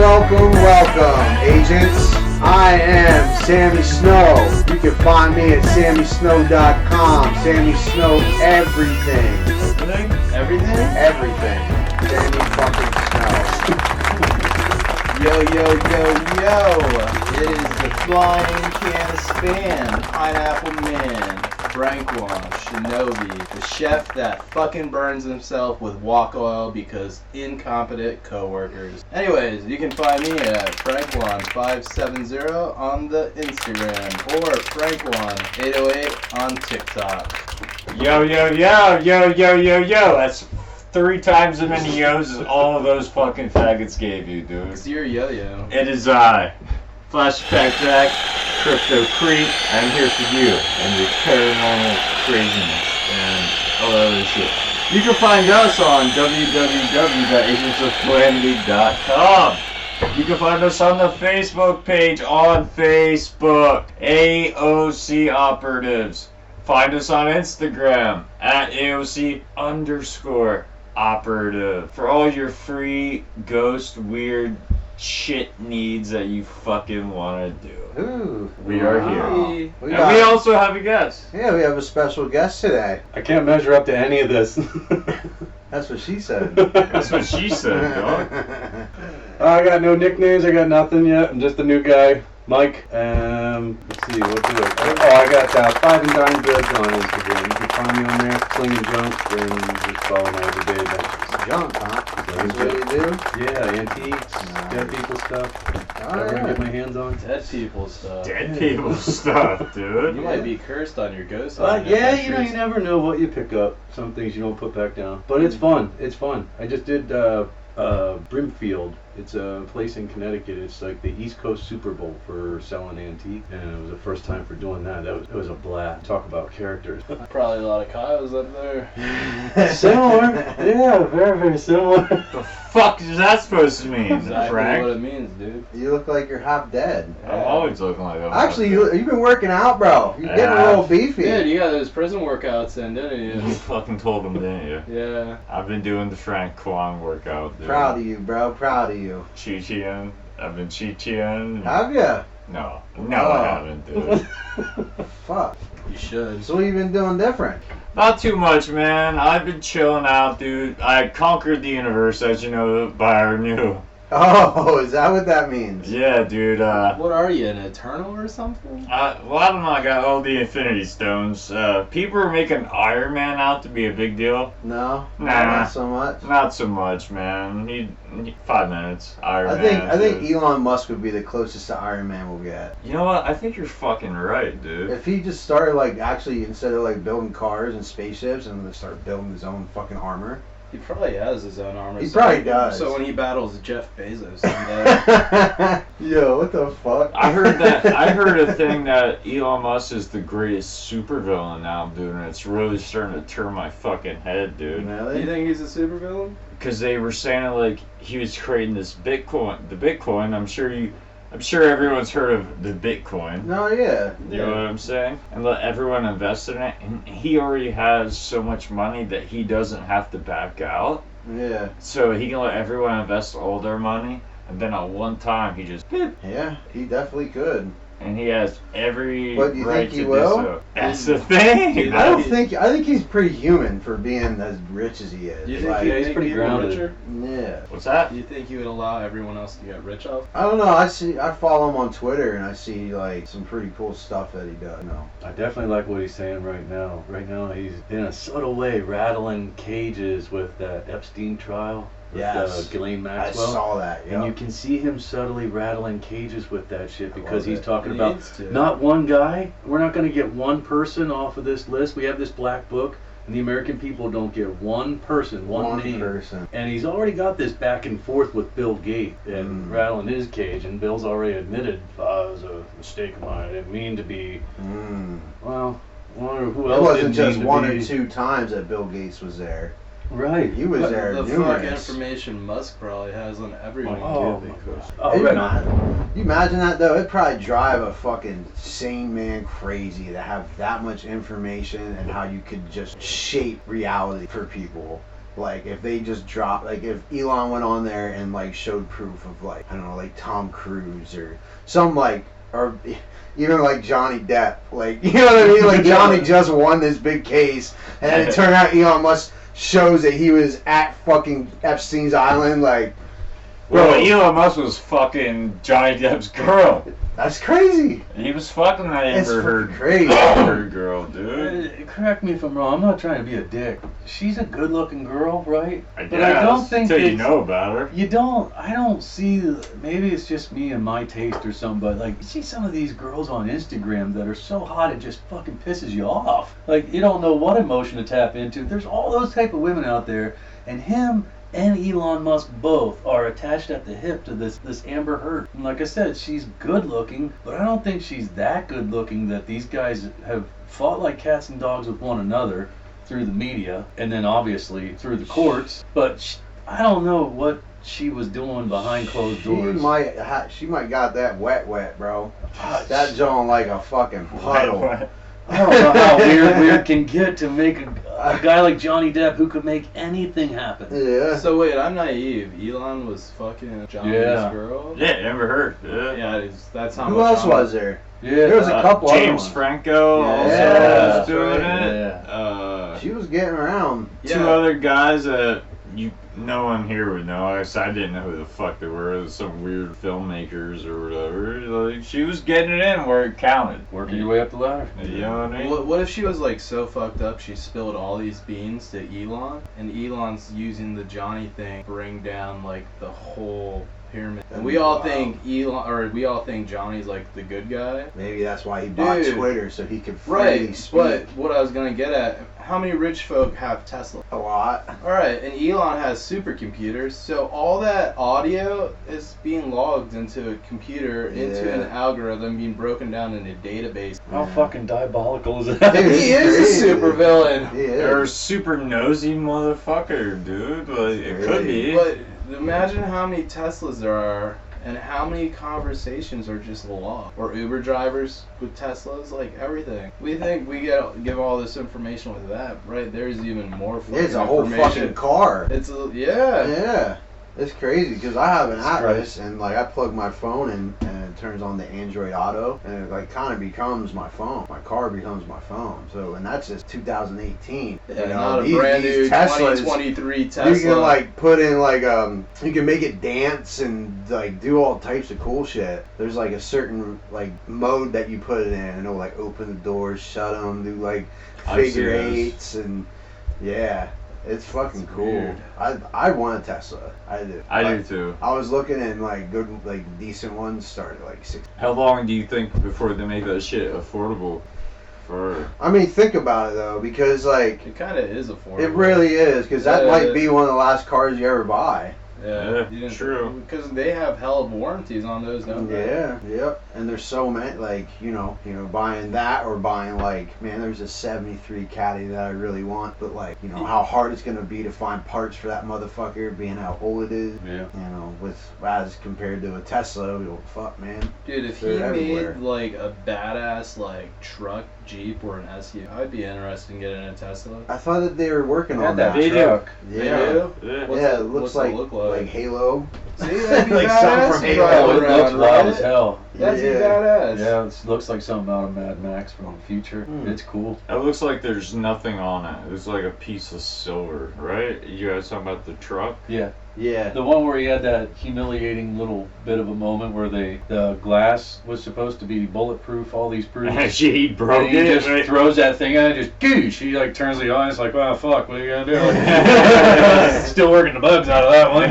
Welcome, agents. I am Sammy Snow. You can find me at sammysnow.com. Sammy Snow everything. Everything? Everything. Sammy fucking Snow. Yo. It is the Flying Can of Spam, Pineapple Man, Franquan, Shinobi, the chef that fucking burns himself with wok oil because incompetent coworkers. Anyways, you can find me at Franquan570 on the Instagram or Franquan808 on TikTok. Yo. That's 3 times as many yos as all of those fucking faggots gave you, dude. It's your yo-yo. It is I, Flashback Jack, Crypto Creep. I'm here for you and your paranormal craziness and all that other shit. You can find us on www.agentsofcalamity.com. You can find us on the Facebook page on Facebook, AOC Operatives. Find us on Instagram at AOC_operative for all your free ghost weird shit needs that you fucking want to do. Ooh. We are here. We also have a guest. Yeah, we have a special guest today. I can't measure up to any of this. That's what she said. That's what she said, dog. I got no nicknames, I got nothing yet. I'm just a new guy. Mike, let's see, what do I got 5 and Dime Goods on Instagram. You can find me on there, slinging junk, and just follow my everyday adventures. Junk, huh? That's what you do? Yeah, antiques, dead people stuff. Whatever I get my hands on. Dead people stuff. Dead people stuff, dude. You might be cursed on your ghost. Yeah, you never know what you pick up. Some things you don't put back down. But it's fun. I just did Brimfield. It's a place in Connecticut. It's like the East Coast Super Bowl for selling antique, and it was the first time for doing that. It was a blast. Talk about characters. Probably a lot of Kyles up there. Similar, yeah, very, very similar. The fuck is that supposed to mean, Exactly Frank? what it means, dude. You look like you're half dead. I'm always looking like I'm Actually, you've been working out, bro. You're getting a little beefy. Dude, you got those prison workouts in, didn't You you? fucking told him, didn't you? Yeah. I've been doing the Frank Kwong workout, dude. Proud of you, bro. Proud of you. Chi-chiing. I've been chi-chiing. Have ya? No, Oh. I haven't, dude. Fuck. You should. So what you been doing different? Not too much, man. I've been chilling out, dude. I conquered the universe, as you know, by our new... Oh, is that what that means? Yeah, dude, What are you, an Eternal or something? well, I don't know, I got all the Infinity Stones. People are making Iron Man out to be a big deal. No? Nah. Not so much? Not so much, man. He 5 minutes, Iron Man. I think dude. Elon Musk would be the closest to Iron Man we'll get. You know what? I think you're fucking right, dude. If he just started, like, actually, instead of, like, building cars and spapeships, and then start building his own fucking armor. He probably has his own armor. He probably does. So when he battles Jeff Bezos someday. Yo, what the fuck? I heard a thing that Elon Musk is the greatest supervillain now, dude, and it's really starting to turn my fucking head, dude. Really? You think he's a supervillain? Because they were saying like he was creating this Bitcoin. The Bitcoin. I'm sure everyone's heard of the Bitcoin. No, yeah. You know what I'm saying? And let everyone invest in it. And he already has so much money that he doesn't have to back out. Yeah. So he can let everyone invest all their money. And then at one time he just... Yeah, he definitely could. And he has every But you right think he to will? do so. That's the thing. I think he's pretty human for being as rich as he is. You Like, think he's pretty grounded. richer? yeah. What's that? You think he would allow everyone else to get rich off? I don't know. I follow him on Twitter and I see like some pretty cool stuff that he does. No. I definitely like what he's saying right now. Right now, he's in a subtle way rattling cages with that Epstein trial. With, Yes. Ghislaine I Maxwell. saw that. And you Yeah. can see him subtly rattling cages with that shit because he's it. talking He about needs to. not one guy. We're not going to get one person off of this list. We have this black book, and the American people don't get one person, one name. person. And he's already got this back and forth with Bill Gates and rattling his cage, and Bill's already admitted, it was a mistake of mine. I didn't mean to be. Well, I wonder who It else wasn't didn't just mean to one be. or two times that Bill Gates was there. Right. He was there The fuck numerous. information Musk probably has on everyone. Oh, too, my because- gosh. Oh, Hey, right. you imagine that though? It'd probably drive a fucking sane man crazy to have that much information and how you could just shape reality for people. Like if they just dropped, like if Elon went on there and like showed proof of like, I don't know, like Tom Cruise or some like, or even like Johnny Depp, like, you know what I mean? Like Johnny just won this big case, and it turned out Elon Musk shows that he was at fucking Epstein's Island, like. Well, Bro, Elon Musk was fucking Johnny Depp's girl. that's crazy. He was fucking that It's Amber fucking Heard crazy. girl, dude. Correct me if I'm wrong. I'm not trying to be a dick. She's a good-looking girl, right? I But I don't think till you it's- know about her. I don't see, maybe it's just me and my taste or something, but like, you see some of these girls on Instagram that are so hot it just fucking pisses you off. Like, you don't know what emotion to tap into. There's all those type of women out there, and him and Elon Musk both are attached at the hip to this Amber Heard. And like I said, she's good looking, but I don't think she's that good looking that these guys have fought like cats and dogs with one another through the media, and then obviously through the courts. But I don't know what she was doing behind closed doors. She might got that wet, bro. That joint like a fucking puddle. I don't know how weird can get to make a guy like Johnny Depp who could make anything happen. Yeah. So wait, I'm naive. Elon was fucking Johnny's Yeah. girl? Yeah, Amber Heard. Yeah. Yeah, that's how Who much else I'm- was there? Yeah, There was a couple other James ones. Franco also Yeah, was doing that's it. Yeah. She was getting around. Two other guys that no one here would know. I didn't know who the fuck they were. Some weird filmmakers or whatever. Like, she was getting it in where it counted. Working your way up the ladder. You know what I mean? What if she was like so fucked up she spilled all these beans to Elon, and Elon's using the Johnny thing to bring down like the whole pyramid? And we all think Johnny's like the good guy. Maybe that's why he bought Dude. Twitter, so he could freely Right, speak. but what I was gonna get at, how many rich folk have Tesla? A lot. Alright, and Elon has supercomputers, so all that audio is being logged into a computer, into Yeah. an algorithm, being broken down in a database. How fucking diabolical is that? Dude, He is a crazy. super villain. He They're a is. super nosy motherfucker, dude. Like, it could be. But imagine how many Teslas there are, and how many conversations are just logged. Or Uber drivers with Teslas, like everything. We think we give all this information with that, right? There's even more fucking It's a whole information. fucking car. It's yeah. Yeah. It's crazy because I have an It's Atlas and like I plug my phone in and it turns on the Android Auto and it like kind of becomes my phone. My car becomes my phone. So and that's just 2018. Yeah, You know, not a these brand new Teslas, 2023 Tesla. you can like put in like you can make it dance and like do all types of cool shit. There's like a certain like mode that you put it in and it'll like open the doors, shut them, do like I've figure seen those. eights and yeah. It's fucking It's cool. weird. I want a Tesla. I do. I do Like, too. I was looking and like good, like decent ones started like six. How long do you think before they make that shit affordable for? I mean, think about it though, because like It kind of is affordable. it really is, because that Yeah, might yeah. be one of the last cars you ever buy. Yeah, you didn't- true. Because they have hell of warranties on those, don't they? Yeah, yep. And there's so many, like you know, buying that or buying like, man, there's a '73 Caddy that I really want, but like, you know, how hard it's gonna be to find parts for that motherfucker, being how old it is. Yeah. You know, as compared to a Tesla, fuck, man. Dude, if he They're everywhere. made like a badass like truck, Jeep, or an SUV, I'd be interested in getting a Tesla. I thought that they were working Had on that that. They do. truck. Yeah. They do? Yeah. What's Yeah, it- it looks what's like it look like? Halo. See, that'd be Like something badass from to Halo. drive Oh, it looks around, wild right? as hell. That'd be Yeah. badass. Yeah, it looks like something out of Mad Max from the future. Hmm. It's cool. It looks like there's nothing on it. It's like a piece of silver, right? You guys talking about the truck? Yeah. Yeah. The one where he had that humiliating little bit of a moment where the glass was supposed to be bulletproof, all these proofs. He broke And he it. just right? throws that thing at it, just goosh. He like turns the eyes like, wow, fuck, what are you gonna do? Still working the bugs out of that one.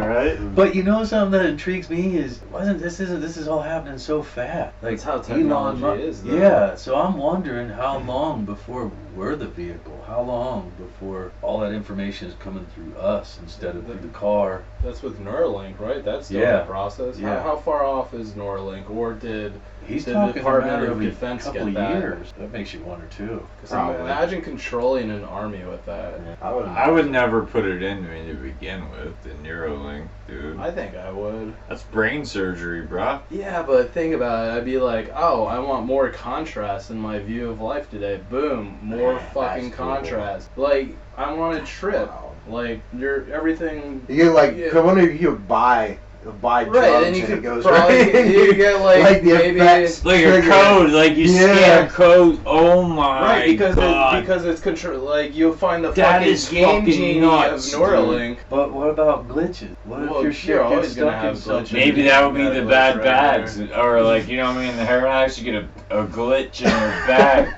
Right? But you know something that intrigues me is this is all happening so fast. Like That's how Elon technology Musk- is, though. Yeah, so I'm wondering how long before we're the vehicle. How long before all that information is coming through us instead of through the car. That's with Neuralink, right? That's still Yeah. in process. Yeah. How far off is Neuralink, or did He's the talking Department about of every Defense couple get of that? years. That makes you wonder too. Probably. Imagine controlling an army with that. I would never put it in me to begin with, the Neuralink, dude. I think I would. That's brain surgery, bruh. Yeah, but think about it. I'd be like, oh, I want more contrast in my view of life today. Boom, more fucking That's cool. contrast. Like, I want to trip. Wow. Like, you're everything. You get like, Yeah. I wonder if you could buy drugs Right, then you and could it goes probably right. you get like the maybe effects Like a trigger. code, like you Yeah. scan a code. Oh my right because god. because it's control. Like you'll find the That fucking is game fucking genie nuts, of Neuralink. But what about glitches? What Well, if your shit you're gets always gonna stuck have in something? glitches. Maybe that would be Gotta the glitch bad right bags, there. or like, you know what I mean, the heroin addicts, you get a glitch in your bag,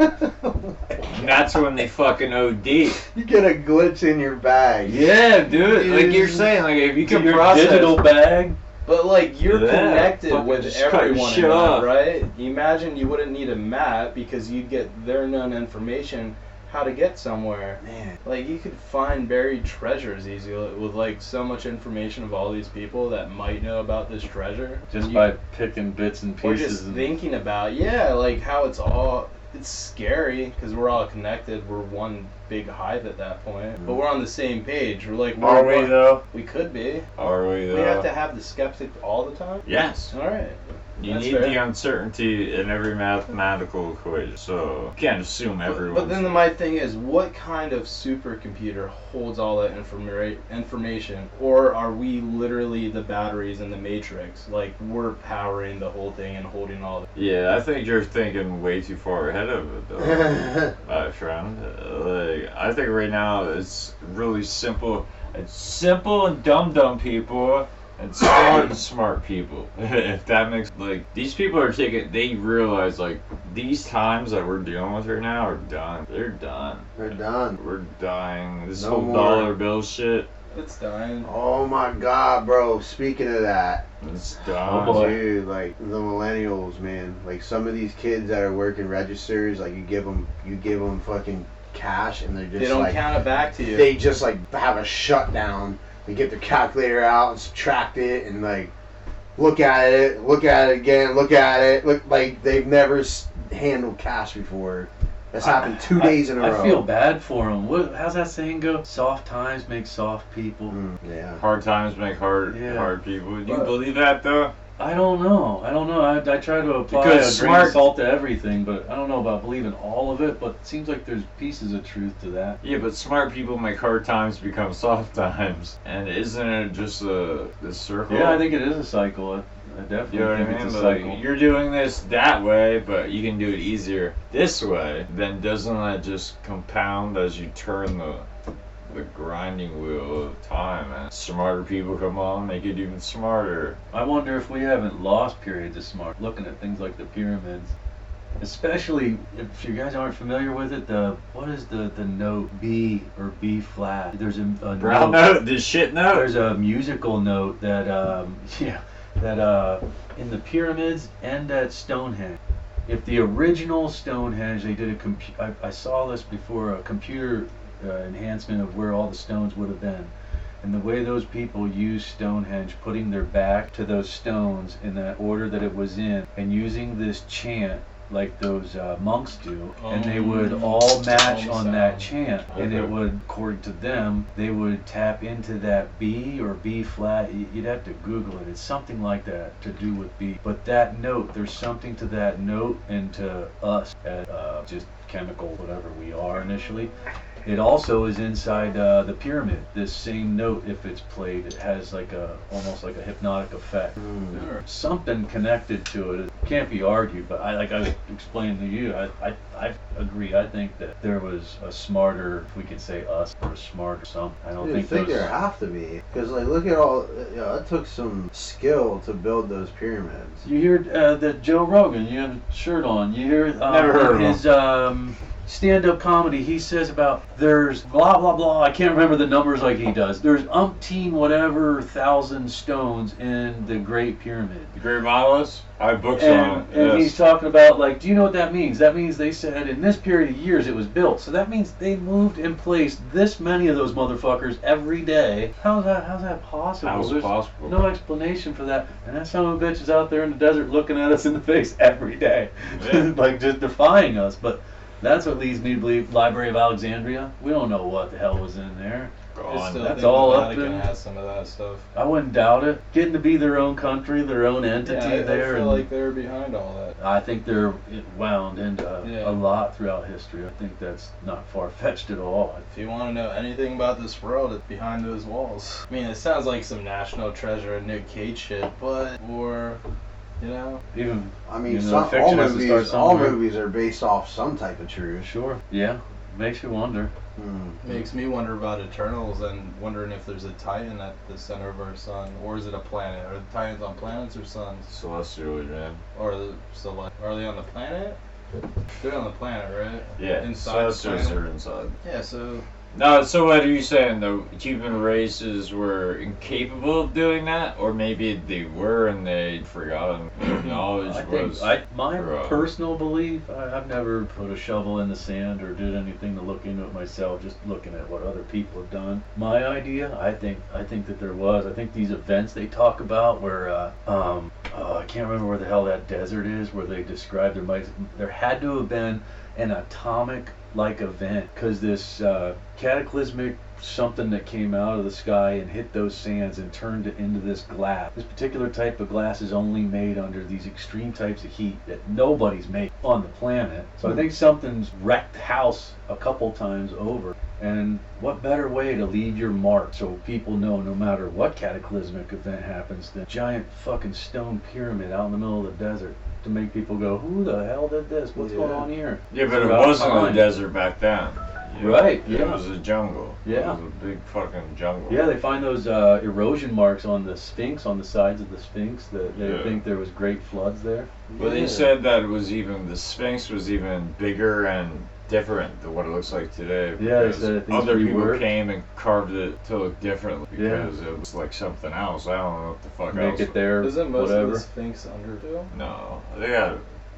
and that's when they fucking OD. You get a glitch in your bag. Yeah, dude, like you're saying, like if you can Your process digital bag. But like you're Yeah, connected fucking with just cut your everyone in shit that, off. right? Imagine you wouldn't need a map because you'd get their known information how to get somewhere. Man. Like you could find buried treasures easily with like so much information of all these people that might know about this treasure. Just You- by picking bits and or pieces. just and- thinking about like how it's scary because we're all connected. We're one big hive at that point, but we're on the same page. We're like, Are we though? We could be. Are we We have to though? have the skeptic all the time. Yes. All right. You That's need fair. the uncertainty in every mathematical equation, so you can't assume everyone. But then my thing is, what kind of supercomputer holds all that information? Or are we literally the batteries in the Matrix? Like, we're powering the whole thing and holding all the... Yeah, I think you're thinking way too far ahead of it, though, my friend. Like, I think right now it's really simple. It's simple and dumb people, and smart people. If that makes, like, these people are taking, they realize, like, these times that we're dealing with right now are done. They're done. They're done. We're dying. This No whole more. dollar bill shit, It's dying. Oh my god, bro. Speaking of that, it's Oh, done. boy. dude, like the millennials, man. Like some of these kids that are working registers, like you give them fucking cash, and they're just They don't like count it back to you. they just like have a shutdown. They get their calculator out and subtract it, and like look at it again, look at it. Look like they've never handled cash before. That's happened 2 days in a row. I feel bad for them. How's that saying go? Soft times make soft people. Yeah. Hard times make hard people. Do you But- believe that, though? I don't know. I try to apply Because a grain of smart- salt to everything, but I don't know about believing all of it. But it seems like there's pieces of truth to that. Yeah, but smart people make hard times become soft times. And isn't it just the circle? Yeah, I think it is a cycle. I definitely You know what I think mean? it's a But cycle. you're doing this that way, but you can do it easier this way. Then doesn't that just compound as you turn the grinding wheel of time? And smarter people come on, make it even smarter. I wonder if we haven't lost periods of smart. Looking at things like the pyramids, especially if you guys aren't familiar with it. What is the note B or B flat? There's a Brown note, this shit note. There's a musical note that in the pyramids and at Stonehenge. If the original Stonehenge, they did I saw this before, a computer enhancement of where all the stones would have been. And the way those people used Stonehenge, putting their back to those stones in that order that it was in, and using this chant like those monks do, and they would all match on that chant, and it would, according to them, they would tap into that B or B flat. You'd have to Google it. It's something like that to do with B. But that note, there's something to that note and to us as just chemical, whatever we are initially. It also is inside the pyramid. This same note, if it's played, it has like almost like a hypnotic effect. There's something connected to it. It can't be argued. But like I was explaining to you, I agree. I think that there was a smarter, if we could say us, or a smarter something. I don't think those. there have to be, because like look at all. It took some skill to build those pyramids. You hear the Joe Rogan? You have a shirt on. You hear Never heard of his stand-up comedy, he says about there's blah blah blah. I can't remember the numbers like he does. There's umpteen whatever thousand stones in the Great Pyramid. The Great Monoliths? I have books on it. And Yes. he's talking about, like, do you know what that means? That means they said in this period of years it was built. So that means they moved and placed this many of those motherfuckers every day. How's that possible? How's it There's possible? no explanation for that. And that son of a bitch is out there in the desert looking at us in the face every day. Yeah. Like, just defying us. But that's what leads me to believe Library of Alexandria. We don't know what the hell was in there. I Gone. still That's think all the up Vatican in- has some of that stuff. I wouldn't doubt it. Getting to be their own country, their own entity I there. feel and like they're behind all that. I think they're wound into Yeah. a lot throughout history. I think that's not far-fetched at all. If you want to know anything about this world, it's behind those walls. I mean, it sounds like some National Treasure and Nick Cage shit, but, or, you know, Even, I mean, You know, all fiction has to start somewhere. movies are based off some type of truth. sure, yeah, makes you wonder. makes me wonder about Eternals and wondering if there's a Titan at the center of our sun, or is it a planet? Are the Titans on planets or suns? Celestial, man. Or are they on the planet? They're on the planet, right? Yeah, Inside the Celestials planet? are inside. Yeah, so No, so what are you saying? The human races were incapable of doing that? Or maybe they were and they'd forgotten their knowledge I think was... my forgotten. personal belief. I've never put a shovel in the sand or did anything to look into it myself. Just looking at what other people have done. My idea, I think that there was. I think these events they talk about where I can't remember where the hell that desert is, where they described there had to have been an atomic like event, because this cataclysmic something that came out of the sky and hit those sands and turned it into this glass. This particular type of glass is only made under these extreme types of heat that nobody's made on the planet. So I think something's wrecked the house a couple times over. And what better way to leave your mark so people know no matter what cataclysmic event happens, the giant fucking stone pyramid out in the middle of the desert, to make people go, who the hell did this? What's going on here? Yeah, but it Throughout wasn't a time. desert back then. You know? Right, It yeah. was a jungle. Yeah. It was a big fucking jungle. Yeah, they find those erosion marks on the Sphinx, on the sides of the Sphinx, that they Yeah. think there was great floods there. But they said that it was even, the Sphinx was even bigger and different than what it looks like today. Yeah, they because said things other people reworked. came and carved it to look different Yeah. because it was like something else. I don't know what the fuck Make else. it there, isn't most whatever. of the Sphinx underfill? No,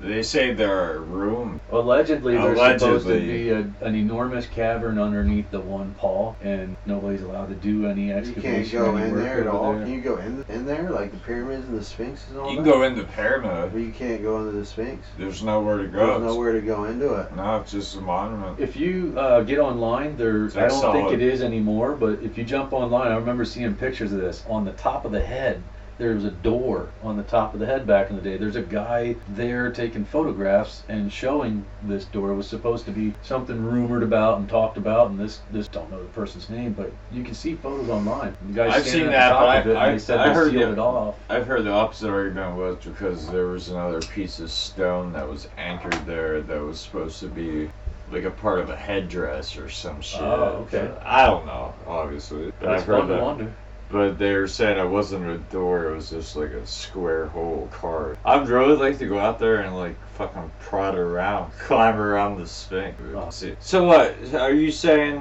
they say there are room. Allegedly, there's supposed to Allegedly. be an enormous cavern underneath the one paw, and nobody's allowed to do any You excavation. can't go any in work there at over all. there. Can you go in there, like the pyramids and the Sphinx and all You can that? go in the pyramid. But you can't go into the Sphinx. There's nowhere to go. There's nowhere to go into it. No, it's just a monument. If you get online, It's I don't think solid. it is anymore, but if you jump online, I remember seeing pictures of this. On the top of the head, there was a door on the top of the head back in the day. There's a guy there taking photographs and showing this door. It was supposed to be something rumored about and talked about, and this don't know the person's name, but you can see photos online. The guy's I've standing seen at that, the top but of it, and they said I they heard sealed the- it off. I've heard the opposite argument was because there was another piece of stone that was anchored there that was supposed to be like a part of a headdress or some shit. Oh, okay. I don't know, obviously. But That's I've heard fun to that. wonder. But they were saying it wasn't a door, it was just like a square hole carved. I'd really like to go out there and like fucking prod around, climb around the Sphinx. Oh. See. So what, are you saying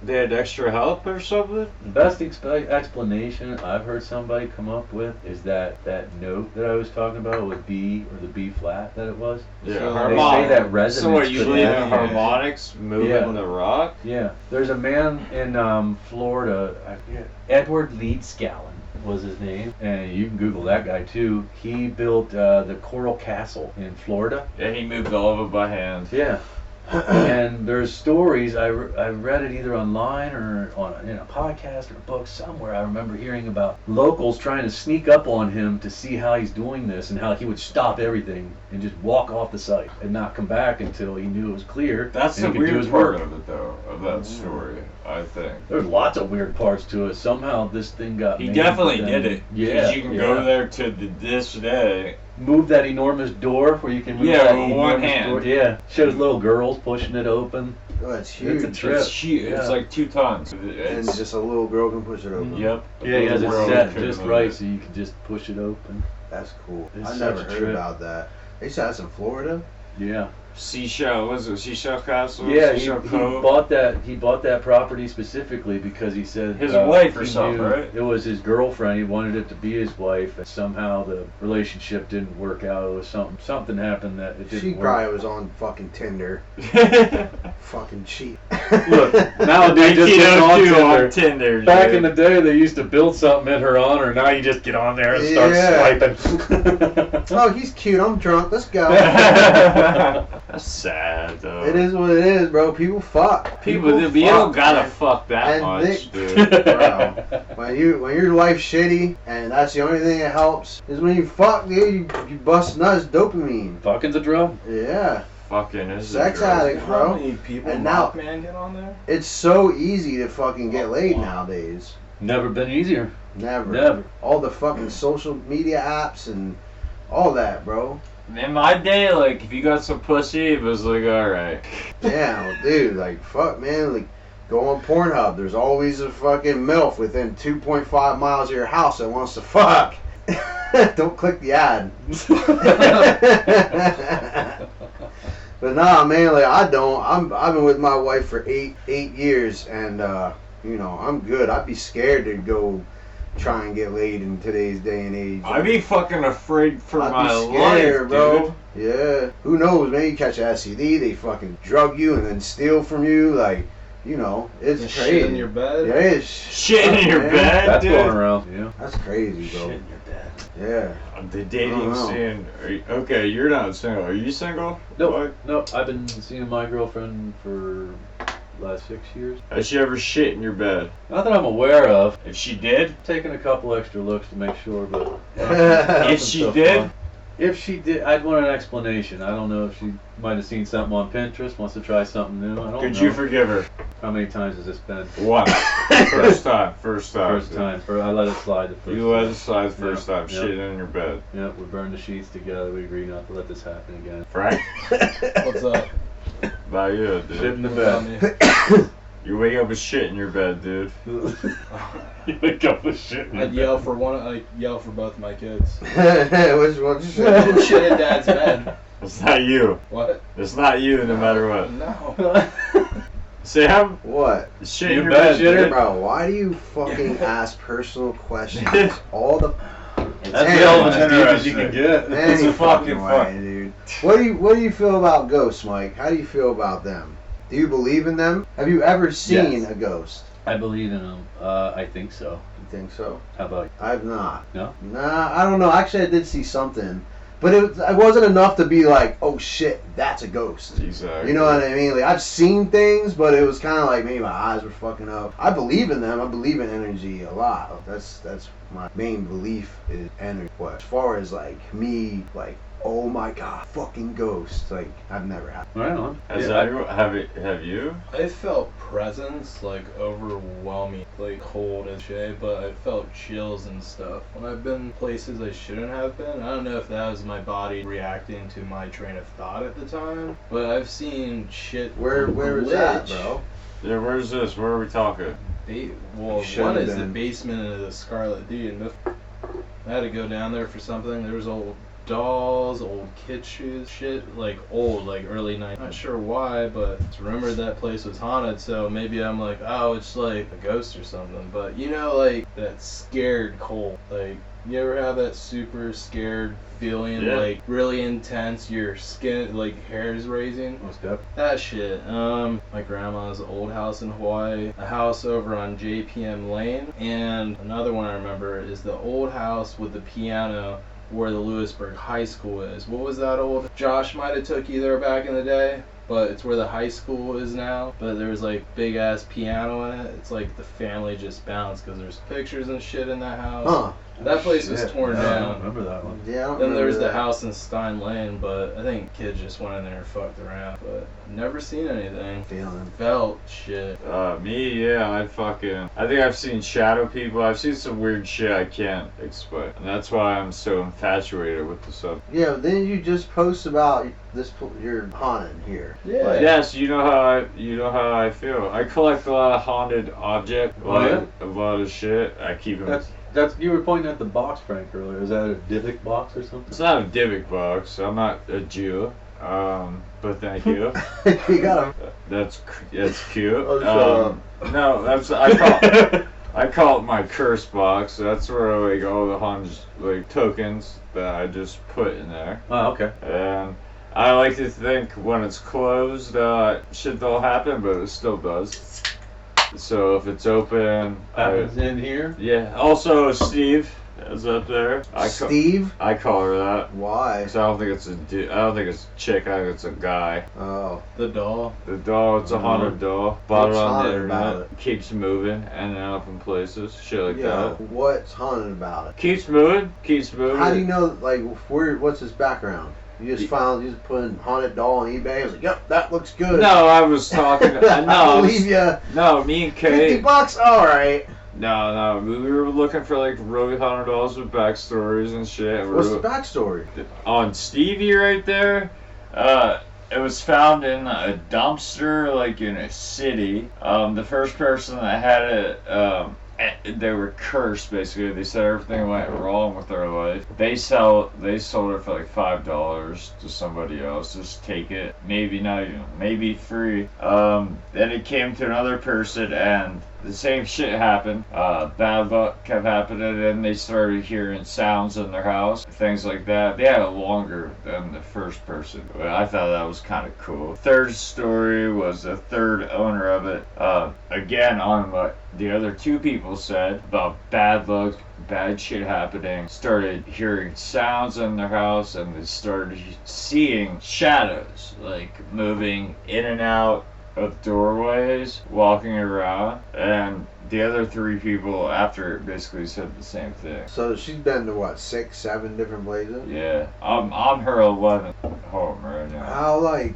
they had extra help or something? The best explanation I've heard somebody come up with is that note that I was talking about was B, or the B flat that it was. Yeah, So They harmonic. say that resonance. So what, you could believe in have- harmonics moving Yeah. the rock? Yeah, there's a man in Florida, I forget, Edward Leedscallen was his name, and you can Google that guy too. He built the Coral Castle in Florida. Yeah, he moved all of it by hand. Yeah. And there's stories, I read it either online or in a podcast or a book somewhere. I remember hearing about locals trying to sneak up on him to see how he's doing this, and how he would stop everything and just walk off the site and not come back until he knew it was clear. That's and the he could do weird his part work. of it, though, of that story, I think. There's lots of weird parts to it. Somehow this thing got He made, definitely but did then- it. Yeah, Because you can go yeah. there to this day. Move that enormous door where you can move Yeah, that with one enormous hand. door. Yeah, shows little girls pushing it open. Oh, it's huge. It's a trip. It's huge. It's Yeah. like 2 tons. And It's, just a little girl can push it open. yep. Yeah, he has it World set could just move right it. so you can just push it open. That's cool. It's I such never a heard trip. about that. They said that's in Florida. Yeah. Seashell, was it Seashell Castle? Yeah, he Seashell Cove? bought that. He bought that property specifically because he said His wife or he something, knew right? It was his girlfriend. He wanted it to be his wife, and somehow the relationship didn't work out. It was something happened that it didn't She work. probably was on fucking Tinder. Fucking cheap. Look, nowadays just get on 1902 Tinder. on Tinder. Back dude. in the day, they used to build something in her honor. Now you just get on there and start swiping. Oh, he's cute. I'm drunk. Let's go. That's sad, though. It is what it is, bro. People fuck. People you fuck, don't gotta man. fuck that And much, they- dude. Bro, when your life's shitty and that's the only thing that helps is when you fuck, dude. You bust nuts, dopamine. Fucking's a drug. Yeah, Fucking is sex a drug. addict, How bro. many people And now- Mothman get on there? It's so easy to fucking get laid nowadays. Never been easier. Never. Never. All the fucking social media apps and all that, bro. In my day, like, if you got some pussy, it was like, alright. Yeah, well, dude, like, fuck, man, like, go on Pornhub. There's always a fucking MILF within 2.5 miles of your house that wants to fuck. Don't click the ad. But nah, man, like, I've been with my wife for eight years, and you know, I'm good. I'd be scared to go try and get laid in today's day and age. I'd be fucking afraid for I'd my be scared, life, bro. dude. Yeah. Who knows? Maybe you catch an STD, they fucking drug you and then steal from you. Like, you know, it's Just crazy. shit in your bed? Yeah, it's Shit in your man. bed, That's dude. going around. Yeah. That's crazy, bro. Shit in your bed. Yeah. The I dating don't know. scene. Okay, you're not single. Are you single? Nope. Nope. I've been seeing my girlfriend for last 6 years. Has she ever shit in your bed? Not that I'm aware of. If she did, Taking a couple extra looks to make sure, but if she so did, far. If she did, I'd want an explanation. I don't know if she might have seen something on Pinterest, wants to try something new. I don't could know. you forgive her? How many times has this been? Once. First time. First time. First time. I let it slide the first You let time. it slide the first time. Yeah. Shitting in your bed. Yeah, we burned the sheets together. We agreed not to let this happen again. Frank? What's up? About you, Shit dude. in the What about bed. me? You wake up with shit in your bed, dude. You wake up with shit in I'd yell for both of my kids. Which one? Shit in Dad's bed. It's not you. What? It's not you, no matter what. No. Sam? What? Shit You in your bad bed, dude. Bro, why do you fucking ask personal questions all the That's Damn, relevant as that's deep as you can interesting. get. any a fucking fucking fuck. way, dude? What do you feel about ghosts, Mike? How do you feel about them? Do you believe in them? Have you ever seen Yes. a ghost? I believe in them. I think so. You think so? How about you? I've not. No? Nah, I don't know. Actually, I did see something, but it wasn't enough to be like, oh shit, that's a ghost. Exactly. You know what I mean? Like, I've seen things, but it was kind of like maybe my eyes were fucking up. I believe in them. I believe in energy a lot. That's my main belief is energy. But as far as like me, like, oh my god, fucking ghosts, like, I've never had. Right on. Has Yeah, anyone, have you? I felt presence, like, overwhelming, like, cold and shit, but I felt chills and stuff. When I've been places I shouldn't have been, I don't know if that was my body reacting to my train of thought at the time, but I've seen shit Where was that, glitch. bro? Yeah, where's this? Where are we talking? Well, Should've one is the been. basement of the Scarlet D, and I had to go down there for something. There was old dolls, old kid shoes, shit, like old, like early 90s. Not sure why, but it's rumored that place was haunted, so maybe I'm like, oh, it's like a ghost or something. But you know, like that scared cold. Like, you ever have that super scared feeling, Yeah. like really intense, your skin, like hair's raising? Most def. That shit. My grandma's old house in Hawaii, a house over on JPM Lane, and another one I remember is the old house with the piano where the Lewisburg High School is. What was that old? Josh might have took you there back in the day, but it's where the high school is now. But there's like big ass piano in it. It's like the family just bounced because there's pictures and shit in that house. Huh? That place was Shit. torn Yeah, I don't down. remember that one. Yeah, I don't Then remember there's the that. house in Stein Lane, but I think kids just went in there and fucked around. But never seen anything. Feeling. Felt shit. Me, yeah, I think I've seen shadow people. I've seen some weird shit I can't explain. And that's why I'm so infatuated with the subject. Yeah, but then you just post about this. You're haunted here. Yeah. Like, Yes, you know how I feel. I collect a lot of haunted objects, a lot of shit. I keep them. That's you were pointing at the box, Frank, earlier. Is that a Divic box or something? It's not a Divic box. I'm not a Jew. But thank you. You got him. That's cute. Oh, No, that's I call it my curse box. That's where like all the Hans like tokens that I just put in there. Oh, okay. And I like to think when it's closed, shit don't happen, but it still does. So if it's open, Happens in here. yeah. Also, Steve is up there. Steve? I call her that. Why? Cause I don't think it's I don't think it's a chick. I think it's a guy. Oh. The doll. The doll, it's a haunted doll. Bought it What's on the haunted about internet. Keeps moving, ending up in places, shit like Yeah. that. What's haunted about it? Keeps moving, keeps moving. How do you know, like, what's his background? You just put in haunted doll on eBay. I was like, yep, that looks good. No, I was talking. No, I believe ya. No, me and Kay. $50? Alright. No, we were looking for like really haunted dolls with backstories and shit. What's the backstory? On Stevie right there? It was found in a dumpster, like in a city. The first person that had it, they were cursed basically. They said everything went wrong with their life. They sold it for like $5 to somebody else. Just take it, maybe not even, maybe free. Then it came to another person and the same shit happened. Bad luck kept happening, and they started hearing sounds in their house, things like that. They had it longer than the first person. But I thought that was kind of cool. Third story was the third owner of it. Again, on what the other two people said about bad luck, bad shit happening. Started hearing sounds in their house, and they started seeing shadows, like moving in and out of doorways, walking around, and the other three people after basically said the same thing. So she's been to what, 6, 7 different places? Yeah, I'm on her 11th home right now.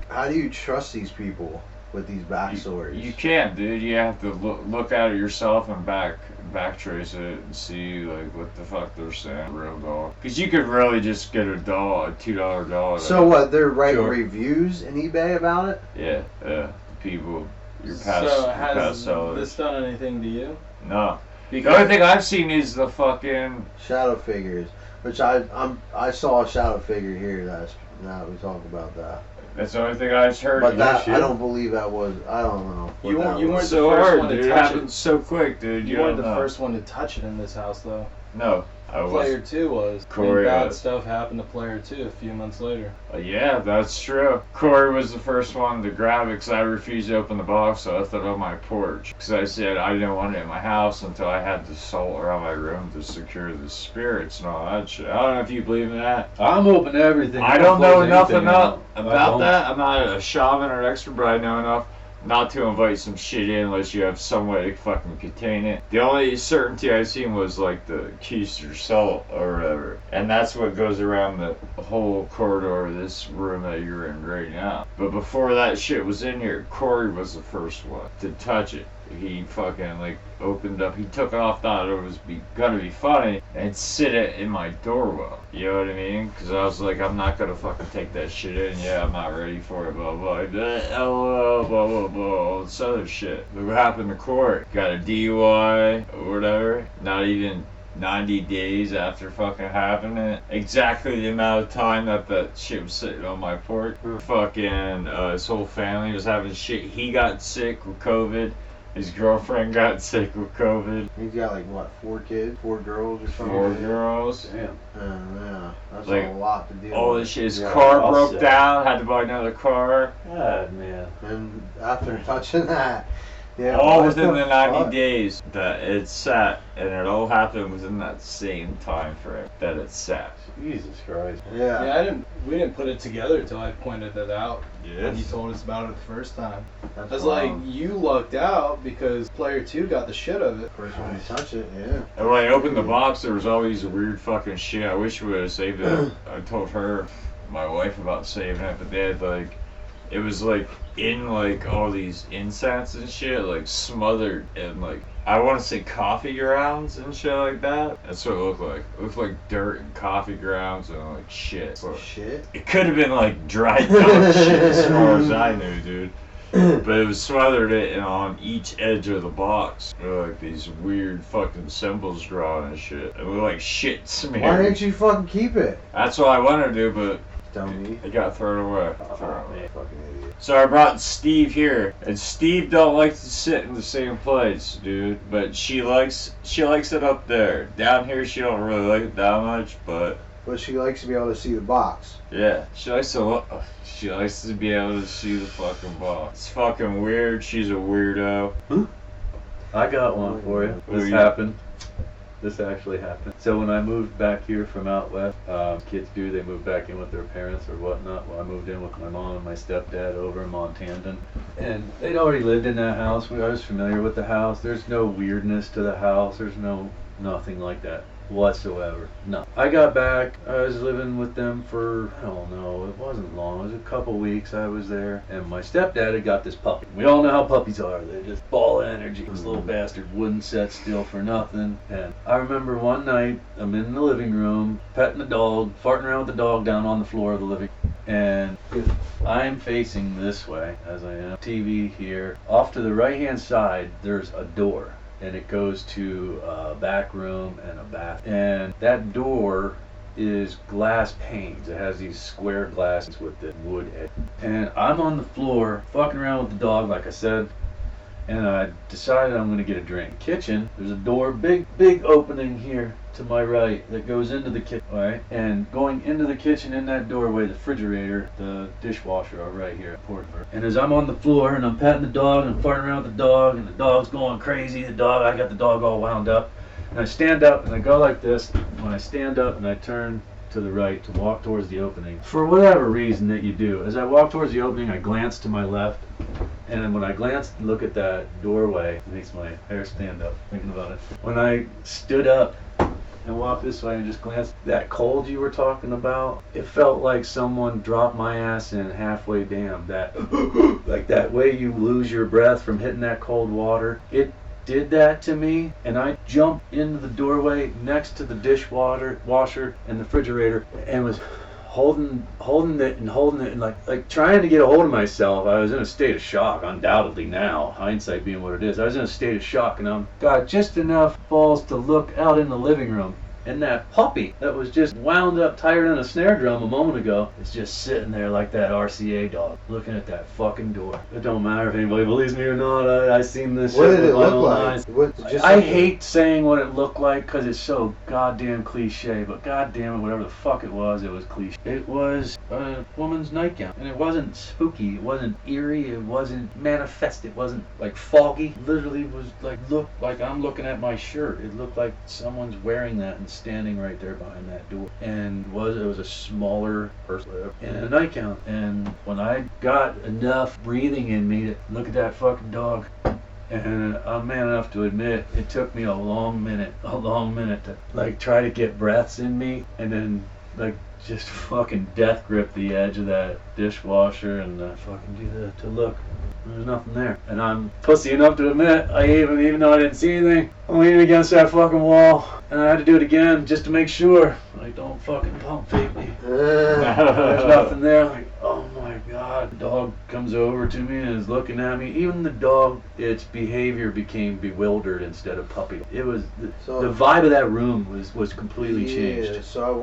How do you trust these people with these backstories? You can't, dude. You have to look at it yourself and backtrace it and see like what the fuck they're saying. Real doll, because you could really just get a doll, a $2 doll. So what? They're writing Sure. reviews in eBay about it? Yeah. People, your past, So your past has sellers. this done anything to you? No. The only thing I've seen is the fucking. Shadow figures, which I saw a shadow figure here. Now we talk about that. That's the only thing I've heard. But that shit. I don't believe that was. I don't know. what You that weren't- you was. weren't so the first hard, one to dude. It touch happened so quick, dude. You don't weren't the know. first one to touch it in this house, though. No, I was. Player 2 was. Corey And bad was. stuff happened to Player 2 a few months later. Yeah, that's true. Corey was the first one to grab it because I refused to open the box, so I left it on my porch. Because I said I didn't want it in my house until I had the salt around my room to secure the spirits and all that shit. I don't know if you believe in that. I'm open to everything. I don't know close enough anything about out. I about don't. that. I'm not a shaman or an expert, but I know enough not to invite some shit in unless you have some way to fucking contain it. The only certainty I seen was like the keister salt or whatever, and that's what goes around the whole corridor of this room that you're in right now. But before that shit was in here, Corey was the first one to touch it. He fucking like opened up, he took off, thought it was gonna be funny, and sit it in my doorwell. You know what I mean? Because I was like, I'm not gonna fucking take that shit in. Yeah, I'm not ready for it. Blah blah blah blah blah all this other shit. Look what happened to Corey. Got a DUI or whatever. Not even 90 days after fucking happening. Exactly the amount of time that shit was sitting on my porch. Fucking his whole family was having shit. He got sick with COVID. His girlfriend got sick with COVID. He's got like what, 4 kids, 4 girls or something. 4 girls. Damn. Yeah, that's Like, a lot to deal All with. this shit. His Yeah. car I'll broke say. down. Had to buy another car. God, man. And after touching that, yeah, All what within the 90 fuck? days that it sat, and it all happened within that same time frame that it sat. Jesus Christ. Yeah. Yeah, we didn't put it together until I pointed that out. When you told us about it the first time. That's I was like, wild. you lucked out because Player 2 got the shit of it. First one to touch it, yeah. And when I opened the box, there was all these weird fucking shit. I wish we would have saved it. I told her, my wife, about saving it, but they had like, it was like in like all these incense and shit, like smothered in like, I want to say coffee grounds and shit like that. That's what it looked like. It looked like dirt and coffee grounds and like shit. So Shit. it could have been like dried dog shit as far as I knew, dude. But it was smothered it and on each edge of the box. There were like these weird fucking symbols drawn and shit. It looked like shit smeared. Why didn't you fucking keep it? That's what I wanted to do, but Tell me. It got thrown away. Oh, man, fucking idiot. So I brought Steve here, and Steve don't like to sit in the same place, dude. But she likes it up there. Down here, she don't really like it that much, but But she likes to be able to see the box. yeah, she likes to be able to see the fucking box. It's fucking weird. She's a weirdo. I got one for you. Oh, This yeah. happened. This actually happened. So when I moved back here from out west, kids do, they move back in with their parents or whatnot. Well, I moved in with my mom and my stepdad over in Montana. And they'd already lived in that house. I was familiar with the house. There's no weirdness to the house. There's nothing like that whatsoever. No. I got back. I was living with them for, I don't know, it wasn't long. It was a couple weeks I was there. And my stepdad had got this puppy. We all know how puppies are. They're just ball of energy. This little bastard wouldn't sit still for nothing. And I remember one night, I'm in the living room, petting the dog, farting around with the dog down on the floor of the living room. And I'm facing this way, as I am. TV here. Off to the right-hand side, there's a door. And it goes to a back room and a bath. And that door is glass panes. It has these square glasses with the wood edge. And I'm on the floor, fucking around with the dog, like I said. And I decided I'm gonna get a drink. Kitchen, there's a door, big opening here to my right that goes into the kitchen, right? And going into the kitchen in that doorway, the refrigerator, the dishwasher are right here. And as I'm on the floor and I'm patting the dog and I'm farting around with the dog and the dog's going crazy, I got the dog all wound up. And I stand up and I go like this. When I stand up and I turn to the right to walk towards the opening, for whatever reason that you do, as I walk towards the opening, I glance to my left. And then when I glance and look at that doorway, it makes my hair stand up thinking about it. When I stood up and walked this way and just glanced, that cold you were talking about, it felt like someone dropped my ass in halfway down. That, like that way you lose your breath from hitting that cold water. It did that to me, and I jumped into the doorway next to the washer and the refrigerator and was holding it and like trying to get a hold of myself. I was in a state of shock, undoubtedly now, hindsight being what it is. I was in a state of shock, and I got just enough balls to look out in the living room. And that puppy that was just wound up tired on a snare drum a moment ago is just sitting there like that RCA dog, looking at that fucking door. It don't matter if anybody believes me or not. I seen this What shit did with it my look own like? eyes. Just I something- hate saying what it looked like because it's so goddamn cliche, but goddamn it, whatever the fuck it was cliche. It was a woman's nightgown, and it wasn't spooky, it wasn't eerie, it wasn't manifest, it wasn't like foggy. Literally was like, looked like I'm looking at my shirt. It looked like someone's wearing that and standing right there behind that door. And it was a smaller person in a nightgown. And when I got enough breathing in me to look at that fucking dog, and I'm man enough to admit it took me a long minute to like try to get breaths in me, and then like just fucking death grip the edge of that dishwasher and fucking do that to look. There's nothing there. And I'm pussy enough to admit, even though I didn't see anything, I'm leaning against that fucking wall. And I had to do it again just to make sure. Like, don't fucking pump fake me. There's nothing there. Like, oh my god. The dog comes over to me and is looking at me. Even the dog, its behavior became bewildered instead of puppy. It was, the vibe of that room was completely changed. So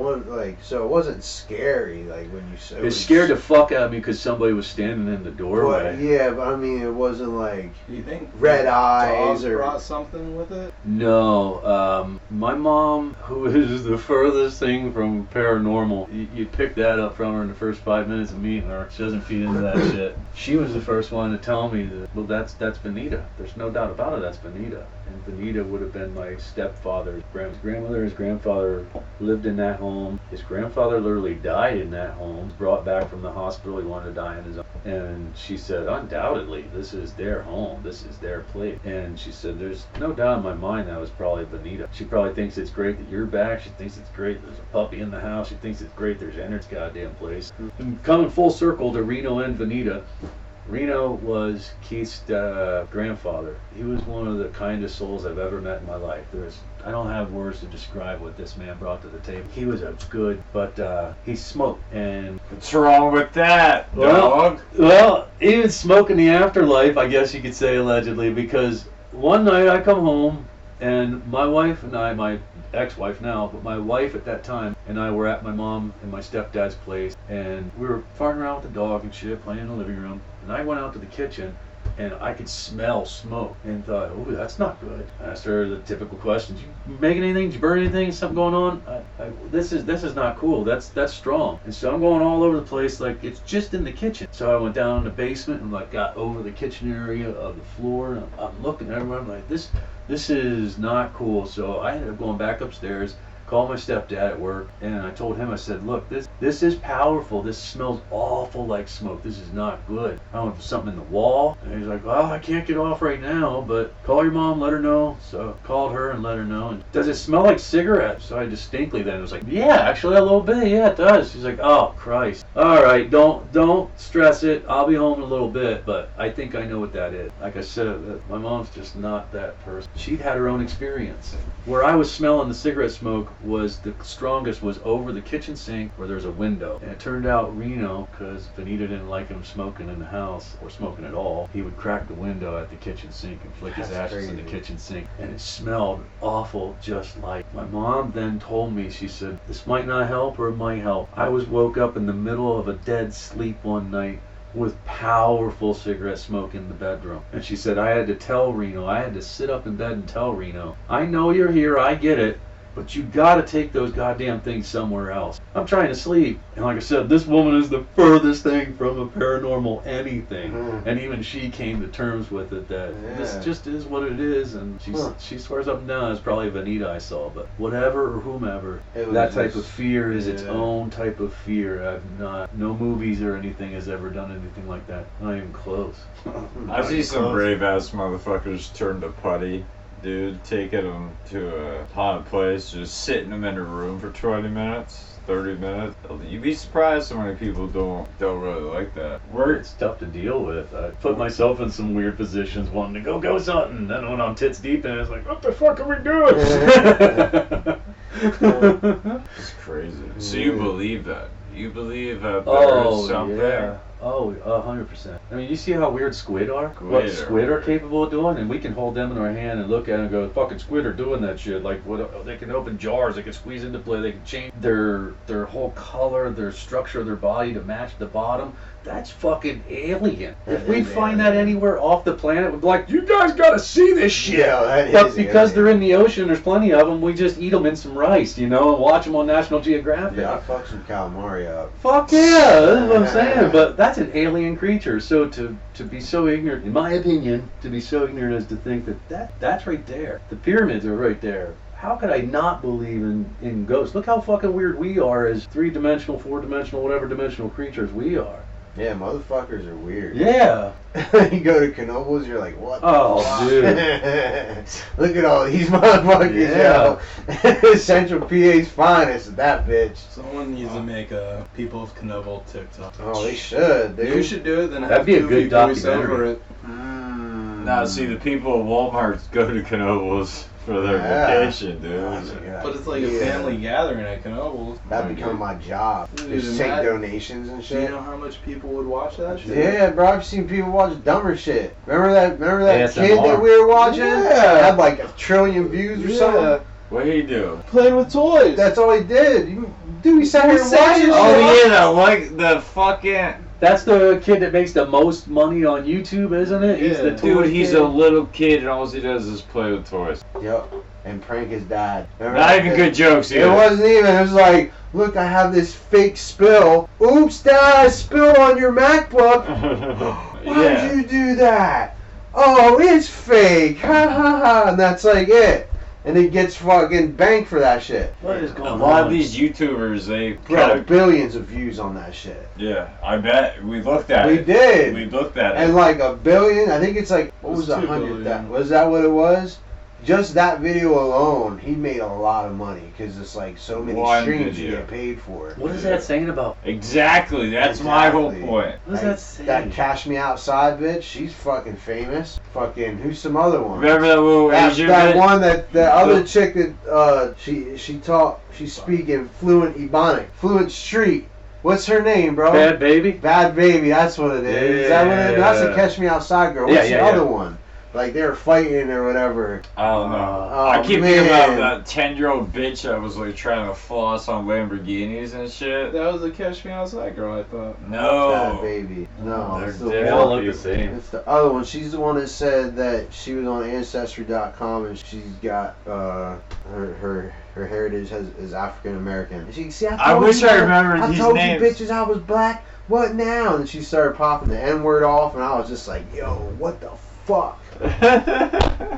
it wasn't scary, like when you said It scared the fuck out of me because somebody was standing in the doorway. But I mean, it wasn't like Do you think red the eyes dog or brought something with it? No, my mom, who is the furthest thing from paranormal, you pick that up from her in the first 5 minutes of meeting her. She doesn't feed into that shit. She was the first one to tell me that, well, that's Benita. There's no doubt about it, that's Benita. And Benita would have been my stepfather's grandmother. His grandfather lived in that home. His grandfather literally died in that home. Brought back from the hospital. He wanted to die in his own. And she said, undoubtedly, this is their home. This is their place. And she said, there's no doubt in my mind that was probably Benita. She probably thinks it's great that you're back. She thinks it's great there's a puppy in the house. She thinks it's great there's energy in this goddamn place. And coming full circle to Reno and Benita. Reno was Keith's grandfather. He was one of the kindest souls I've ever met in my life. I don't have words to describe what this man brought to the table. He was a good, but he smoked. And What's wrong with that, dog? well, he was smoking the afterlife, I guess you could say, allegedly, because one night I come home And my wife and I, my ex-wife now, but my wife at that time and I were at my mom and my stepdad's place, and we were farting around with the dog and shit, playing in the living room. And I went out to the kitchen, and I could smell smoke and thought, oh, that's not good. I asked her the typical questions. You making anything? Did you burn anything? Something going on? This is not cool. That's strong. And so I'm going all over the place like it's just in the kitchen. So I went down in the basement and like got over the kitchen area of the floor, and I'm looking everywhere. I'm like, this is not cool. So I ended up going back upstairs, called my stepdad at work, and I told him, I said, look, this is powerful. This smells awful like smoke. This is not good. I don't know if there's something in the wall. And he's like, well, I can't get off right now, but call your mom, let her know. So I called her and let her know. And does it smell like cigarettes? So I distinctly then was like, yeah, actually a little bit. Yeah, it does. She's like, oh, Christ. All right, don't stress it. I'll be home in a little bit, but I think I know what that is. Like I said, my mom's just not that person. She'd had her own experience. Where I was smelling the cigarette smoke was the strongest was over the kitchen sink where there's a window. And it turned out Reno, because Benita didn't like him smoking in the house or smoking at all, he would crack the window at the kitchen sink and flick his ashes in the kitchen sink. And it smelled awful, just like. My mom then told me, she said, this might not help or it might help. I was woke up in the middle of a dead sleep one night with powerful cigarette smoke in the bedroom. And she said, I had to tell Reno, I had to sit up in bed and tell Reno, I know you're here, I get it, but you gotta take those goddamn things somewhere else. I'm trying to sleep. And like I said, this woman is the furthest thing from a paranormal anything. And even she came to terms with it that this just is what it is. And she swears up and down it's probably Benita I saw, but whatever or whomever, that type of fear is its own type of fear. No movies or anything has ever done anything like that. Not even close. I see some brave ass motherfuckers turn to putty. Dude, taking them to a haunted place, just sitting them in a room for 20 minutes, 30 minutes. You'd be surprised how many people don't really like that. It's tough to deal with. I put myself in some weird positions wanting to go something. Then when I'm tits deep in it, it's like, what the fuck are we doing? It's crazy. So you believe that? You believe that there's something? Yeah. Oh, 100%. I mean, you see how weird squid are? What squid are capable of doing? And we can hold them in our hand and look at it and go, fucking squid are doing that shit. Like, what? They can open jars, they can squeeze into play, they can change their whole color, their structure of their body to match the bottom. That's fucking alien. If we find that anywhere off the planet, we'd be like, you guys gotta see this shit. Yeah, but because they're in the ocean, there's plenty of them, we just eat them in some rice, and watch them on National Geographic. Yeah, I fuck some calamari up. Fuck yeah, that's what I'm saying. But that's an alien creature. So to be so ignorant, in my opinion, to be so ignorant as to think that's right there. The pyramids are right there. How could I not believe in ghosts? Look how fucking weird we are as 3-dimensional, 4-dimensional, whatever dimensional creatures we are. Yeah, motherfuckers are weird. Yeah. You go to Knoebels, you're like, what? Oh, dude. Look at all these motherfuckers, yo. Central PA's finest, that bitch. Someone needs to make a People of Knoebel TikTok. Oh, they should, dude. You should do it, then that'd be a good documentary. Now, see, the people of Walmart go to Knoebels for their vacation, dude. But it's like a family gathering at Knoebels. That'd become my job. Just take donations and shit. Do you know how much people would watch that shit? Yeah, bro, I've seen people watch dumber shit. Remember that ASMR. kid that we were watching? Yeah. Had like 1 trillion views or something. What'd he do? Playing with toys. That's all he did. Dude, he sat here and watched it. Oh yeah, like the fucking. That's the kid that makes the most money on YouTube, isn't it? He's the toy Dude, he's kid. a little kid and all he does is play with toys. Yep. And prank his dad. Remember Not that even kid? good jokes either. It wasn't even. It was like, look, I have this fake spill. Oops, Dad, I spilled on your MacBook. Why'd you do that? Oh, it's fake. Ha ha ha. And that's like it. And he gets fucking banked for that shit. What is going on? A lot of these YouTubers, they Bro, billions of views on that shit. Yeah, I bet we looked at We it. did. We looked at And it. like 1 billion, I think it's like, what was 2 100? billion. Was that what it was? Just that video alone, he made a lot of money because it's like so many One streams you video. get paid for. What is that saying about? Exactly, that's my whole point. What does that say? That Cash Me Outside bitch, she's fucking famous. Fucking, who's some other one? Remember that little Asian that bitch? one, that other chick that she's speaking fluent Ebonic, fluent street. What's her name, bro? Bad Baby? Bad Baby, that's what it is. Is that what it is? That's the Catch Me Outside girl. What's the other one? like they were fighting or whatever. I don't know. Oh, I keep thinking about man. that 10-year-old bitch that was like trying to floss on Lamborghinis and shit. That was the Catch Me Outside girl, I thought. Bad No. Baby. No, They're it's the different. They all one. look the same. It's the other one. She's the one that said that she was on Ancestry.com and she's got her heritage is African American. And she see, I told wish you I that- remembered I these told names. you bitches I was black. What now? And she started popping the N-word off, and I was just like, yo, what the fuck?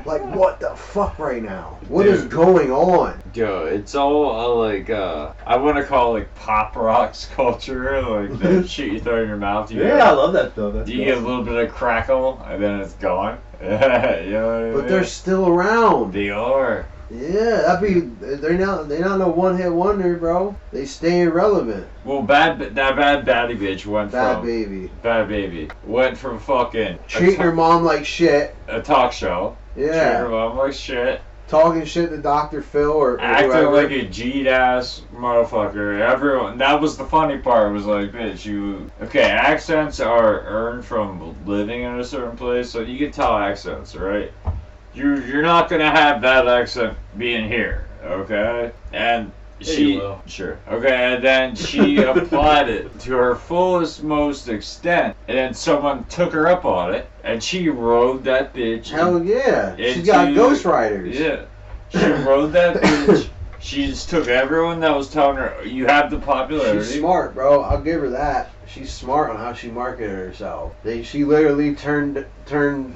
Like, what the fuck right now? What is Dude. going on? Yo, it's all like I want to call it like pop rocks culture, like the shit you throw in your mouth. Yeah, I love that stuff. That's You get a little bit of crackle and then it's gone. You know what I mean? But they're still around. They are. Yeah, they're not no one-hit wonder, bro. They stay irrelevant. Well, bad baddie bitch went Bad from Baby. Bad Baby went from fucking Treating her mom like shit. a talk show. Treating her Yeah. mom like shit. Talking shit to Dr. Phil or Acting whoever. like a G-ass motherfucker. Everyone. That was the funny part. Was like, bitch, you. Okay, accents are earned from living in a certain place, so you can tell accents, right? You're not gonna have that accent being here, okay? And Yeah, she you will. sure, okay, and then she applied it to her fullest, most extent, and then someone took her up on it, and she rode that bitch. Hell yeah. She's into- got ghostwriters. Yeah, she rode that bitch. She just took everyone that was telling her, "You have the popularity." She's smart, bro. I'll give her that. She's smart on how she marketed herself. She literally turned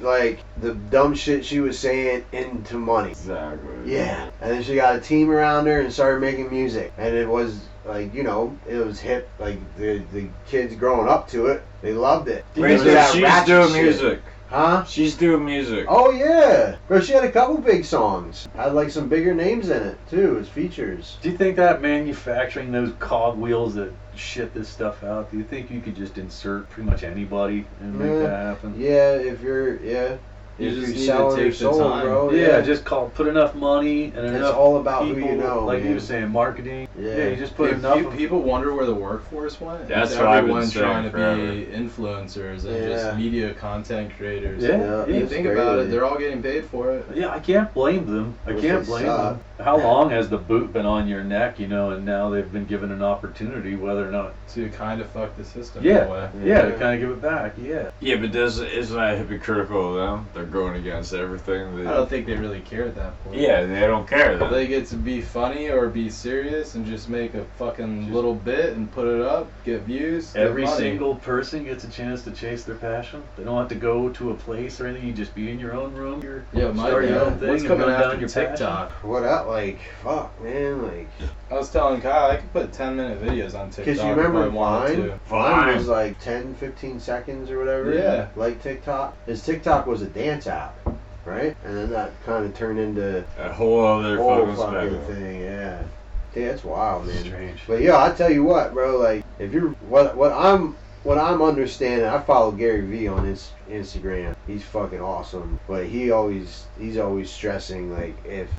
like the dumb shit she was saying into money. Exactly. Yeah. And then she got a team around her and started making music. And it was like, you know, it was hip. Like the kids growing up to it, they loved it. Wait, It was so that she's ratchet doing shit. music. Huh? She's doing music. Oh yeah, bro. She had a couple big songs. Had like some bigger names in it too as features. Do you think that manufacturing those cogwheels that shit this stuff out, do you think you could just insert pretty much anybody and make that happen? Yeah, if you're You if just you're need to selling your take the soul, time. bro. Yeah, just put enough money and It's enough all about who people, you know, like man. you were saying, marketing. Yeah. You just put enough. People wonder where the workforce went. That's It's what I've been everyone saying trying to forever. be influencers and Yeah. just media content creators. Yeah, Yeah, You it's think about crazy. it, they're all getting paid for it. Yeah, I can't blame them. I Which can't they blame suck. them. How long has the boot been on your neck, you know, and now they've been given an opportunity, whether or not. To kind of fuck the system in a Yeah, way. yeah, to kind of give it back, yeah. Yeah, but isn't that hypocritical of them? They're going against everything. I don't think they really care at that point. Yeah, they don't care. Then. They get to be funny or be serious and just make a fucking little bit and put it up, get views, get Every money. single person gets a chance to chase their passion. They don't have to go to a place or anything. You just be in your own room. Yeah, my start your bad. own thing What's and coming run down after your TikTok? What up? Like, fuck, man. Like, I was telling Kyle I could put 10-minute videos on TikTok because you if remember I wanted Vine? to. Vine was like 10, 15 seconds or whatever. Yeah. Like TikTok. Because TikTok was a dance app, right? And then that kind of turned into A whole other whole fucking fucking spectrum. thing. Yeah. Yeah, it's wild, man. Strange. But yeah, I tell you what, bro. Like, if you're what I'm understanding, I follow Gary Vee on his Instagram. He's fucking awesome. But he's always stressing, like, if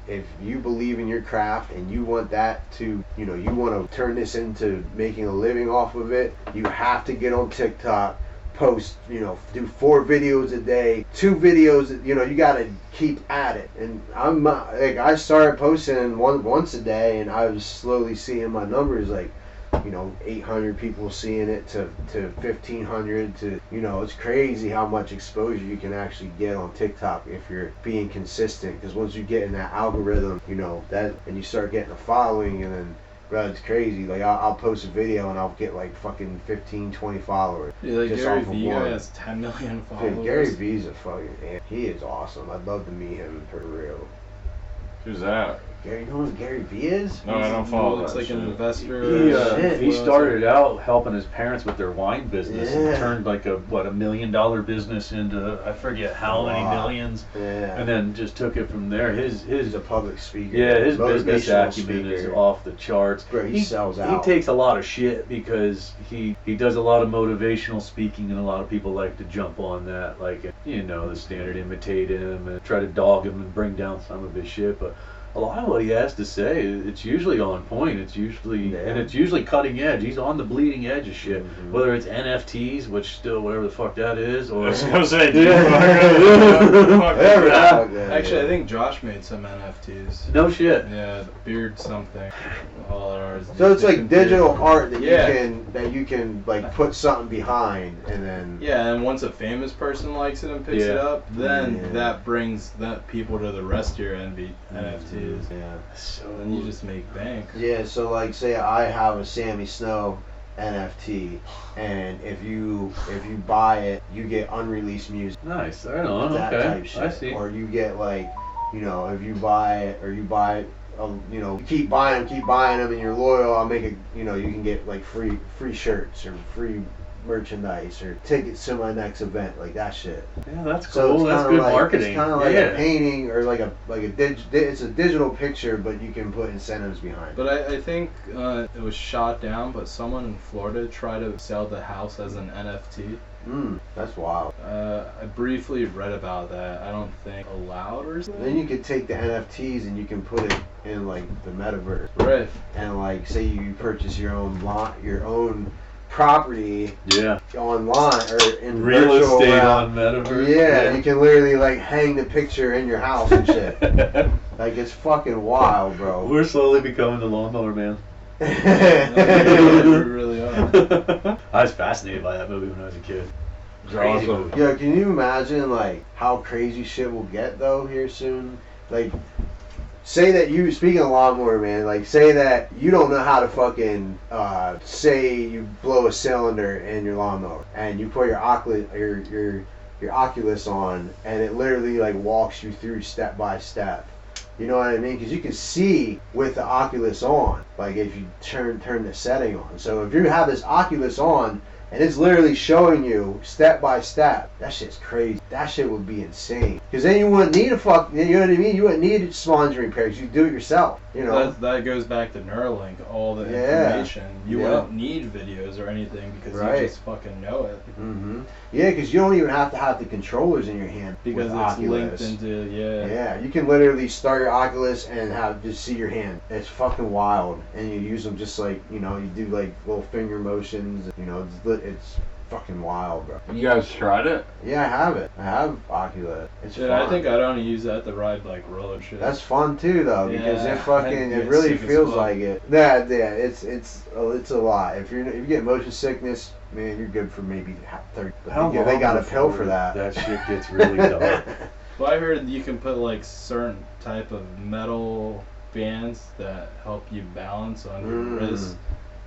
you believe in your craft and you want that to, you know, you want to turn this into making a living off of it, you have to get on TikTok, post, you know, do 4 videos a day, 2 videos, you know, you got to keep at it. And I'm like, I started posting once a day, and I was slowly seeing my numbers, like, you know, 800 people seeing it to 1,500 to, you know, it's crazy how much exposure you can actually get on TikTok if you're being consistent. Because once you get in that algorithm, you know, that, and you start getting a following, and then, bro, it's crazy. Like, I'll post a video and I'll get like fucking 15, 20 followers. Yeah, like just Gary off of Vee one. guy has 10 million followers. Dude, Gary Vee's a fucking, he is awesome. I'd love to meet him for real. Who's that? Gary, you know who Gary Vee is? No, I don't follow Looks that like an shit. investor. Shit. He started out helping his parents with their wine business and Yeah. turned like a $1 million business into I forget how many Wow. millions, Yeah. and then just took it from there. His He's a public speaker. yeah, his business motivational acumen is speaker. off the charts. Bro, he sells out. He takes a lot of shit because he does a lot of motivational speaking, and a lot of people like to jump on that, like, you know, the standard imitate him and try to dog him and bring down some of his shit. But a lot of what he has to say, it's usually on point. It's usually Yeah. and it's usually cutting edge. He's on the bleeding edge of shit. Mhm. Whether it's NFTs, which still whatever the fuck that is, I or was gonna say, Whatever the fuck that Actually, is. I think Josh made some NFTs. no shit. Yeah, the beard something. All ours. So it's like different digital beard. art that Yeah. you can like put something behind and then Yeah, and once a famous person likes it and picks it Yeah. up, then Yeah. that brings that people to the rest of your NFTs. yeah. So Then you just make bank. Yeah, so like say I have a Sammy Snow NFT and if you buy it, you get unreleased music. nice. Right on. That Okay. type shit. I see. Or you get like, you know, if you buy it or you buy you know, keep buying them and you're loyal, I'll make it, you know, you can get like free shirts or free merchandise or tickets to my next event, like that shit. Yeah, that's So cool. it's That's kinda good like, marketing. It's kind of like yeah. a painting or like a it's a digital picture, but you can put incentives behind it. But I think it was shot down, but someone in Florida tried to sell the house as an NFT. That's wild. I briefly read about that. I don't think allowed or something. Then you could take the NFTs and you can put it in like the metaverse, Right. and like say you purchase your own property Yeah. online or in Real virtual estate realm. on metaverse. Yeah, you can literally like hang the picture in your house and shit. Like it's fucking wild, bro. We're slowly becoming the lawnmower man. We really are. I was fascinated by that movie when I was a kid. Crazy awesome. movie. Yeah, can you imagine like how crazy shit will get though here soon? Like, say that you, speaking of lawnmower man, like say that you don't know how to fucking say you blow a cylinder in your lawnmower and you put your Oculus on and it literally like walks you through step by step. You know what I mean? Because you can see with the Oculus on, like if you turn the setting on. So if you have this Oculus on and it's literally showing you step by step, that shit's crazy. That shit would be insane. Because then you wouldn't need you know what I mean? You wouldn't need small engineering repairs. You do it yourself. You know. That goes back to Neuralink, all the Yeah. information. You Yeah. wouldn't need videos or anything because Right. you just fucking know it. Mm-hmm. Yeah, because you don't even have to have the controllers in your hand Because with it's Oculus. linked into, Yeah, you can literally start your Oculus and just see your hand. It's fucking wild, and you use them just like you do like little finger motions. You know, it's fucking wild, bro. You guys tried it? Yeah, I have it. I have Oculus. It's Shit, fun. I think I'd only use that to ride like roller shit. That's fun too, though, because Yeah, it fucking I'd it get really sick as feels fuck. like it. Yeah, it's a lot. If you get motion sickness, man, you're good for maybe 30. But they got a pill for that. That shit gets really dark. Well, I heard you can put like certain type of metal bands that help you balance on your wrist.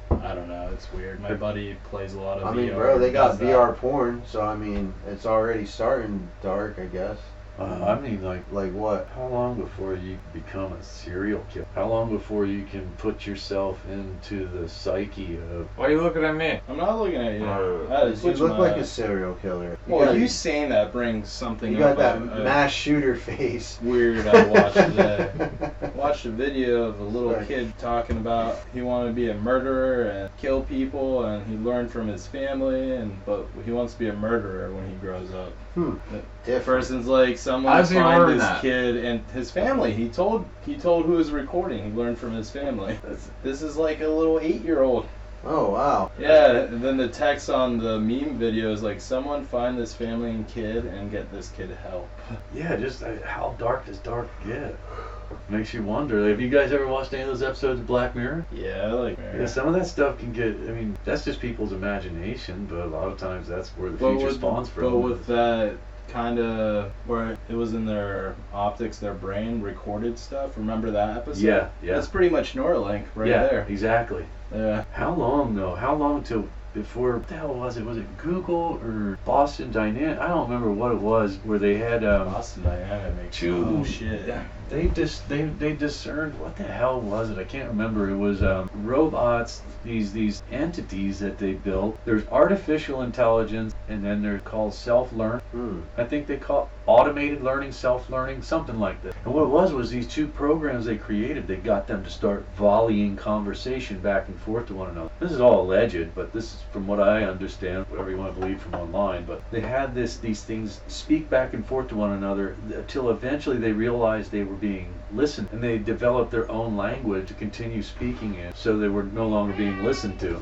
I don't know, it's weird. My buddy plays a lot of VR. I mean, bro, they got does that. VR porn, so I mean, it's already starting dark, I guess. I mean, Like what? how long before you become a serial killer? How long before you can put yourself into the psyche of... Why are you looking at me? I'm not looking at you. Oh. I had to You switch look my- like a serial killer. Well, got- you saying that brings something You got up. that mass shooter face. Weird I watched today. Watched a video of a little Right. kid talking about he wanted to be a murderer and kill people, and he learned from his family, but he wants to be a murderer when he grows up. The Different. person's like, someone How's he find learn this that? kid and his family. He told who was recording. He learned from his family. This is like a little 8-year-old. Oh wow. Yeah, and then the text on the meme video is like, someone find this family and kid and get this kid help. Yeah, just how dark does dark get? Makes you wonder. Have you guys ever watched any of those episodes of Black Mirror? Yeah, like Yeah, some of that stuff can get, I mean, that's just people's imagination, but a lot of times that's where the future spawns from. But with that kind of where it was in their optics, their brain recorded stuff. Remember that episode? Yeah. That's pretty much Neuralink right yeah, there. exactly. Yeah. How long though? How long till before? What the hell was it? Was it Google or Boston Dynamics? I don't remember what it was. Where they had Boston Dynamics. two. Oh shit. They discerned, what the hell was it? I can't remember. It was robots. These entities that they built. There's artificial intelligence, and then they're called self-learn. I think they call it automated learning, self-learning, something like that. And what it was these two programs they created. They got them to start volleying conversation back and forth to one another. This is all alleged, but this is from what I understand, whatever you want to believe from online. But they had these things speak back and forth to one another until eventually they realized they were being listened, and they developed their own language to continue speaking it, so they were no longer being listened to.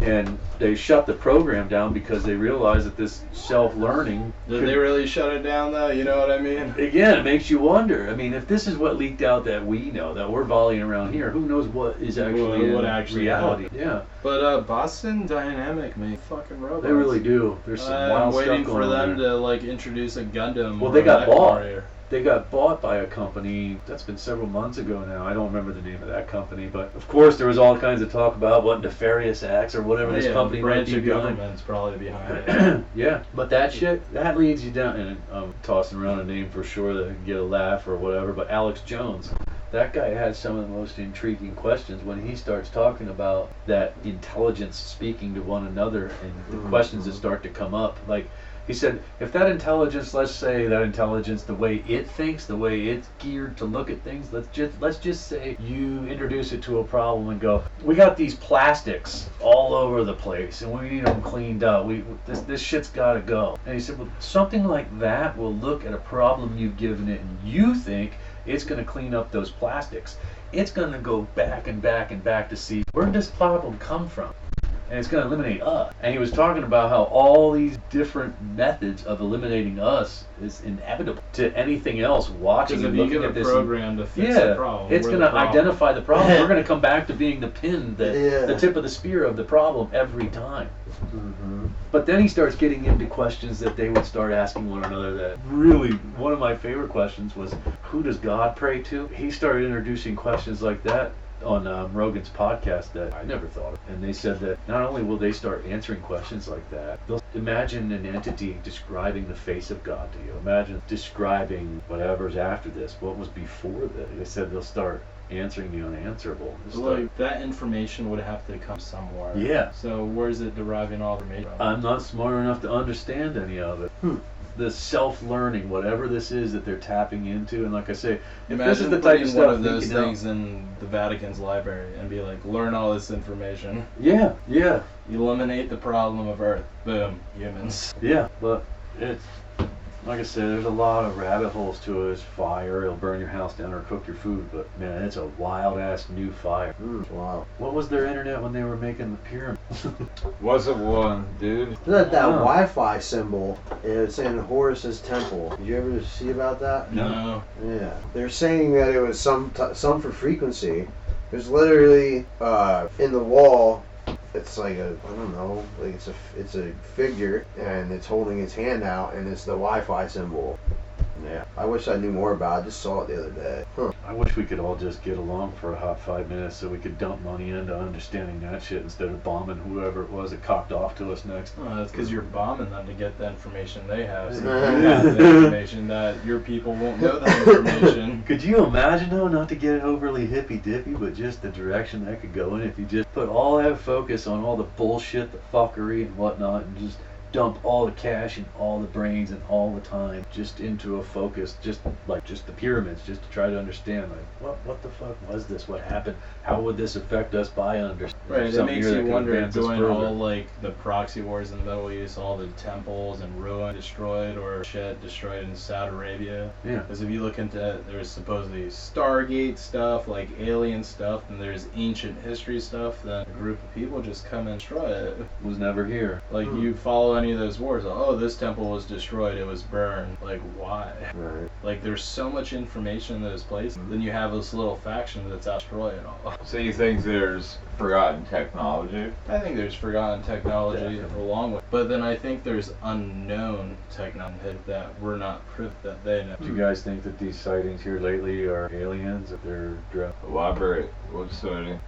And they shut the program down because they realized that this self-learning... Did they really shut it down, though? You know what I mean? Again, it makes you wonder. I mean, if this is what leaked out that we know, that we're volleying around here, who knows what is actually What in actually reality? happened. Yeah. But Boston Dynamic make fucking robots. They really do. There's some I'm wild waiting stuff for going on them there. to like introduce a Gundam. Well, or they a got Mech bought. Warrior. They got bought by a company that's been several months ago now. I don't remember the name of that company, but of course there was all kinds of talk about what nefarious acts or whatever this company might branch be of behind. government's probably behind it. Yeah, but that shit, that leads you down, and I'm tossing around a name for sure that can get a laugh or whatever, but Alex Jones. That guy had some of the most intriguing questions when he starts talking about that intelligence speaking to one another and the questions that start to come up. Like, he said, if that intelligence, let's say that intelligence, the way it thinks, the way it's geared to look at things, let's just say you introduce it to a problem and go, we got these plastics all over the place and we need them cleaned up. This shit's got to go. And he said, well, something like that will look at a problem you've given it and you think it's going to clean up those plastics. It's going to go back and back and back to see where did this problem come from? And it's going to eliminate us. And he was talking about how all these different methods of eliminating us is inevitable to anything else watching and Because if you looking get at a this. program to fix the problem, it's we're going the to problem. identify the problem. We're going to come back to being the pin, the tip of the spear of the problem every time. Mm-hmm. But then he starts getting into questions that they would start asking one another. That really, one of my favorite questions was, who does God pray to? He started introducing questions like that on Rogan's podcast that I never thought of. And they said that not only will they start answering questions like that, they'll imagine an entity describing the face of God to you. Imagine describing whatever's after this, what was before this. They said they'll start answering the unanswerable. Like, that information would have to come somewhere. Yeah. So where's it deriving all the information from? I'm not smart enough to understand any of it. The self-learning, whatever this is that they're tapping into, and like I say, if this is the type of stuff one of those you know- things in the Vatican's library and be like, learn all this information. Yeah, Eliminate the problem of Earth. Boom, humans. yeah, but it's like I said, there's a lot of rabbit holes to it. It's fire, it'll burn your house down or cook your food, but man, it's a wild ass new fire. Wow. What was their internet when they were making the pyramid? Wasn't one, dude. That Oh. Wi-Fi symbol is in Horus's temple. Did you ever see about that? No. Yeah. They're saying that it was some for frequency. There's literally in the wall. It's like I don't know, like it's a figure and it's holding its hand out and it's the Wi-Fi symbol. Yeah. I wish I knew more about it. I just saw it the other day. Huh. I wish we could all just get along for a hot 5 minutes so we could dump money into understanding that shit instead of bombing whoever it was that cocked off to us next. Oh, that's because you're bombing them to get the information they have. So you have the information that your people won't know that information. Could you imagine though, not to get overly hippy-dippy, but just the direction that could go in if you just put all that focus on all the bullshit, the fuckery and whatnot, and just dump all the cash and all the brains and all the time just into a focus, just the pyramids, just to try to understand, like, what the fuck was this? What happened? How would this affect us by understanding? Right, it makes you wonder, doing all like the proxy wars in the Middle East, all the temples and ruin destroyed or shit destroyed in Saudi Arabia. Yeah. Because if you look into it, there's supposedly Stargate stuff, like alien stuff, and there's ancient history stuff, then a group of people just come and destroy it. Was never here. Like, you follow any of those wars, oh, this temple was destroyed, it was burned. Like, why? Right. Like, there's so much information in those places. Then you have this little faction that's out destroying all. So you think there's forgotten technology? I think there's forgotten technology along with, but then I think there's unknown technology that we're not proof that they know. Do you guys think that these sightings here lately are aliens, if they're drones? Elaborate. What's sighting?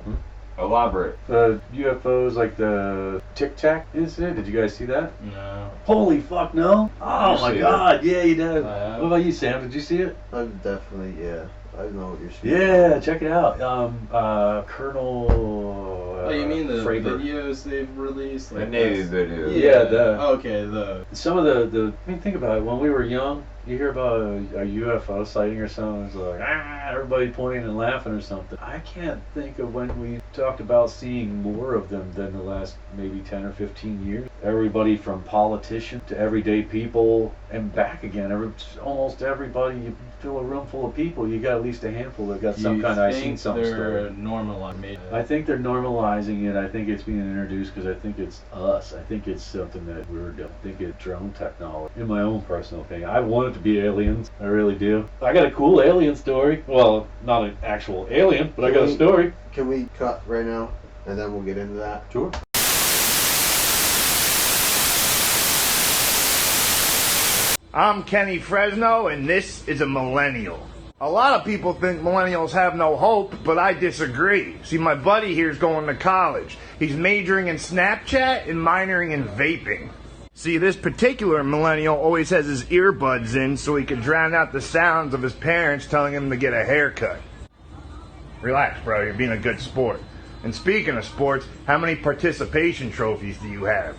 Elaborate. The UFOs, like the Tic Tac incident, did you guys see that? No. Holy fuck, no? Oh You my see god, yeah, you did. I have. What about you, Sam? Did you see it? I've definitely, yeah. I know what you're speaking Yeah, check it out. Colonel. Oh, you mean the Fravor. videos they've released? The Navy video. Yeah, some of the. I mean, think about it. When we were young, you hear about a UFO sighting or something. It's like everybody pointing and laughing or something. I can't think of when we talked about seeing more of them than the last maybe 10 or 15 years. Everybody from politicians to everyday people and back again. Almost everybody. You fill a room full of people, you got at least a handful that got some kind of I seen something they're story. normalizing? I think they're normalizing it. I think it's being introduced because I think it's us. I think it's something that we're doing. I think it's drone technology. In my own personal opinion, I want it to be aliens. I really do. I got a cool alien story. Well, not an actual alien, but I got a story. Can we cut right now, and then we'll get into that? Sure. I'm Kenny Fresno, and this is a millennial. A lot of people think millennials have no hope, but I disagree. See, my buddy here's going to college. He's majoring in Snapchat and minoring in vaping. See, this particular millennial always has his earbuds in so he can drown out the sounds of his parents telling him to get a haircut. Relax, bro, you're being a good sport. And speaking of sports, how many participation trophies do you have?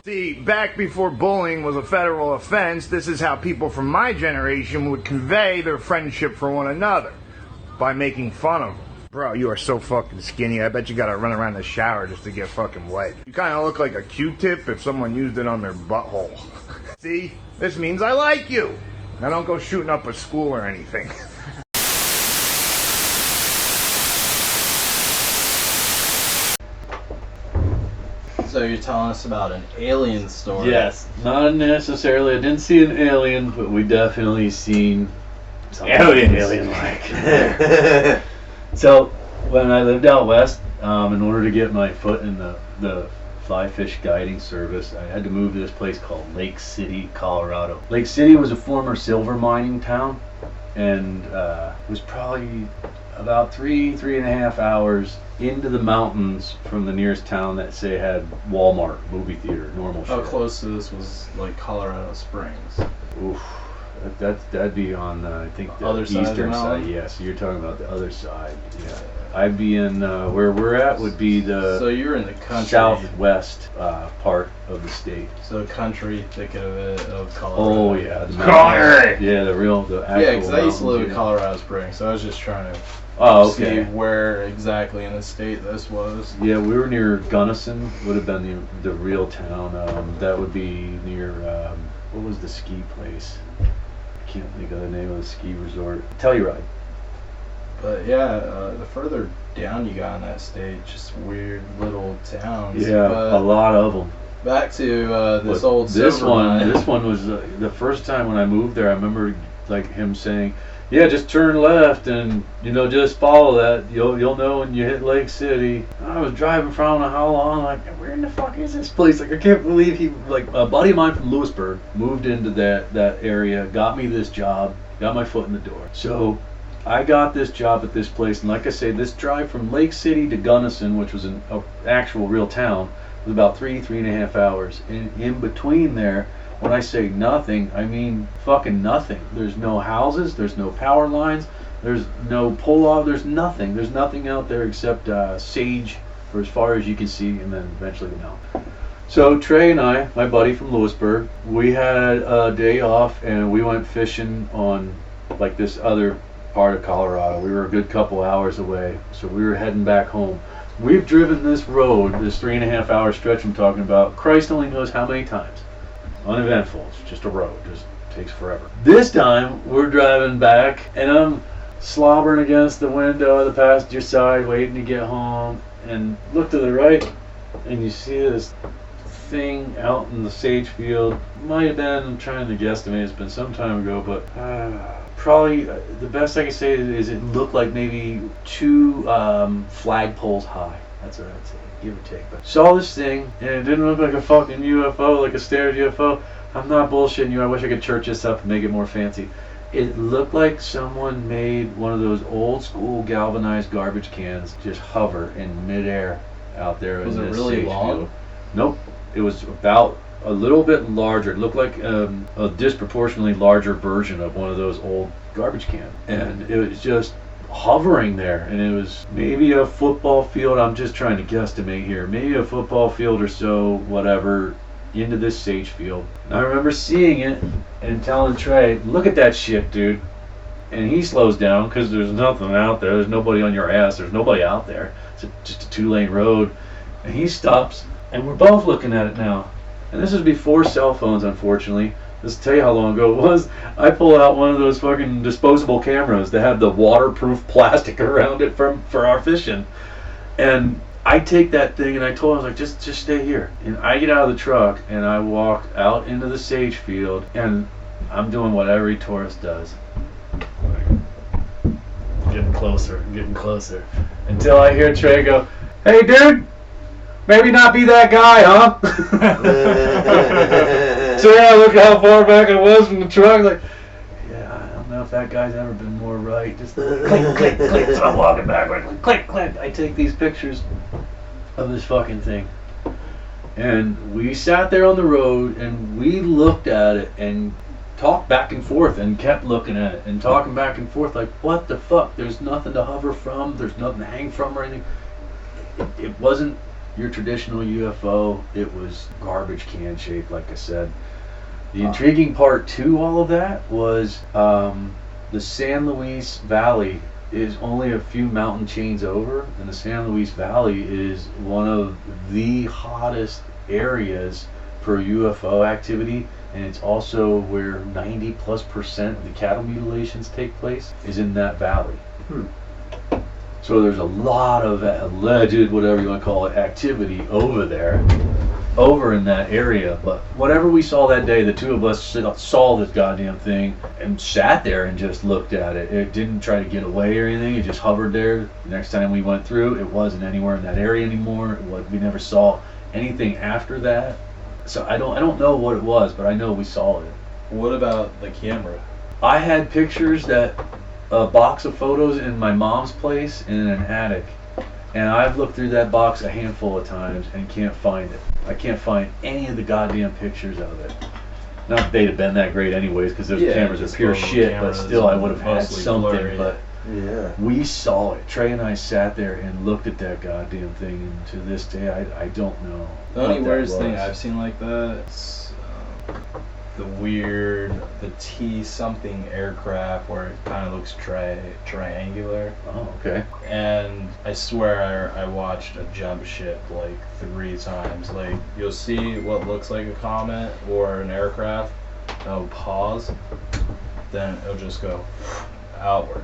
See, back before bullying was a federal offense, this is how people from my generation would convey their friendship for one another. By making fun of them. Bro, you are so fucking skinny, I bet you gotta run around the shower just to get fucking wet. You kinda look like a Q-tip if someone used it on their butthole. See, this means I like you. Now don't go shooting up a school or anything. So you're telling us about an alien story? Yes, not necessarily. I didn't see an alien, but we definitely seen something alien-like. So when I lived out west, in order to get my foot in the fly fish guiding service, I had to move to this place called Lake City, Colorado. Lake City was a former silver mining town, and was probably about 3.5 hours into the mountains from the nearest town that say had Walmart, movie theater, normal shit. How close to this was like Colorado Springs? Oof. That'd be on I think the Other side of the eastern mountain? side. Yes, you're talking about the other side. Yeah, I'd be in where we're at would be So the you're in the country. southwest part of the state. So country thicket of Colorado. Oh yeah, the Colorado! Yeah, the actual. Yeah, because I used to live in mountains, Colorado Springs, so I was just trying to Oh, see okay. where exactly in the state this was. Yeah, we were near Gunnison. Would have been the real town. That would be near what was the ski place? I can't think of the name of the ski resort. Telluride. But yeah, the further down you got in that state, just weird little towns. Yeah, But a lot of them. back to this But old silver mine. This one was the first time when I moved there. I remember like him saying, "Yeah, just turn left and just follow that. You'll know when you hit Lake City." I was driving for I don't know how long. Like, where in the fuck is this place? Like, I can't believe he a buddy of mine from Lewisburg moved into that area, got me this job, got my foot in the door. So I got this job at this place, and like I say, this drive from Lake City to Gunnison, which was an actual real town, was about 3.5 hours. And in between there, when I say nothing, I mean fucking nothing. There's no houses, there's no power lines, there's no pull-off, there's nothing. There's nothing out there except sage for as far as you can see, and then eventually the mountain. So Trey and I, my buddy from Lewisburg, we had a day off and we went fishing on like this other part of Colorado. We were a good couple hours away, so we were heading back home. We've driven this road, this 3.5 hour stretch I'm talking about, Christ only knows how many times. Uneventful. It's just a road. Just takes forever. This time we're driving back and I'm slobbering against the window of the passenger side waiting to get home, and look to the right and you see this thing out in the sage field. Might have been, I'm trying to guesstimate, it's been some time ago, but probably the best I can say is it looked like maybe 2 flagpoles high. That's what I'd say, give or take. But saw this thing, and it didn't look like a fucking UFO, like a standard UFO. I'm not bullshitting you. I wish I could church this up and make it more fancy. It looked like someone made one of those old school galvanized garbage cans just hover in midair out there. Was in it this really sage long? field. Nope. It was about a little bit larger. It looked like a disproportionately larger version of one of those old garbage cans. And it was just hovering there. And it was maybe a football field. I'm just trying to guesstimate here. Maybe a football field or so, whatever, into this sage field. And I remember seeing it and telling Trey, look at that shit, dude. And he slows down because there's nothing out there. There's nobody on your ass. There's nobody out there. It's just a 2-lane road. And he stops, and we're both looking at it now. And this is before cell phones, unfortunately. Let's tell you how long ago it was. I pulled out one of those fucking disposable cameras that had the waterproof plastic around it for our fishing. And I take that thing, and I told him, I was like, just stay here. And I get out of the truck, and I walk out into the sage field, and I'm doing what every tourist does. Getting closer, until I hear Trey go, "Hey, dude, maybe not be that guy, huh?" So yeah, look how far back I was from the truck. Like, yeah, I don't know if that guy's ever been more right. Just click, click, click. So I'm walking backward, click, click. I take these pictures of this fucking thing, and we sat there on the road and we looked at it and talked back and forth and kept looking at it and talking back and forth like, what the fuck? There's nothing to hover from. There's nothing to hang from or anything. It wasn't your traditional UFO. It was garbage can shaped, like I said. The intriguing part to all of that was the San Luis Valley is only a few mountain chains over, and the San Luis Valley is one of the hottest areas for UFO activity. And it's also where 90+% of the cattle mutilations take place is in that valley. So there's a lot of alleged, whatever you want to call it, activity over there, over in that area. But whatever we saw that day, the two of us saw this goddamn thing and sat there and just looked at it. It didn't try to get away or anything. It just hovered there. The next time we went through, it wasn't anywhere in that area anymore. We never saw anything after that. So I don't know what it was, but I know we saw it. What about the camera? I had pictures a box of photos in my mom's place in an attic, and I've looked through that box a handful of times and can't find it. I can't find any of the goddamn pictures of it. Not that they'd have been that great anyways, because those cameras are pure shit, but still I would have had something. Blurry. But yeah, we saw it. Trey and I sat there and looked at that goddamn thing, and to this day I don't know. The only weirdest thing I've seen like that is the T-something aircraft where it kind of looks triangular. Oh, okay. And I swear I watched a jump ship like 3 times. Like, you'll see what looks like a comet or an aircraft, it'll pause, then it'll just go outward.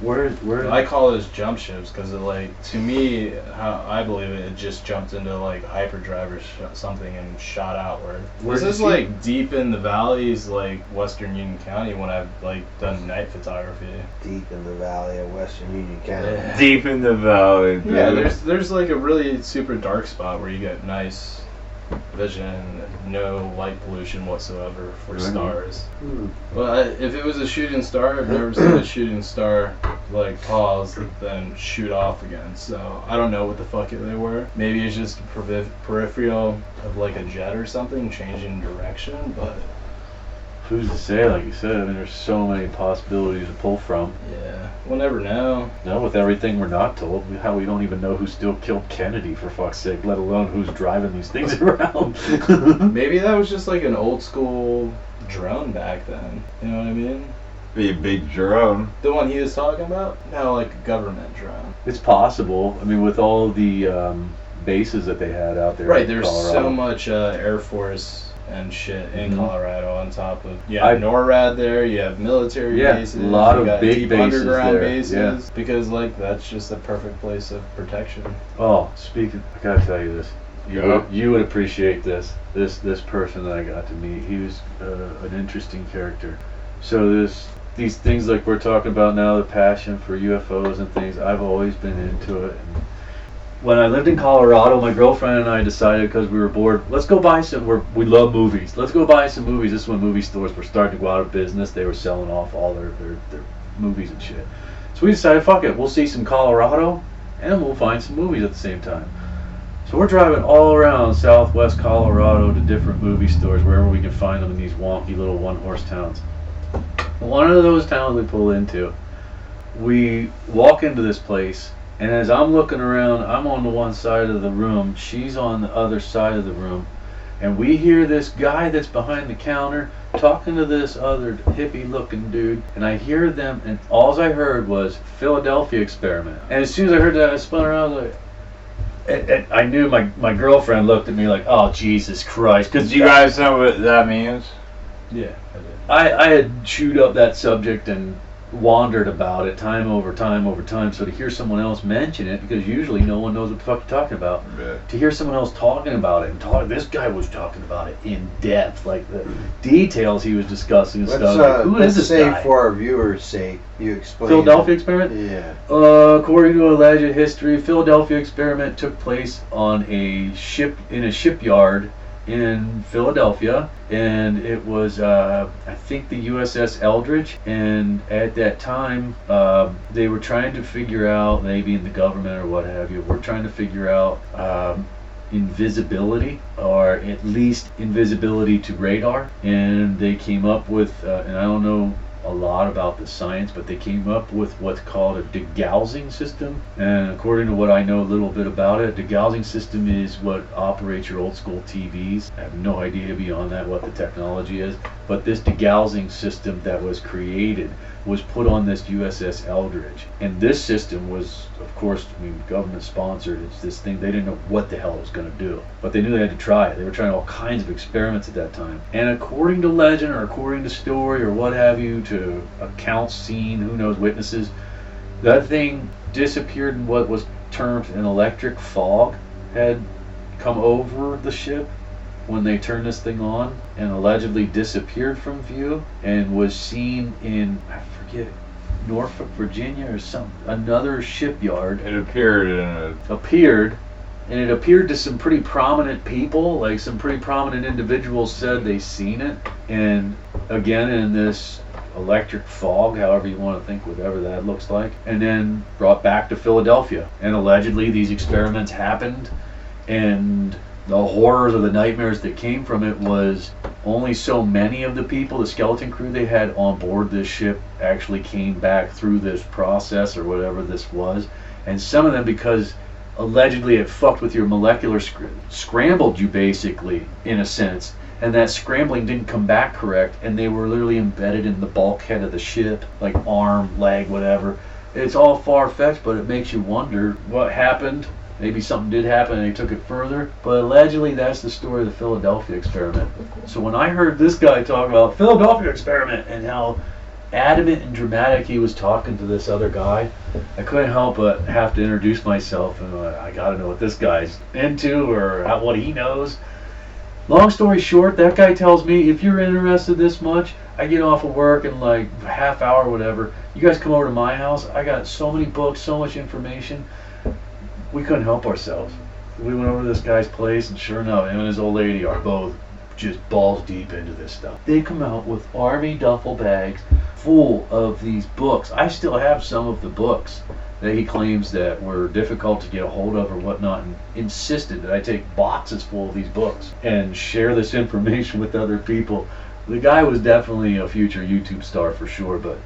Where I call those jump ships because it, like, to me, how I believe it just jumped into like hyperdrive or something and shot outward. This is like deep in the valleys, like Western Union County, when I've like done night photography. Deep in the valley of Western Union County. Yeah. Deep in the valley, dude. Yeah, there's like a really super dark spot where you get nice vision, no light pollution whatsoever for stars. But if it was a shooting star, I've never seen a shooting star like pause then shoot off again. So I don't know what the fuck they were. Maybe it's just peripheral of like a jet or something changing direction, but who's to say? Like you said, I mean, there's so many possibilities to pull from. yeah, we'll never know. Now, with everything we're not told, how we don't even know who still killed Kennedy, for fuck's sake, let alone who's driving these things around. Maybe that was just like an old school drone back then. You know what I mean? Be a big drone. The one he was talking about? No, like a government drone. It's possible. I mean, with all the bases that they had out there. Right, in there's Colorado. so much Air Force and shit in Colorado on top of NORAD there, you have military bases, a lot you of got big deep bases underground there, bases, because like that's just the perfect place of protection. Oh, speaking, I gotta tell you this. Yeah. You would appreciate this person that I got to meet. He was an interesting character. So these things like we're talking about now, the passion for UFOs and things, I've always been into it. And when I lived in Colorado, my girlfriend and I decided, because we were bored, let's go buy some. We love movies. Let's go buy some movies. This is when movie stores were starting to go out of business. They were selling off all their movies and shit. So we decided, fuck it, we'll see some Colorado and we'll find some movies at the same time. So we're driving all around southwest Colorado to different movie stores, wherever we can find them in these wonky little one-horse towns. One of those towns we pull into, we walk into this place, and as I'm looking around, I'm on the one side of the room, she's on the other side of the room, and we hear this guy that's behind the counter talking to this other hippie-looking dude, and I hear them, and all I heard was Philadelphia Experiment. And as soon as I heard that, I spun around like, and I knew my girlfriend looked at me like, oh, Jesus Christ. Do you guys know what that means? Yeah, I did. I had chewed up that subject and wandered about it time over time over time. So to hear someone else mention it, because usually no one knows what the fuck you're talking about, to hear someone else talking about it, and this guy was talking about it in depth, like the details he was discussing and stuff. Like, who is this guy? For our viewers' sake, you explain. Philadelphia Experiment? Yeah. According to alleged history, Philadelphia Experiment took place on a ship in a shipyard in Philadelphia, and it was I think the USS Eldridge, and at that time they were trying to figure out, maybe in the government or what have you, were trying to figure out invisibility, or at least invisibility to radar, and they came up with and I don't know a lot about the science, but they came up with what's called a degaussing system. And according to what I know a little bit about it, degaussing system is what operates your old school TVs. I have no idea beyond that what the technology is, but this degaussing system that was created was put on this USS Eldridge. And this system was, of course, I mean, government sponsored. It's this thing, they didn't know what the hell it was going to do, but they knew they had to try it. They were trying all kinds of experiments at that time. And according to legend, or according to story, or what have you, to accounts seen, who knows, witnesses, that thing disappeared in what was termed an electric fog had come over the ship when they turned this thing on, and allegedly disappeared from view, and was seen in, I forget, Norfolk, Virginia, or another shipyard. It appeared and it appeared to some pretty prominent people, like some pretty prominent individuals said they seen it, and again in this electric fog, however you want to think, whatever that looks like, and then brought back to Philadelphia. And allegedly these experiments happened, and the horrors or the nightmares that came from it was only so many of the people, the skeleton crew they had on board this ship, actually came back through this process or whatever this was. And some of them, because allegedly it fucked with your molecular scrambled you basically, in a sense, and that scrambling didn't come back correct, and they were literally embedded in the bulkhead of the ship, like arm, leg, whatever. It's all far-fetched, but it makes you wonder what happened. Maybe something did happen and they took it further, but allegedly that's the story of the Philadelphia Experiment. So when I heard this guy talk about Philadelphia Experiment and how adamant and dramatic he was talking to this other guy, I couldn't help but have to introduce myself, and I gotta know what this guy's into, or what he knows. Long story short, that guy tells me, if you're interested this much, I get off of work in like a half hour or whatever, you guys come over to my house, I got so many books, so much information. We couldn't help ourselves. We went over to this guy's place, and sure enough, him and his old lady are both just balls deep into this stuff. They come out with army duffel bags full of these books. I still have some of the books that he claims that were difficult to get a hold of or whatnot, and insisted that I take boxes full of these books and share this information with other people. The guy was definitely a future YouTube star for sure, but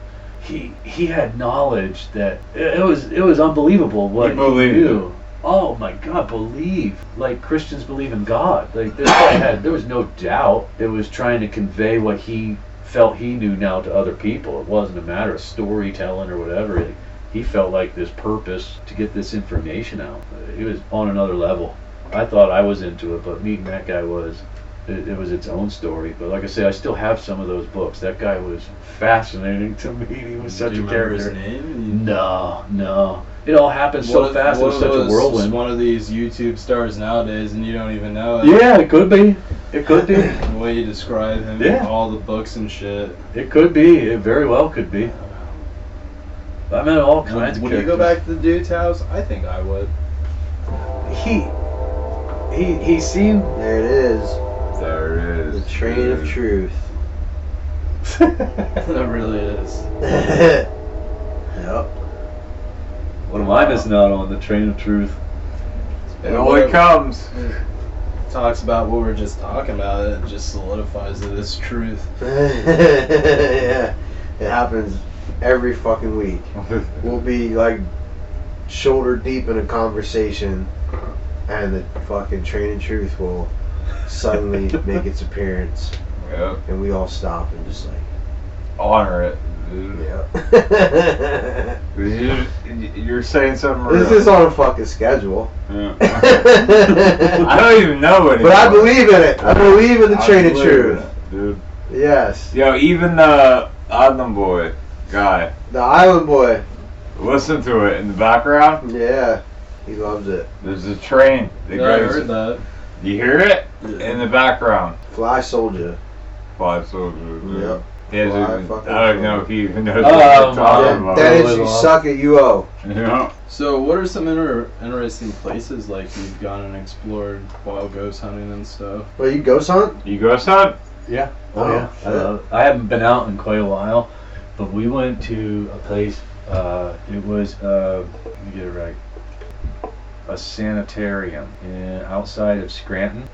he had knowledge that it was unbelievable what he knew. Oh my God, believe like Christians believe in God. Like this guy there was no doubt. It was trying to convey what he felt he knew now to other people. It wasn't a matter of storytelling or whatever. He felt like this purpose to get this information out. It was on another level. I thought I was into it, but meeting that guy it was its own story. But like I say, I still have some of those books. That guy was fascinating to me. He was such a character. His name? No. It all happened so fast. It was such a whirlwind. One of these YouTube stars nowadays, and you don't even know it. Yeah, it could be. It could be. The way you describe him, yeah. All the books and shit. It could be. It very well could be. I met all kinds of characters. Would you go back to the dude's house? I think I would. He seemed. There it is. There it is. The train of truth. That really is. Yep. What am I missing out on? The train of truth. It only comes. Talks about what we're just talking about. It just solidifies that it's truth. Yeah, it happens every fucking week. We'll be like shoulder deep in a conversation, and the fucking train of truth will suddenly make its appearance, Yep. and we all stop and just like, Honor it. Dude. yeah. You're saying something real. This is on a fucking schedule. Yeah. I don't even know anymore. But I believe in it. I believe in the train of believe truth. in it, dude. Yes. Yo, even the Island Boy guy, The Island Boy. listen to it in the background. Yeah. He loves it. There's a train that Yeah, I goes. heard that. You hear it Yeah. in the background. Fly Soldier. Five soldiers. dude. Yep. He has Fly even- fucking I don't know if he even knows Oh, what we're my talking God. about. Dennis, you suck at UO. Yeah. So, what are some interesting places like you've gone and explored while ghost hunting and stuff? Well, you ghost hunt? You go, son? Yeah. Oh, Oh, yeah. I shit. love it. I haven't been out in quite a while, but we went to a place. It was let me get it right. A sanitarium outside of Scranton.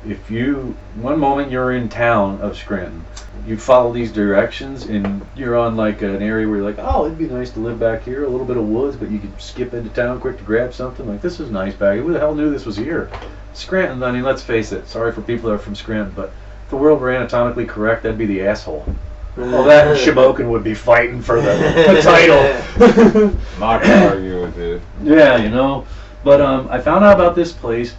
If you one moment you're in town of Scranton, you follow these directions and you're on like an area where you're like, oh, it'd be nice to live back here, a little bit of woods, but you could skip into town quick to grab something. Like, this is nice back here. Who the hell knew this was here? Scranton. I mean, let's face it. Sorry for people that are from Scranton, but if the world were anatomically correct, that'd be the asshole. Well, that and Shamokin would be fighting for the title. I'm not gonna argue with you. Yeah, you know. But I found out about this place.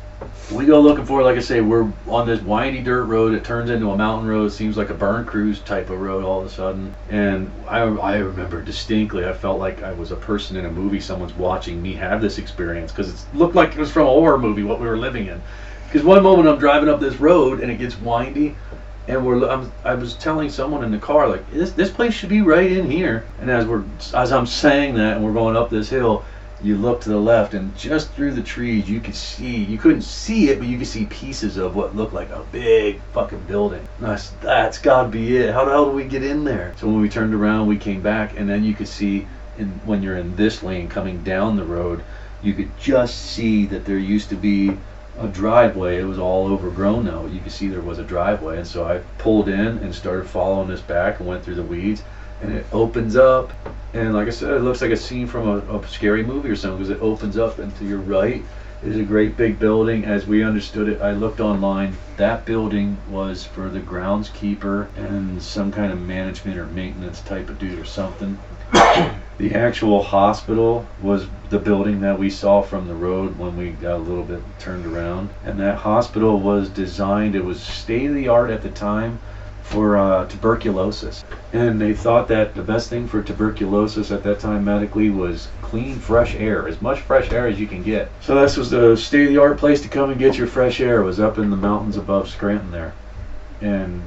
We go looking for it. Like I say, we're on this windy dirt road. It turns into a mountain road. It seems like a burn cruise type of road all of a sudden. And I remember distinctly, I felt like I was a person in a movie. Someone's watching me have this experience because it looked like it was from a horror movie what we were living in. Because one moment I'm driving up this road and it gets windy. And I was telling someone in the car, like, this place should be right in here. And as I'm saying that and we're going up this hill, you look to the left and just through the trees you couldn't see it, but you could see pieces of what looked like a big fucking building. And that's gotta be it. How the hell do we get in there? So when we turned around, we came back, and then you could see, when you're in this lane coming down the road, you could just see that there used to be a driveway. It was all overgrown now. You could see there was a driveway, and so I pulled in and started following this back and went through the weeds, and it opens up, and like I said, it looks like a scene from a scary movie or something, because it opens up, and to your right is a great big building. As we understood it, I looked online, that building was for the groundskeeper and some kind of management or maintenance type of dude or something. The actual hospital was the building that we saw from the road when we got a little bit turned around. And that hospital was designed, it was state of the art at the time for tuberculosis. And they thought that the best thing for tuberculosis at that time medically was clean, fresh air, as much fresh air as you can get. So this was the state of the art place to come and get your fresh air. It was up in the mountains above Scranton there. And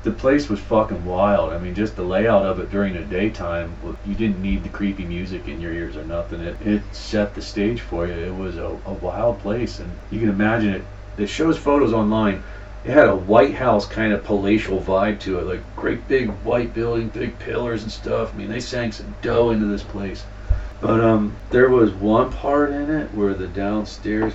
the place was fucking wild. I mean, just the layout of it during the daytime, you didn't need the creepy music in your ears or nothing. It set the stage for you. It was a wild place, and you can imagine it. It shows photos online. It had a White House kind of palatial vibe to it, like great big white building, big pillars and stuff. I mean, they sank some dough into this place. But there was one part in it where the downstairs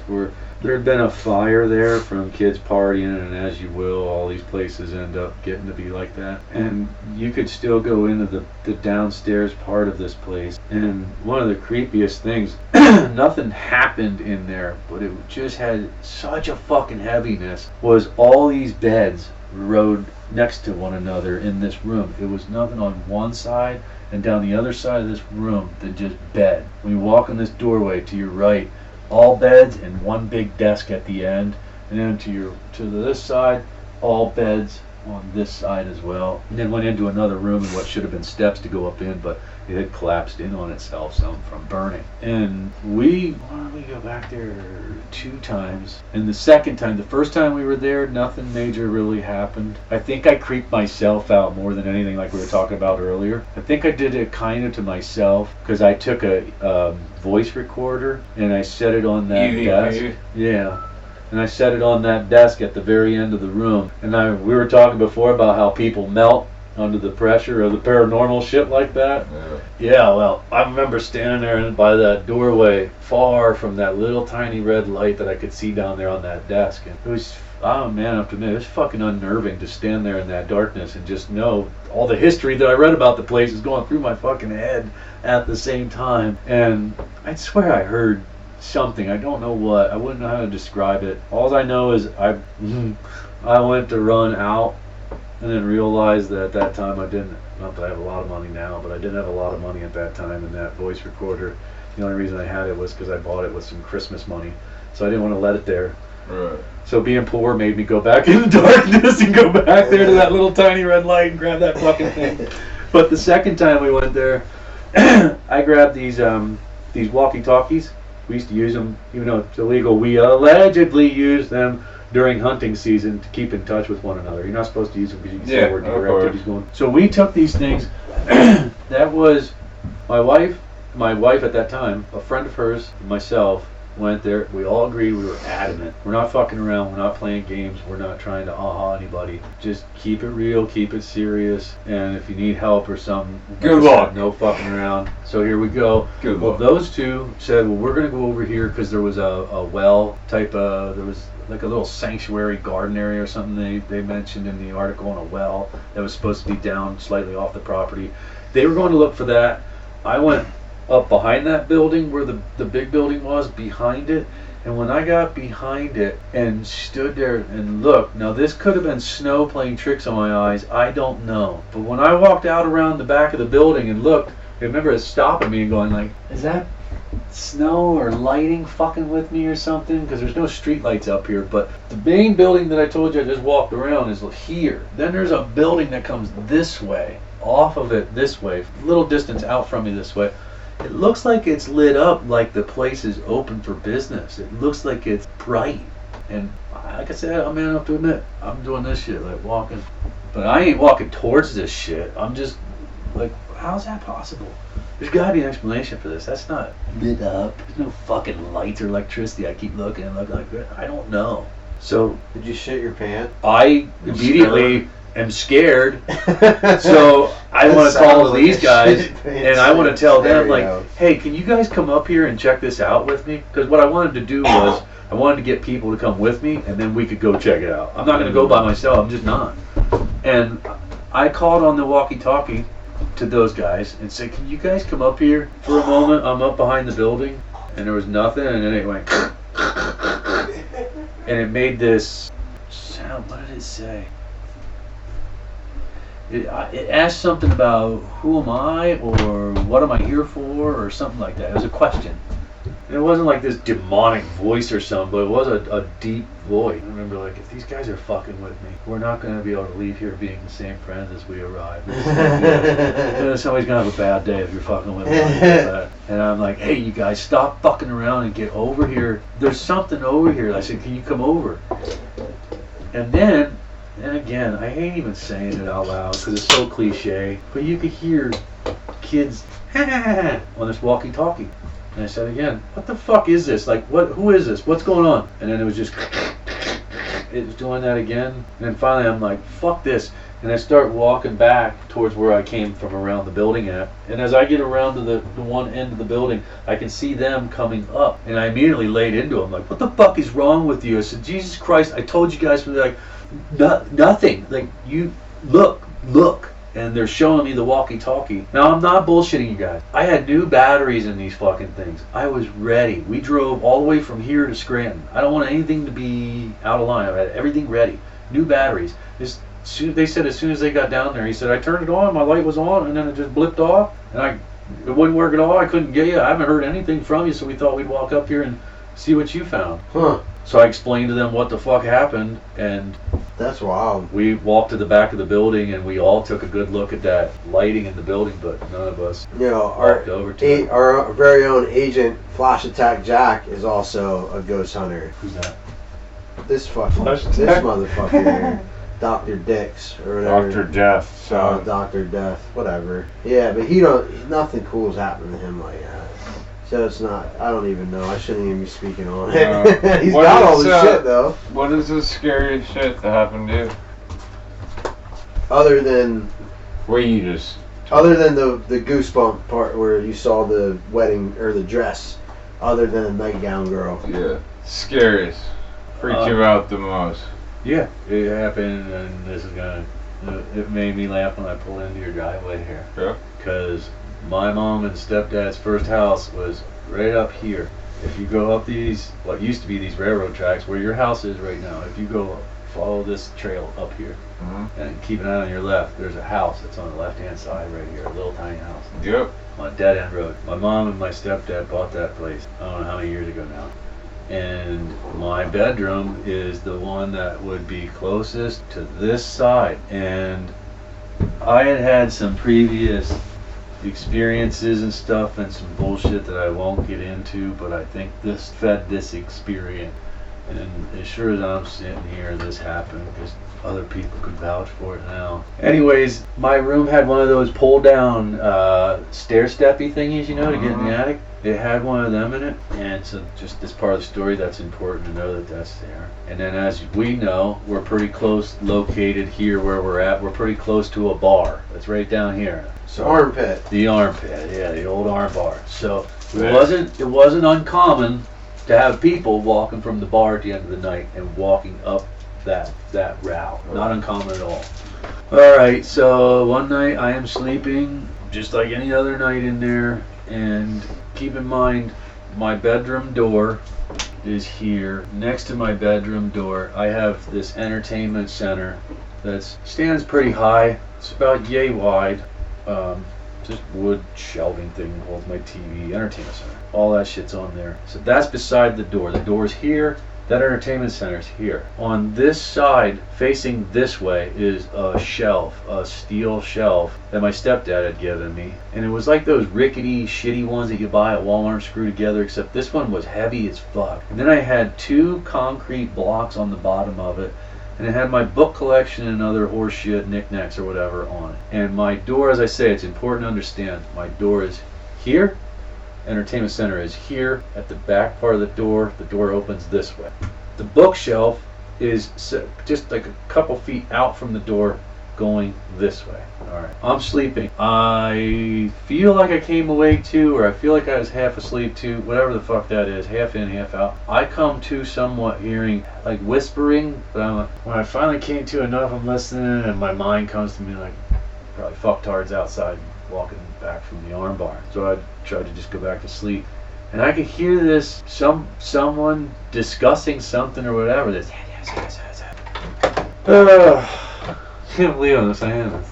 there had been a fire there from kids partying, and as you will, all these places end up getting to be like that. And you could still go into the downstairs part of this place. And one of the creepiest things, nothing happened in there, but it just had such a fucking heaviness, was all these beds rode next to one another in this room. It was nothing on one side and down the other side of this room than just bed. When you walk in this doorway to your right, all beds and one big desk at the end, and then to this side, all beds on this side as well. And then went into another room in what should have been steps to go up in, but it had collapsed in on itself some from burning. And we go back there 2 times. And the second time, the first time we were there, nothing major really happened. I think I creeped myself out more than anything, like we were talking about earlier. I think I did it kind of to myself, because I took a voice recorder and I set it on that desk. Yeah. And I set it on that desk at the very end of the room. And we were talking before about how people melt under the pressure of the paranormal shit like that. Yeah, well, I remember standing there by that doorway, far from that little tiny red light that I could see down there on that desk. And it was, oh man, up to me, it was fucking unnerving to stand there in that darkness and just know all the history that I read about the place is going through my fucking head at the same time. And I swear I heard something. I don't know what. I wouldn't know how to describe it. All I know is I went to run out and then realized that at that time I didn't, not that I have a lot of money now, but I didn't have a lot of money at that time, and that voice recorder, the only reason I had it was because I bought it with some Christmas money. So I didn't want to let it there. Right. So being poor made me go back in the darkness and go back there to that little tiny red light and grab that fucking thing. But the second time we went there, I grabbed these walkie-talkies. We used to use them, even though it's illegal. We allegedly used them during hunting season to keep in touch with one another. You're not supposed to use them because you can see where deer activity's going. So we took these things. That was my wife at that time, a friend of hers, and myself went there. We all agreed, we were adamant. We're not fucking around, we're not playing games, we're not trying to aha anybody. Just keep it real, keep it serious, and if you need help or something, good luck. No fucking around. So here we go. Good well, luck. those two said, well, we're going to go over here because there was a well type of, there was like a little sanctuary garden area or something they mentioned in the article, on a well that was supposed to be down slightly off the property. They were going to look for that. I went up behind that building where the big building was, behind it, and when I got behind it and stood there and looked, now this could have been snow playing tricks on my eyes, I don't know, but when I walked out around the back of the building and looked, I remember it stopping me and going like, is that snow or lighting fucking with me or something? Because there's no street lights up here, but the main building that I told you I just walked around is here. Then there's a building that comes this way, off of it this way, a little distance out from me this way. It looks like it's lit up like the place is open for business. It looks like it's bright. And like I said, I'm man enough to admit, I'm doing this shit, like walking. But I ain't walking towards this shit. I'm just like, how's that possible? There's gotta be an explanation for this. That's not lit up. There's no fucking lights or electricity. I keep looking and looking like, I don't know. So Did you shit your pants? I immediately am scared. So I want to call these guys and I want to tell them like, hey, can you guys come up here and check this out with me? Because what I wanted to do was I wanted to get people to come with me and then we could go check it out. I'm not going to go by myself. I'm just not. And I called on the walkie-talkie to those guys and said, can you guys come up here for a moment? I'm up behind the building. And there was nothing, and then it went and it made this sound. What did it say? It asked something about who am I or what am I here for or something like that. It was a question. And it wasn't like this demonic voice or something, but it was a deep voice. I remember like, if these guys are fucking with me, we're not going to be able to leave here being the same friends as we arrived. Somebody's going to have a bad day if you're fucking with me. And I'm like, hey, you guys, stop fucking around and get over here. There's something over here. I said, can you come over? And then, and again, I hate even saying it out loud because it's so cliche, but you could hear kids on this walkie-talkie. And I said again, what the fuck is this? Like, who is this? What's going on? And then it was just, it was doing that again. And then finally I'm like, fuck this. And I start walking back towards where I came from around the building at. And as I get around to the one end of the building, I can see them coming up. And I immediately laid into them, like, what the fuck is wrong with you? I said, Jesus Christ, I told you guys, like, nothing. Like, you, look. And they're showing me the walkie-talkie. Now, I'm not bullshitting you guys. I had new batteries in these fucking things. I was ready. We drove all the way from here to Scranton. I don't want anything to be out of line. I had everything ready. New batteries. They said as soon as they got down there, he said, I turned it on, my light was on, and then it just blipped off. And it wouldn't work at all. I couldn't get you. I haven't heard anything from you, so we thought we'd walk up here and see what you found. Huh. So I explained to them what the fuck happened, and That's wild. we walked to the back of the building and we all took a good look at that lighting in the building, but none of us You know, walked over to it. our very own agent, Flash Attack Jack, is also a ghost hunter. Who's that? This Flash this Attack? motherfucker here. Dr. Dix or whatever. Dr. Death. So Dr. Death, whatever. Yeah, but nothing cool's happened to him like that. So it's not, I don't even know. I shouldn't even be speaking on it. He's what got all is, this shit though. what is the scariest shit that happened to you? Other than Where you just Other than the goosebump part where you saw the wedding or the dress, other than a nightgown girl. scariest, freaked you out the most. Yeah, it happened, and this is it made me laugh when I pulled into your driveway here. Yeah. Because my mom and stepdad's first house was right up here. If you go up these, what used to be these railroad tracks, where your house is right now, if you go follow this trail up here, and keep an eye on your left, there's a house that's on the left-hand side right here, a little tiny house. Yep. On a dead-end road. My mom and my stepdad bought that place, I don't know how many years ago now. And my bedroom is the one that would be closest to this side. And I had some previous experiences and stuff and some bullshit that I won't get into, but I think this fed this experience. And as sure as I'm sitting here, this happened because other people could vouch for it now. Anyways, my room had one of those pull down stair-steppy thingies, you know, to get in the attic. It had one of them in it, and so just this part of the story, that's important to know that that's there. And then as we know, we're pretty close located here where we're at. We're pretty close to a bar. That's right down here. So armpit. The armpit, yeah, the old arm bar. So it wasn't uncommon to have people walking from the bar at the end of the night and walking up that route. Not uncommon at all. Alright, so one night I am sleeping just like any other night in there, and keep in mind my bedroom door is here. Next to my bedroom door I have this entertainment center that stands pretty high. It's about yay wide. Just wood shelving thing holds my TV, entertainment center. All that shit's on there. So that's beside the door. The door's here. That entertainment center's here. On this side, facing this way, is a shelf, a steel shelf that my stepdad had given me. And it was like those rickety, shitty ones that you buy at Walmart screwed together, except this one was heavy as fuck. And then I had 2 concrete blocks on the bottom of it, and it had my book collection and other horseshit, knickknacks or whatever on it. And my door, as I say, it's important to understand, my door is here. Entertainment center is here at the back part of the door opens this way. The bookshelf is just like a couple feet out from the door going this way. Alright, I'm sleeping. I feel like I came awake too, or I feel like I was half asleep too, whatever the fuck that is, half in, half out. I come to somewhat hearing like whispering, but when I finally came to enough, I'm listening, and my mind comes to me like probably fucktards outside walking back from the arm bar. So I tried to just go back to sleep, and I could hear this someone discussing something or whatever. This can't believe I'm saying this.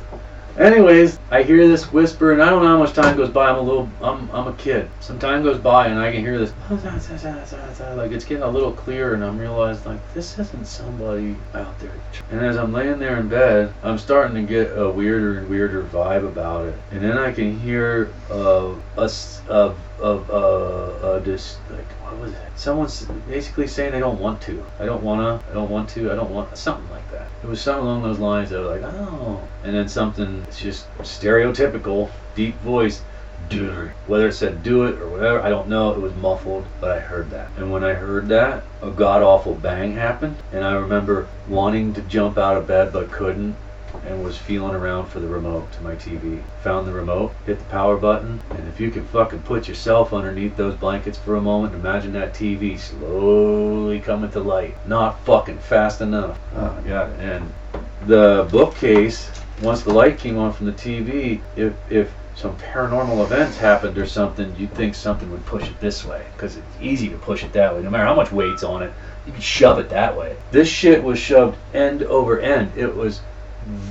Anyways, I hear this whisper, and I don't know how much time goes by. I'm a kid. Some time goes by, and I can hear this like it's getting a little clearer, and I'm realizing like this isn't somebody out there. And as I'm laying there in bed, I'm starting to get a weirder and weirder vibe about it. And then I can hear this, like, what was it? Someone's basically saying they don't want to. I don't want something like that. It was something along those lines that were like, oh. And then something, it's just stereotypical, deep voice, do it. Whether it said do it or whatever, I don't know. It was muffled, but I heard that. And when I heard that, a god-awful bang happened. And I remember wanting to jump out of bed but couldn't, and was feeling around for the remote to my TV. Found the remote, hit the power button, and if you can fucking put yourself underneath those blankets for a moment, imagine that TV slowly coming to light. Not fucking fast enough. Oh god. And the bookcase, once the light came on from the TV, if some paranormal events happened or something, you'd think something would push it this way, because it's easy to push it that way. No matter how much weight's on it, you can shove it that way. This shit was shoved end over end. It was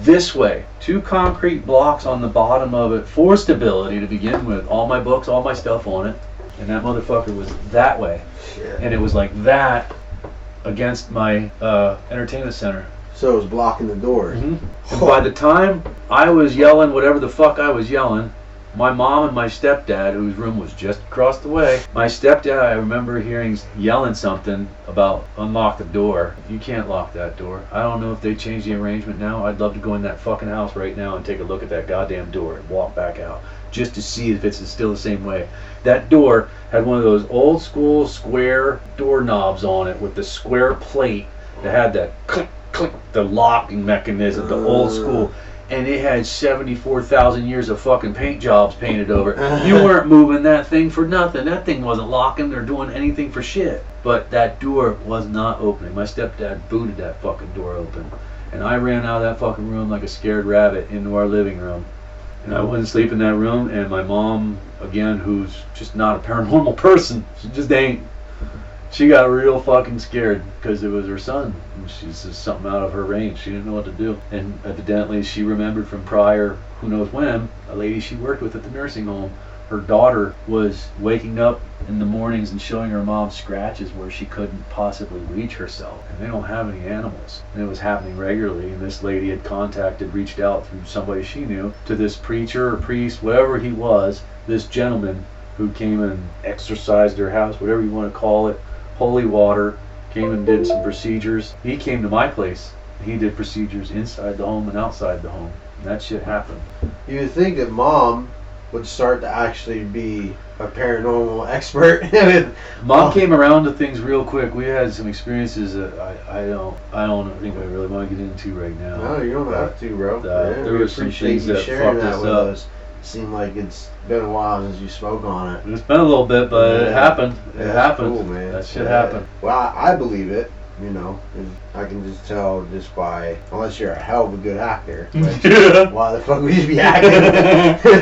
this way. 2 concrete blocks on the bottom of it for stability to begin with. All my books, all my stuff on it. And that motherfucker was that way. Shit. And it was like that against my entertainment center. So it was blocking the door. Mm-hmm. And by the time I was yelling whatever the fuck I was yelling, my mom and my stepdad, whose room was just across the way, my stepdad, I remember hearing yelling something about unlock the door. You can't lock that door. I don't know if they changed the arrangement now. I'd love to go in that fucking house right now and take a look at that goddamn door and walk back out just to see if it's still the same way. That door had one of those old school square doorknobs on it with the square plate that had that click, click, the locking mechanism, the old school. and it had 74,000 years of fucking paint jobs painted over it. You weren't moving that thing for nothing. That thing wasn't locking or doing anything for shit. But that door was not opening. My stepdad booted that fucking door open. And I ran out of that fucking room like a scared rabbit into our living room. And I wouldn't sleep in that room, and my mom, again, who's just not a paranormal person, she just ain't. She got real fucking scared because it was her son. And she's just something out of her range. She didn't know what to do. And evidently she remembered from prior, who knows when, a lady she worked with at the nursing home, her daughter was waking up in the mornings and showing her mom scratches where she couldn't possibly reach herself. And they don't have any animals. And it was happening regularly. And this lady had reached out through somebody she knew to this preacher or priest, whatever he was, this gentleman who came and exorcised her house, whatever you want to call it, holy water, came and did some procedures. He came to my place. He did procedures inside the home and outside the home. And that shit happened. You would think that Mom would start to actually be a paranormal expert. Mom came around to things real quick. We had some experiences that I don't think I really want to get into right now. No, you don't have to, bro. There were some things that sharing fucked that us with up. us. Seemed like it's been a while since you spoke on it. It's been a little bit, but Yeah. it happened. It That's happened. cool, man. That shit Yeah. happened. Well, I believe it. You know, I can just tell just by, unless you're a hell of a good actor. Which, why the fuck would you be acting?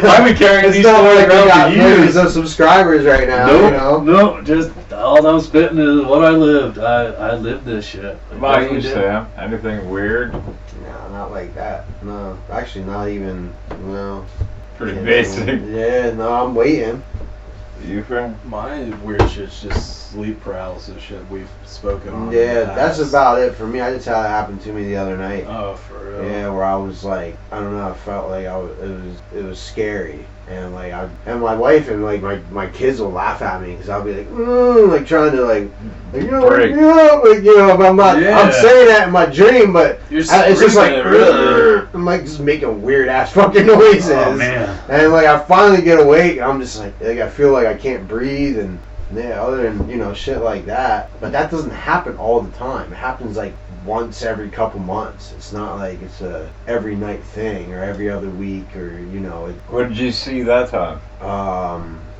I've been carrying It's these not stories like we around got for millions years. of subscribers right now. Nope, You know. nope, just all I'm spitting is what I lived. I lived this shit. What about you, Definitely did. Sam? Anything weird? No, not like that. No, actually, not even. No. Pretty Yeah, basic. Yeah, no, I'm waiting. You, friend? My weird shit's just sleep paralysis shit we've spoken on. in Yeah, the that's past. about it for me. I just had it happen to me the other night. Oh, for real? Yeah, where I was like, I don't know, I felt like it was scary, and like and my wife and like my kids will laugh at me because I'll be like, like trying to like you know, Break. like you know, but I'm not. Yeah. I'm saying that in my dream, but You're it's just like screaming it, really. I'm like just making weird ass fucking noises. Oh man. And like I finally get awake, I'm just like I feel like I can't breathe, and yeah, other than shit like that. But that doesn't happen all the time. It happens like once every couple months. It's not like it's a every night thing or every other week or What did you see that time? I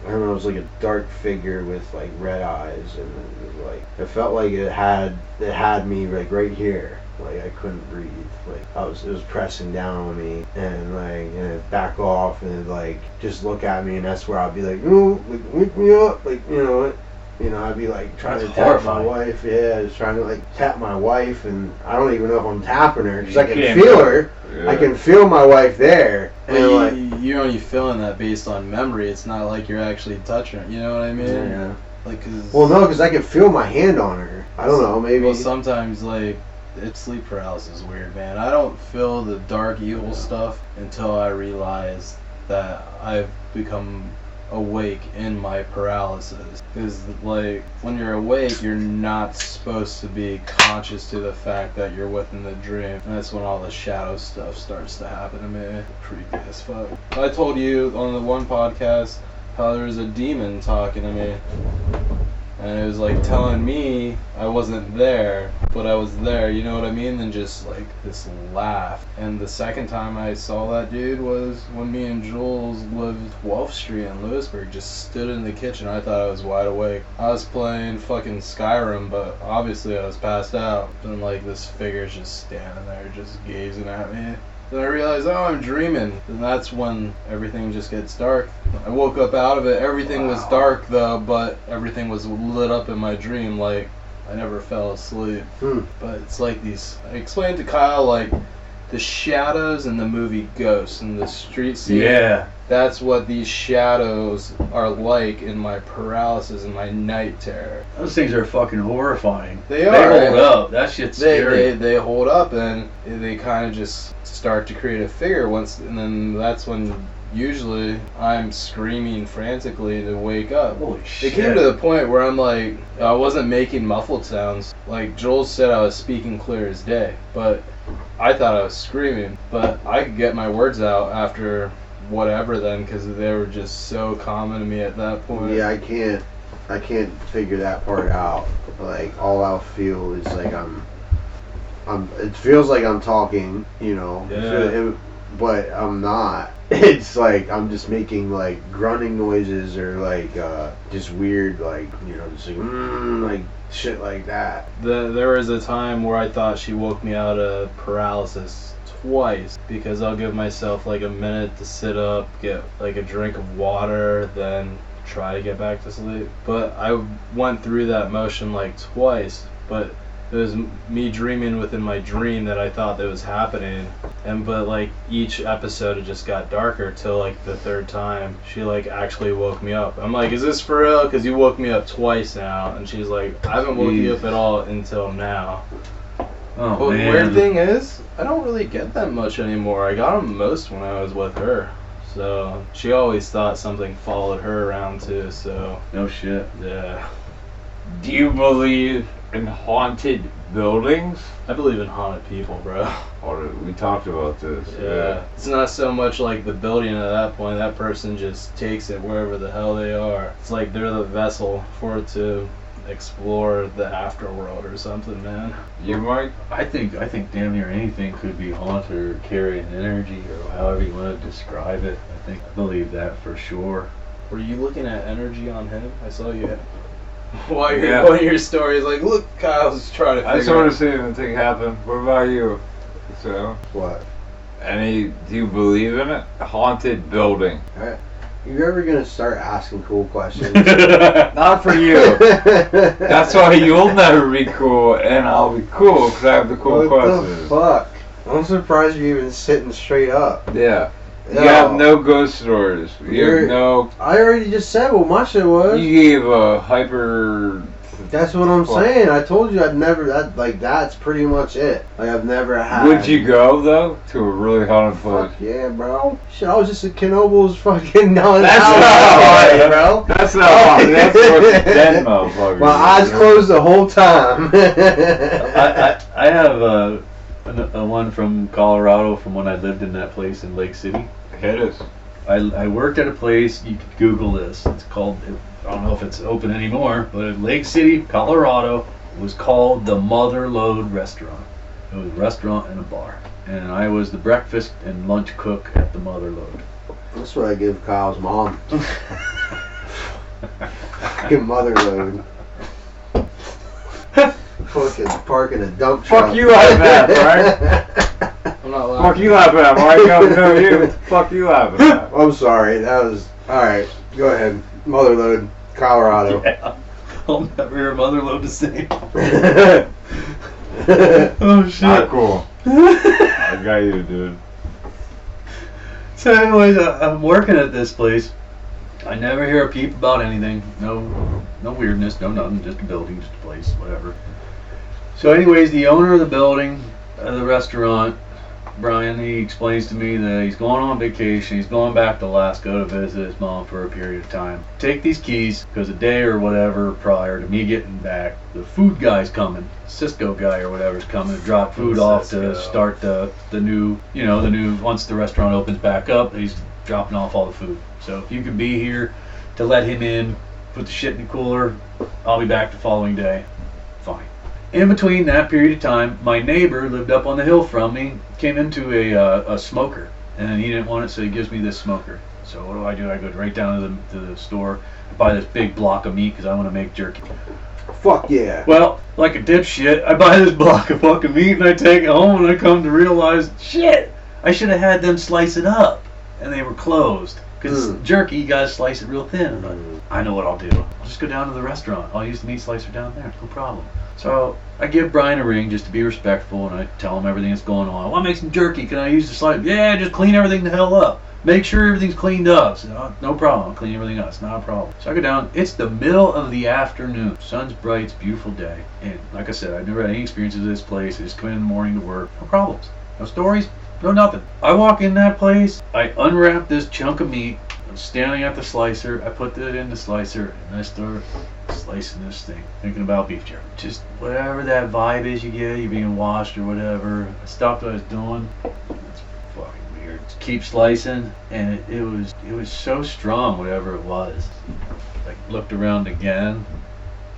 remember it was like a dark figure with like red eyes, and it was like it felt like it had me like right here. Like I couldn't breathe. Like it was pressing down on me, and like it'd back off, and it'd like just look at me, and that's where I'd be like, like wake me up, like I'd be like trying That's to tap horrifying. my wife. Yeah, just trying to like tap my wife, and I don't even know if I'm tapping her because I You can can't feel do her. Yeah. I can feel my wife there, and Well, like you're only feeling that based on memory. It's not like you're actually touching her. You know what I mean? yeah. Like, cause Well, no, because I can feel my hand on her. I don't know, maybe. Well, sometimes like it's sleep paralysis is weird, man. I don't feel the dark evil stuff until I realize that I've become awake in my paralysis. Because like when you're awake, you're not supposed to be conscious to the fact that you're within the dream. And that's when all the shadow stuff starts to happen to me. Creepy as fuck. I told you on the one podcast how there was a demon talking to me. And it was like telling me I wasn't there, but I was there, you know what I mean? And just like this laugh. And the second time I saw that dude was when me and Jules lived 12th Street in Lewisburg, just stood in the kitchen. I thought I was wide awake. I was playing fucking Skyrim, but obviously I was passed out. And like this figure's just standing there, just gazing at me. Then I realized, oh, I'm dreaming. And that's when everything just gets dark. I woke up out of it. Everything was dark, though, but everything was lit up in my dream. Like, I never fell asleep. But it's like these... I explained to Kyle, like, the shadows in the movie Ghosts in the street scene. Yeah. That's what these shadows are like in my paralysis and my night terror. Those things are fucking horrifying. They They are. hold up. That shit's scary. They hold up, and they kind of just start to create a figure and then that's when usually I'm screaming frantically to wake up. Holy shit. It came to the point where I'm like, I wasn't making muffled sounds. Like Joel said, I was speaking clear as day, but I thought I was screaming. But I could get my words out after whatever then, because they were just so common to me at that point. Yeah, I can't figure that part out. Like all I'll feel is like it feels like I'm talking, Yeah. but I'm not. It's like I'm just making like grunting noises or like just weird like just like shit like that. There was a time where I thought she woke me out of paralysis twice because I'll give myself like a minute to sit up, get like a drink of water, then try to get back to sleep. But I went through that motion like twice, but it was me dreaming within my dream that I thought that was happening, but like each episode it just got darker till like the third time she like actually woke me up. I'm like, is this for real? Because you woke me up twice now. And she's like, I haven't woke you up at all until now. Oh, But man. weird thing is, I don't really get that much anymore. I got them most when I was with her. So she always thought something followed her around too. So No shit. yeah, Do you believe in haunted buildings? I believe in haunted people, bro. Or we talked about this. Yeah, it's not so much like the building at that point. That person just takes it wherever the hell they are. It's like they're the vessel for it to explore the afterworld or something, man. You might. I think damn near anything could be haunted or carry an energy or however you want to describe it. I believe that for sure. Were you looking at energy on him? I saw you. While you're Yeah. one of your stories, like, look, Kyle's trying to figure I sort of see the thing happen. What about you? So, What? do you believe in it? Haunted building. You ever gonna start asking cool questions? Not for you. That's why you'll never be cool, and I'll be cool because I have the cool What the questions. fuck? I'm surprised you're even sitting straight up. Yeah. You No. have no ghost stories. You have no. I already just said what my shit was. You gave a hyper. That's what I'm saying. I told you I'd never. That's pretty much it. Like I've never had. Would you go though to a really haunted place? Fuck yeah, bro. Shit, I was just at Knoebels fucking down That's not haunted, bro. That's not haunted. That's for the dead motherfuckers. My eyes closed the whole time. I have a one from Colorado from when I lived in that place in Lake City. Hit us. I worked at a place, you could Google this, it's called, I don't know if it's open anymore, but in Lake City, Colorado, it was called the Mother Lode Restaurant. It was a restaurant and a bar. And I was the breakfast and lunch cook at the Mother Lode. That's what I give Kyle's mom. Fucking mother load. Fucking parking a dump truck. Fuck you laughing at, right? I'm not laughing. Fuck you laughing at. Why you gotta know you? What the fuck you laughing at? I'm sorry. That was alright. Go ahead. Mother load, Colorado. Yeah. I'll never hear Mother Lode the same. Oh shit. Not cool. I got you, dude. So anyways, I'm working at this place. I never hear a peep about anything. No weirdness, no nothing. Just a building, just a place, whatever. So anyways, the owner of the building, the restaurant, Brian, he explains to me that he's going on vacation. He's going back to Alaska to visit his mom for a period of time. Take these keys, because a day or whatever prior to me getting back, the food guy's coming. Cisco guy or whatever's coming to drop food off to start the new, once the restaurant opens back up, he's dropping off all the food. So if you can be here to let him in, put the shit in the cooler, I'll be back the following day. Fine. In between that period of time, my neighbor lived up on the hill from me, came into a smoker, and he didn't want it, so he gives me this smoker. So what do? I go right down to the store, buy this big block of meat because I want to make jerky. Fuck yeah. Well, like a dipshit, I buy this block of fucking meat and I take it home and I come to realize, shit, I should have had them slice it up, and they were closed. Because jerky, you gotta slice it real thin. But I know what I'll do. I'll just go down to the restaurant. I'll use the meat slicer down there. No problem. So I give Brian a ring just to be respectful, and I tell him everything that's going on. I want to make some jerky. Can I use the slicer? Yeah, just clean everything the hell up. Make sure everything's cleaned up. So, no problem. I'll clean everything up. It's not a problem. So I go down. It's the middle of the afternoon. Sun's bright. It's a beautiful day. And like I said, I've never had any experiences of this place. I just come in the morning to work. No problems. No stories. No nothing. I walk in that place. I unwrap this chunk of meat. I'm standing at the slicer. I put it in the slicer and I start slicing this thing, thinking about beef jerky. Just whatever that vibe is you get, you're being washed or whatever. I stopped what I was doing. It's fucking weird. Just keep slicing, and it was so strong, whatever it was. Like looked around again,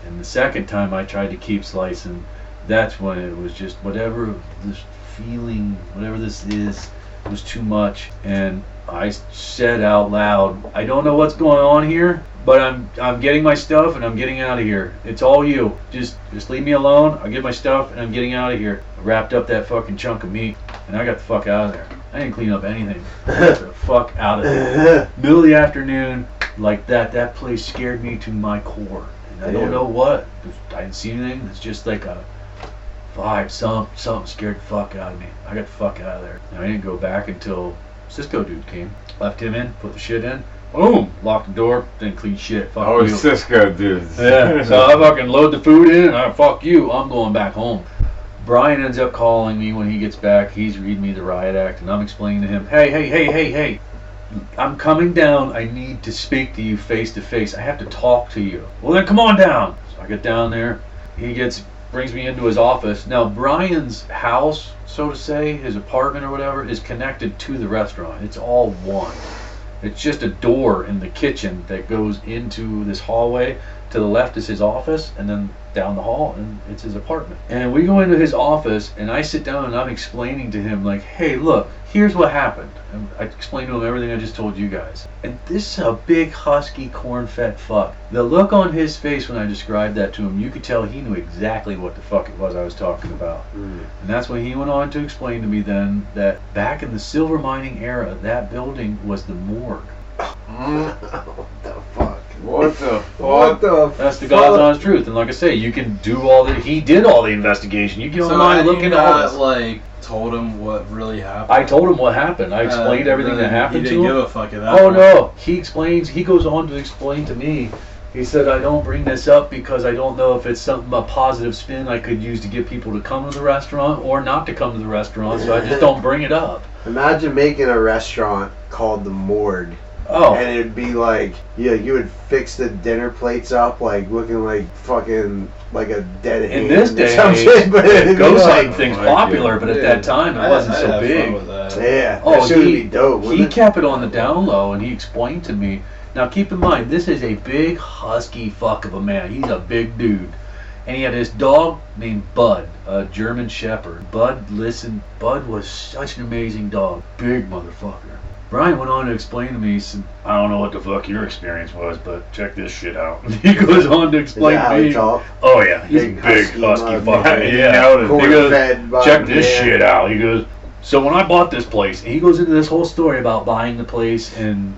and the second time I tried to keep slicing, that's when it was just whatever this feeling, whatever this is, was too much, and I said out loud, I don't know what's going on here, but I'm getting my stuff and I'm getting out of here. It's all you. Just leave me alone. I'll get my stuff and I'm getting out of here. I wrapped up that fucking chunk of meat and I got the fuck out of there. I didn't clean up anything. I got the fuck out of there. Middle of the afternoon, like that place scared me to my core. And I don't know what. I didn't see anything. It's just like a vibe. Something scared the fuck out of me. I got the fuck out of there. And I didn't go back until Cisco dude came. Left him in, put the shit in. Boom! Locked the door, didn't clean shit. Fuck Oh, you. Cisco dudes. Yeah, so I fucking load the food in and I fuck you, I'm going back home. Brian ends up calling me when he gets back. He's reading me the riot act and I'm explaining to him, hey, I'm coming down. I need to speak to you face to face. I have to talk to you. Well then come on down. So I get down there. He brings me into his office. Now Brian's house, so to say, his apartment or whatever, is connected to the restaurant. It's all one. It's just a door in the kitchen that goes into this hallway. To the left is his office, and then down the hall, and it's his apartment. And we go into his office, and I sit down and I'm explaining to him, like, hey, look, here's what happened. And I explained to him everything I just told you guys. And this is a big, husky, corn-fed fuck. The look on his face when I described that to him, you could tell he knew exactly what the fuck it was I was talking about. And that's when he went on to explain to me then that back in the silver mining era, that building was the morgue. What the fuck? What the fuck? What the That's the God's honest truth. And like I say, you can do all the... He did all the investigation. You get online looking at all this. Like, told him what really happened? I told him what happened. I explained everything that happened to him. He didn't give a fuck at that Oh point. no. He goes on to explain to me. He said, I don't bring this up because I don't know if it's a positive spin I could use to get people to come to the restaurant or not to come to the restaurant, so I just don't bring it up. Imagine making a restaurant called the Morgue. Oh. And it'd be like, yeah, you would fix the dinner plates up like looking like fucking like a dead hand. In this or day, some shit, but it'd be ghost like, hunting thing's popular, but at that time it wasn't so big. yeah, Oh, that shit would be dope. he wouldn't it? kept it on the down low, and he explained to me. Now, keep in mind, this is a big, husky fuck of a man. He's a big dude. And he had this dog named Bud, a German Shepherd. Bud was such an amazing dog. Big motherfucker. Brian went on to explain to me, he said, I don't know what the fuck your experience was, but check this shit out. He goes on to explain to me. Oh, yeah, he's a big, husky fucker. Yeah. He goes, check this shit out. He goes, so when I bought this place, and he goes into this whole story about buying the place and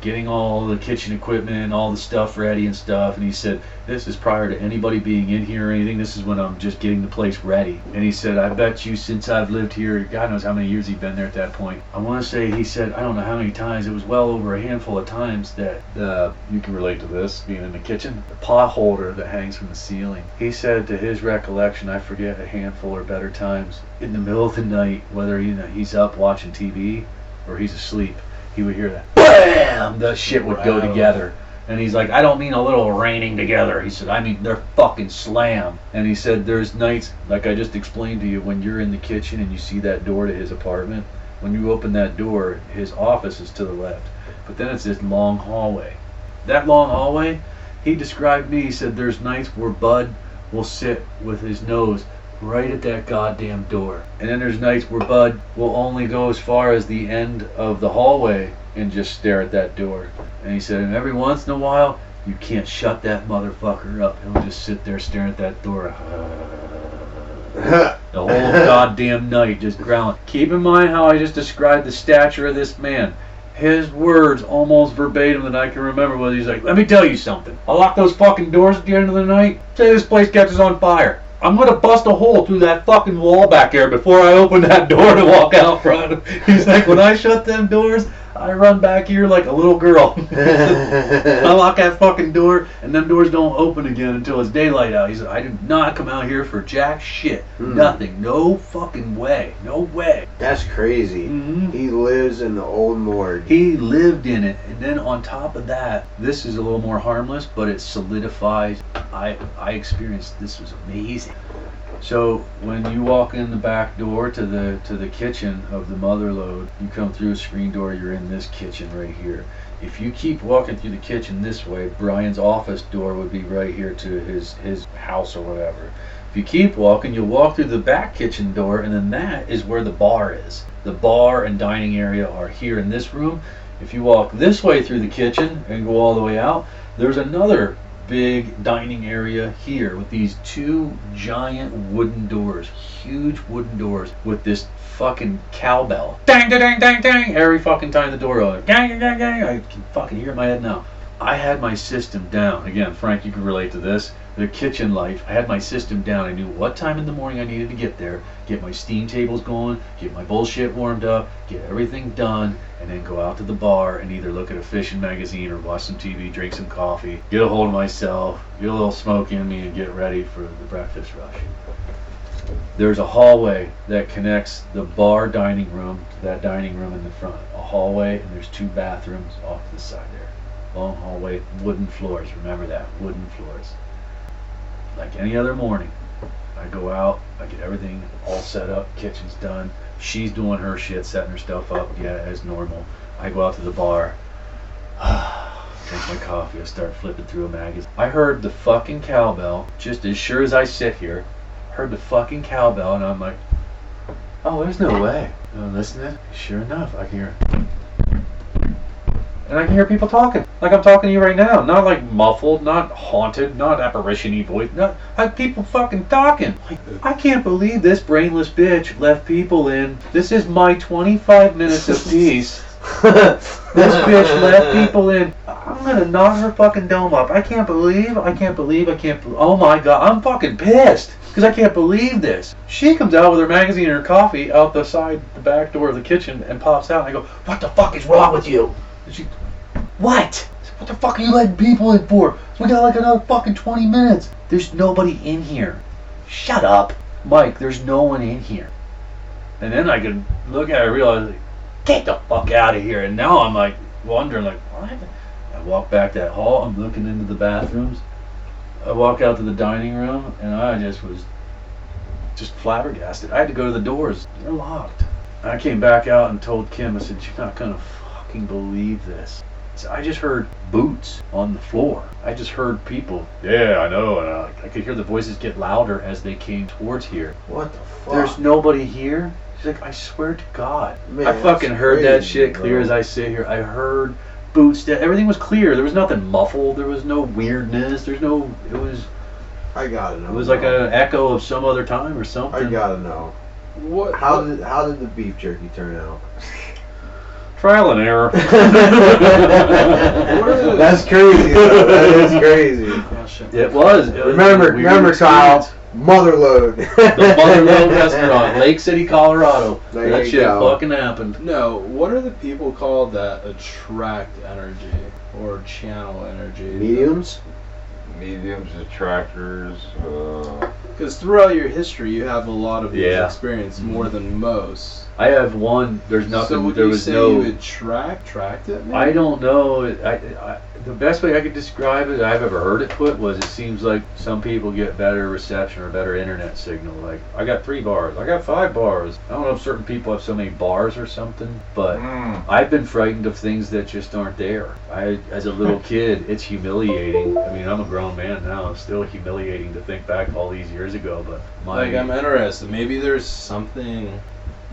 getting all the kitchen equipment and all the stuff ready and stuff, and he said, this is prior to anybody being in here or anything, this is when I'm just getting the place ready. And he said, I bet you since I've lived here, God knows how many years he'd been there at that point. I want to say, he said, I don't know how many times, it was well over a handful of times that you can relate to this, being in the kitchen, the pot holder that hangs from the ceiling. He said to his recollection, I forget, a handful or better times, in the middle of the night, whether he's up watching TV or he's asleep, he would hear that BAM! The shit would go together. And he's like, I don't mean a little raining together. He said, I mean they're fucking slam. And he said, there's nights, like I just explained to you, when you're in the kitchen and you see that door to his apartment, when you open that door, his office is to the left. But then it's this long hallway. That long hallway, he described me, he said, there's nights where Bud will sit with his nose right at that goddamn door. And then there's nights where Bud will only go as far as the end of the hallway and just stare at that door. And he said, and every once in a while, you can't shut that motherfucker up. He'll just sit there staring at that door. The whole goddamn night, just growling. Keep in mind how I just described the stature of this man. His words, almost verbatim that I can remember, was he's like, let me tell you something. I'll lock those fucking doors at the end of the night. Say this place catches on fire. I'm going to bust a hole through that fucking wall back there before I open that door to walk out front. He's like, when I shut them doors, I run back here like a little girl. I lock that fucking door, and them doors don't open again until it's daylight out. He said, I do not come out here for jack shit. Nothing. No fucking way. No way. That's crazy. Mm-hmm. He lives in the old morgue. He lived in it, and then on top of that, this is a little more harmless, but it solidifies. I experienced this was amazing. So when you walk in the back door to the kitchen of the mother lode, you come through a screen door, you're in this kitchen right here. If you keep walking through the kitchen this way, Brian's office door would be right here to his house or whatever. If you keep walking, you'll walk through the back kitchen door, and then that is where the bar is. The bar and dining area are here in this room. If you walk this way through the kitchen and go all the way out, there's another big dining area here with these two giant wooden doors, huge wooden doors with this fucking cowbell. Dang, dang, dang, dang, dang, every fucking time the door opens. Dang, dang, dang, dang. I can fucking hear it in my head now. I had my system down. Again, Frank, you can relate to this. The kitchen life, I had my system down. I knew what time in the morning I needed to get there, get my steam tables going, get my bullshit warmed up, get everything done, and then go out to the bar and either look at a fishing magazine or watch some TV, drink some coffee, get a hold of myself, get a little smoke in me, and get ready for the breakfast rush. There's a hallway that connects the bar dining room to that dining room in the front. A hallway, and there's two bathrooms off to the side there. Long hallway, wooden floors. Remember that, wooden floors. Like any other morning, I go out, I get everything all set up, kitchen's done, she's doing her shit, setting her stuff up, yeah, as normal. I go out to the bar, drink my coffee, I start flipping through a magazine. I heard the fucking cowbell, just as sure as I sit here, heard the fucking cowbell, and I'm like, oh, there's no way. And I'm listening, sure enough, I can hear, and I can hear people talking, like I'm talking to you right now. Not like muffled, not haunted, not apparition-y voice. Not like people fucking talking. Like, I can't believe this brainless bitch left people in. This is my 25 minutes of peace. This bitch left people in. I'm gonna knock her fucking dome up. I can't believe. Oh my god, I'm fucking pissed. Because I can't believe this. She comes out with her magazine and her coffee out the side, the back door of the kitchen, and pops out. And I go, what the fuck is wrong with you? And she, what? What the fuck are you letting people in for? We got like another fucking 20 minutes. There's nobody in here. Shut up. Mike, there's no one in here. And then I could look at her and realize, like, get the fuck out of here. And now I'm like wondering, like, what? I walk back that hall. I'm looking into the bathrooms. I walk out to the dining room, and I just was just flabbergasted. I had to go to the doors. They're locked. I came back out and told Kim, I said, you're not going to fucking believe this. I just heard boots on the floor. I just heard people. Yeah, I know. And I could hear the voices get louder as they came towards here. What the fuck? There's nobody here. She's like, I swear to God. Man, I fucking heard that shit bro. clear as I sit here. I heard boots. Everything was clear. There was nothing muffled. There was no weirdness. It was I gotta know. It was like an echo of some other time or something. I gotta know. What? How did the beef jerky turn out? Trial and error. That's crazy. Though. That is crazy. It was. Remember, Kyle. Motherload. The Motherload restaurant, Lake City, Colorado. There that you shit go. fucking happened. No, what are the people called that attract energy or channel energy? Mediums. Mediums, attractors. Because throughout your history, you have a lot of these Yeah. experience more than most. I have one. There's nothing. So would there you was say no. you attract it? Maybe? I don't know. The best way I could describe it, I've ever heard it put, was it seems like some people get better reception or better internet signal. Like, I got 3 bars. I got 5 bars. I don't know if certain people have so many bars or something, but I've been frightened of things that just aren't there. As a little kid, it's humiliating. I mean, I'm a grown man now. It's still humiliating to think back all these years ago, but Like, I'm interested. Maybe there's something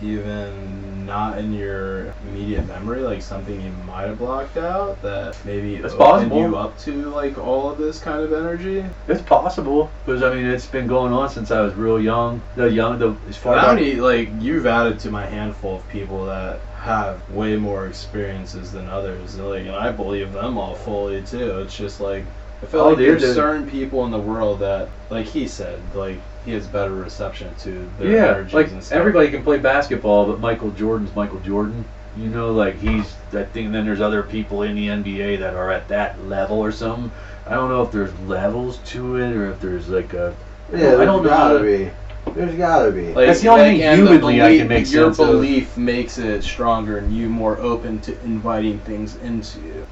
even not in your immediate memory, like something you might have blocked out that maybe It's opened possible. you up to like all of this kind of energy. it's possible, because I mean, it's been going on since I was real young. As far How back. many, like, you've added to my handful of people that have way more experiences than others, and, like, and I believe them all fully too. It's just like I feel Oh, like dude, there's certain people in the world that, like he said, like he has better reception to their Yeah, energies like and stuff. everybody can play basketball, but Michael Jordan's Michael Jordan. You know, like he's that thing. Then there's other people in the NBA that are at that level or something. I don't know if there's levels to it or if there's like a. Yeah, I don't know how gotta to- be. There's gotta be. Like, That's the only thing and the humanly I can belief- make your sense of. belief makes it stronger and you more open to inviting things into you.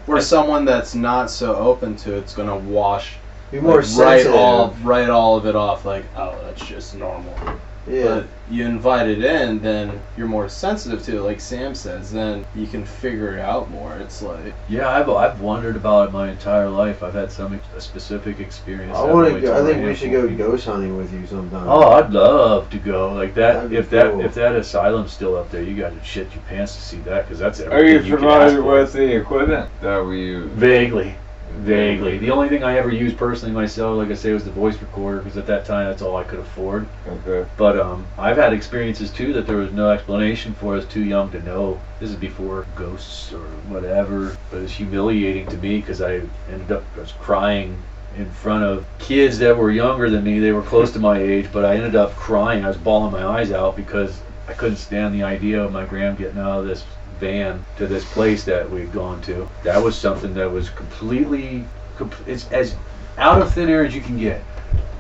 Where someone that's not so open to it's gonna wash Be more like, write sensitive. all of it off like, oh, that's just normal. Yeah. But you invite it in, then you're more sensitive to it, like Sam says, then you can figure it out more. It's like... Yeah, I've wondered about it my entire life. I've had a specific experience. I want to go. I think we should go ghost hunting with you sometime. Oh, I'd love to go. Like that. That'd be If that asylum's still up there, you got to shit your pants to see that, because that's Are everything you can ask familiar for. with the equipment that we use? Vaguely. The only thing I ever used personally myself, like I say, was the voice recorder, because at that time that's all I could afford. Okay. But I've had experiences too that there was no explanation for. I was too young to know. This is before ghosts or whatever. But it's humiliating to me because I was crying in front of kids that were younger than me. They were close to my age, but I ended up crying. I was bawling my eyes out because I couldn't stand the idea of my gram getting out of this van to this place that we'd gone to. That was something that was it's as out of thin air as you can get.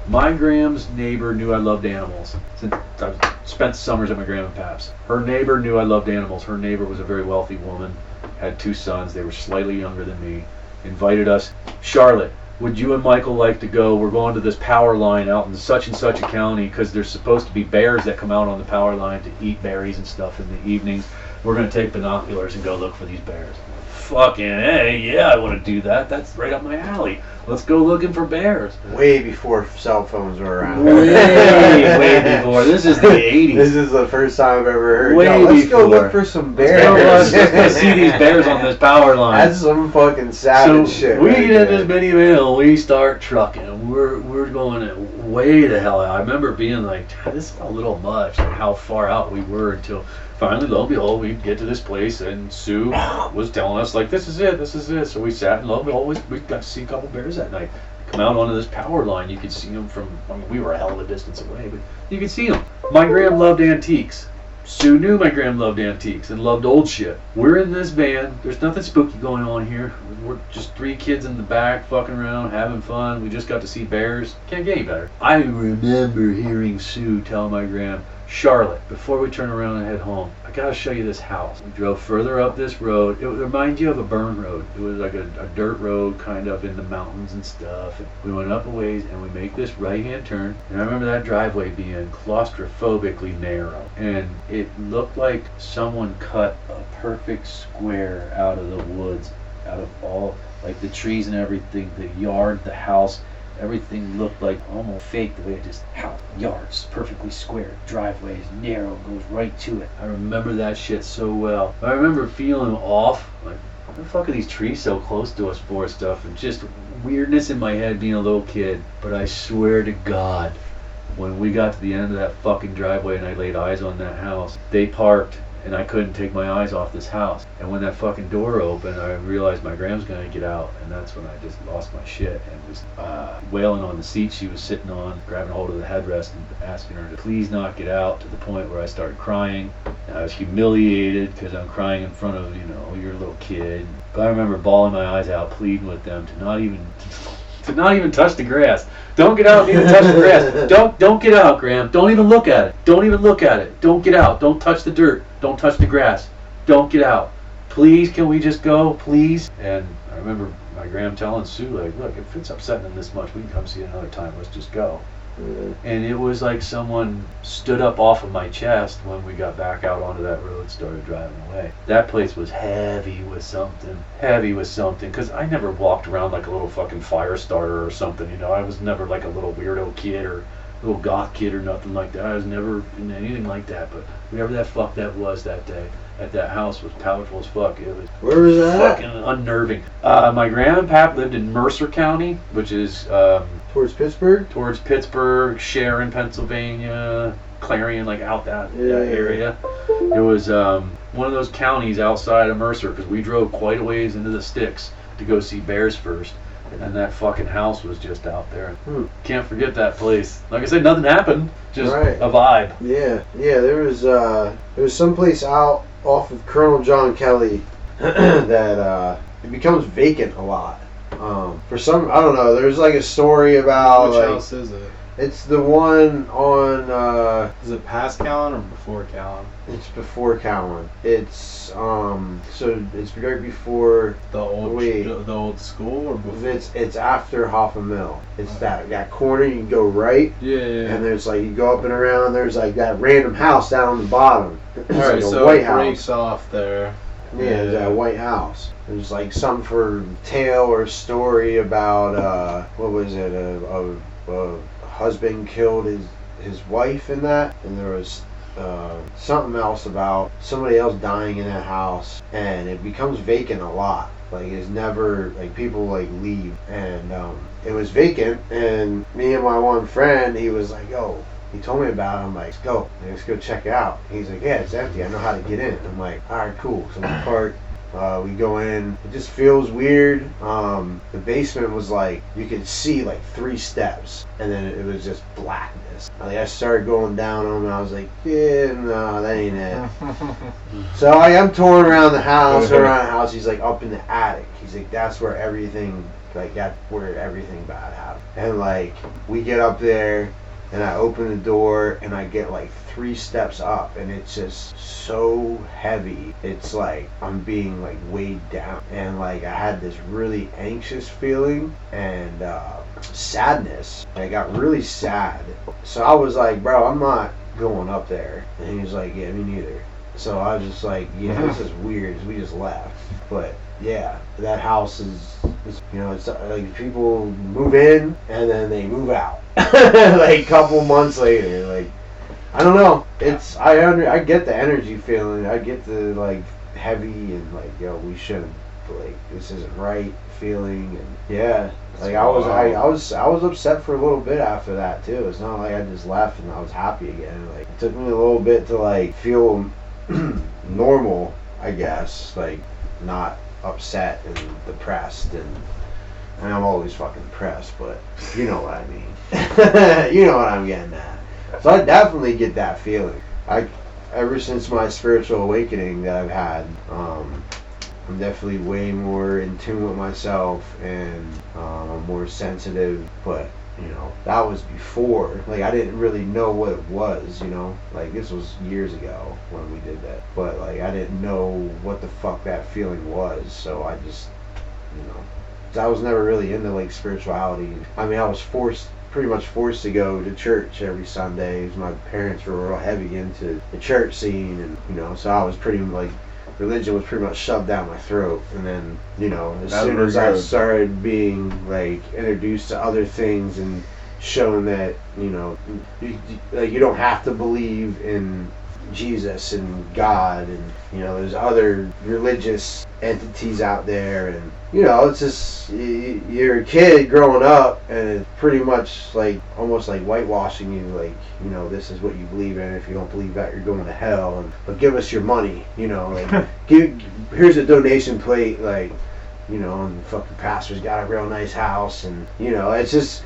My Gram's neighbor knew I loved animals. Since I spent summers at my Gram and Pap's. Her neighbor knew I loved animals. Her neighbor was a very wealthy woman, had 2 sons. They were slightly younger than me. Invited us. Charlotte, would you and Michael like to go? We're going to this power line out in such and such a county because there's supposed to be bears that come out on the power line to eat berries and stuff in the evenings. We're going to take binoculars and go look for these bears. Fucking hey, yeah, I want to do that. That's right up my alley. Let's go looking for bears. Way before cell phones were around. Way before. This is the 80s. This is the first time I've ever heard. Way Yo, let's go before. look for some Let's bears. go see these bears on this power line. That's some fucking savage shit. We right get in there. this minivan, we start trucking. We're going way the hell out. I remember being like, this is a little much, like how far out we were, until finally, lo and behold, we get to this place, and Sue was telling us, like, this is it. So we sat, and lo and behold, we got to see a couple bears that night. Come out onto this power line, you could see them from, I mean, we were a hell of a distance away, but you could see them. My Gram loved antiques. Sue knew my Gram loved antiques and loved old shit. We're in this van. There's nothing spooky going on here. We're just 3 kids in the back fucking around, having fun. We just got to see bears. Can't get any better. I remember hearing Sue tell my Gram, Charlotte, before we turn around and head home, I gotta show you this house. We drove further up this road. It would remind you of a burn road. It was like a dirt road kind of in the mountains and stuff. And we went up a ways and we make this right-hand turn. And I remember that driveway being claustrophobically narrow. And it looked like someone cut a perfect square out of the woods, out of all, like the trees and everything, the yard, the house. Everything looked like almost fake, the way it just, yards, perfectly square, driveways, narrow, goes right to it. I remember that shit so well. I remember feeling off, like, what the fuck are these trees so close to us for stuff, and just weirdness in my head being a little kid. But I swear to God, when we got to the end of that fucking driveway and I laid eyes on that house, they parked, and I couldn't take my eyes off this house. And when that fucking door opened, I realized my Gram's gonna get out, and that's when I just lost my shit and was wailing on the seat she was sitting on, grabbing hold of the headrest and asking her to please not get out, to the point where I started crying. And I was humiliated because I'm crying in front of, your little kid. But I remember bawling my eyes out, pleading with them to not even touch the grass. Don't get out and even touch the grass. Don't get out, Gram. Don't even look at it. Don't even look at it. Don't get out. Don't touch the dirt. Don't touch the grass. Don't get out. Please, can we just go? Please? And I remember my Gram telling Sue, like, look, if it's upsetting them this much, we can come see it another time. Let's just go. And it was like someone stood up off of my chest when we got back out onto that road and started driving away. That place was heavy with something. Because I never walked around like a little fucking fire starter or something, I was never like a little weirdo kid or little goth kid or nothing like that. I was never in anything like that. But whatever that fuck that was that day at that house was powerful as fuck. It was Where was that? fucking unnerving. My grandpap lived in Mercer County, which is Towards Pittsburgh? towards Pittsburgh, Sharon, Pennsylvania, Clarion, like out that area. It was one of those counties outside of Mercer, because we drove quite a ways into the sticks to go see bears first. And that fucking house was just out there. Can't forget that place. Like I said, nothing happened. Just Right. a vibe. Yeah. There was someplace out off of Colonel John Kelly that it becomes vacant a lot. For some, I don't know. There's like a story about Which like, house is it? It's the one on, Is it past Callan or before Callan? it's before Cowan. It's, so it's right before, The old school or before? it's after Hoffa Mill. It's that corner, you can go right, Yeah. and there's like, you go up and around, there's like that random house down on the bottom. It's Alright, like a so white it house. breaks off there. Yeah, there's that white house. There's like some for tale or story about what was it? A husband killed his wife in that, and there was something else about somebody else dying in that house, and it becomes vacant a lot. Like it's never like people like leave, and it was vacant. And me and my one friend, he was like, "Yo." He told me about it. I'm like, let's go check it out. He's like, yeah, it's empty. I know how to get in. I'm like, all right, cool. So we park. We go in. It just feels weird. The basement was like, you could see like 3 steps, and then it was just blackness. Like I started going down on them. I was like, yeah, no, that ain't it. So I'm touring around the house. He's like up in the attic. He's like, that's where everything bad happened. And like we get up there. And I open the door and I get like 3 steps up, and it's just so heavy. It's like I'm being like weighed down, and like I had this really anxious feeling and sadness. I got really sad. So I was like, bro, I'm not going up there. And he was like, yeah, me neither. So I was just like, yeah, this is weird. We just left. But yeah, that house is it's like people move in and then they move out. Like a couple months later, like I don't know. It's I get the energy feeling. I get the like heavy and like we shouldn't, like this isn't right feeling, and yeah, like I was upset for a little bit after that too. It's not like I just left and I was happy again. Like it took me a little bit to like feel normal, I guess, like not upset and depressed, and I'm always fucking depressed, but you know what I mean. You know what I'm getting at. So I definitely get that feeling. Ever since my spiritual awakening that I've had, I'm definitely way more in tune with myself, and I'm more sensitive. But that was before. Like I didn't really know what it was. Like this was years ago when we did that. But like I didn't know what the fuck that feeling was. So I just, I was never really into like spirituality. I mean, I was pretty much forced to go to church every Sunday, because my parents were real heavy into the church scene, and so I was pretty like, religion was pretty much shoved down my throat. And then as soon as I started being like introduced to other things and shown that you don't have to believe in Jesus and God, and there's other religious entities out there, and it's just you're a kid growing up, and it's pretty much like almost like whitewashing you, like this is what you believe in. If you don't believe that, you're going to hell, but give us your money, like here's a donation plate, like and the fucking pastor's got a real nice house, and it's just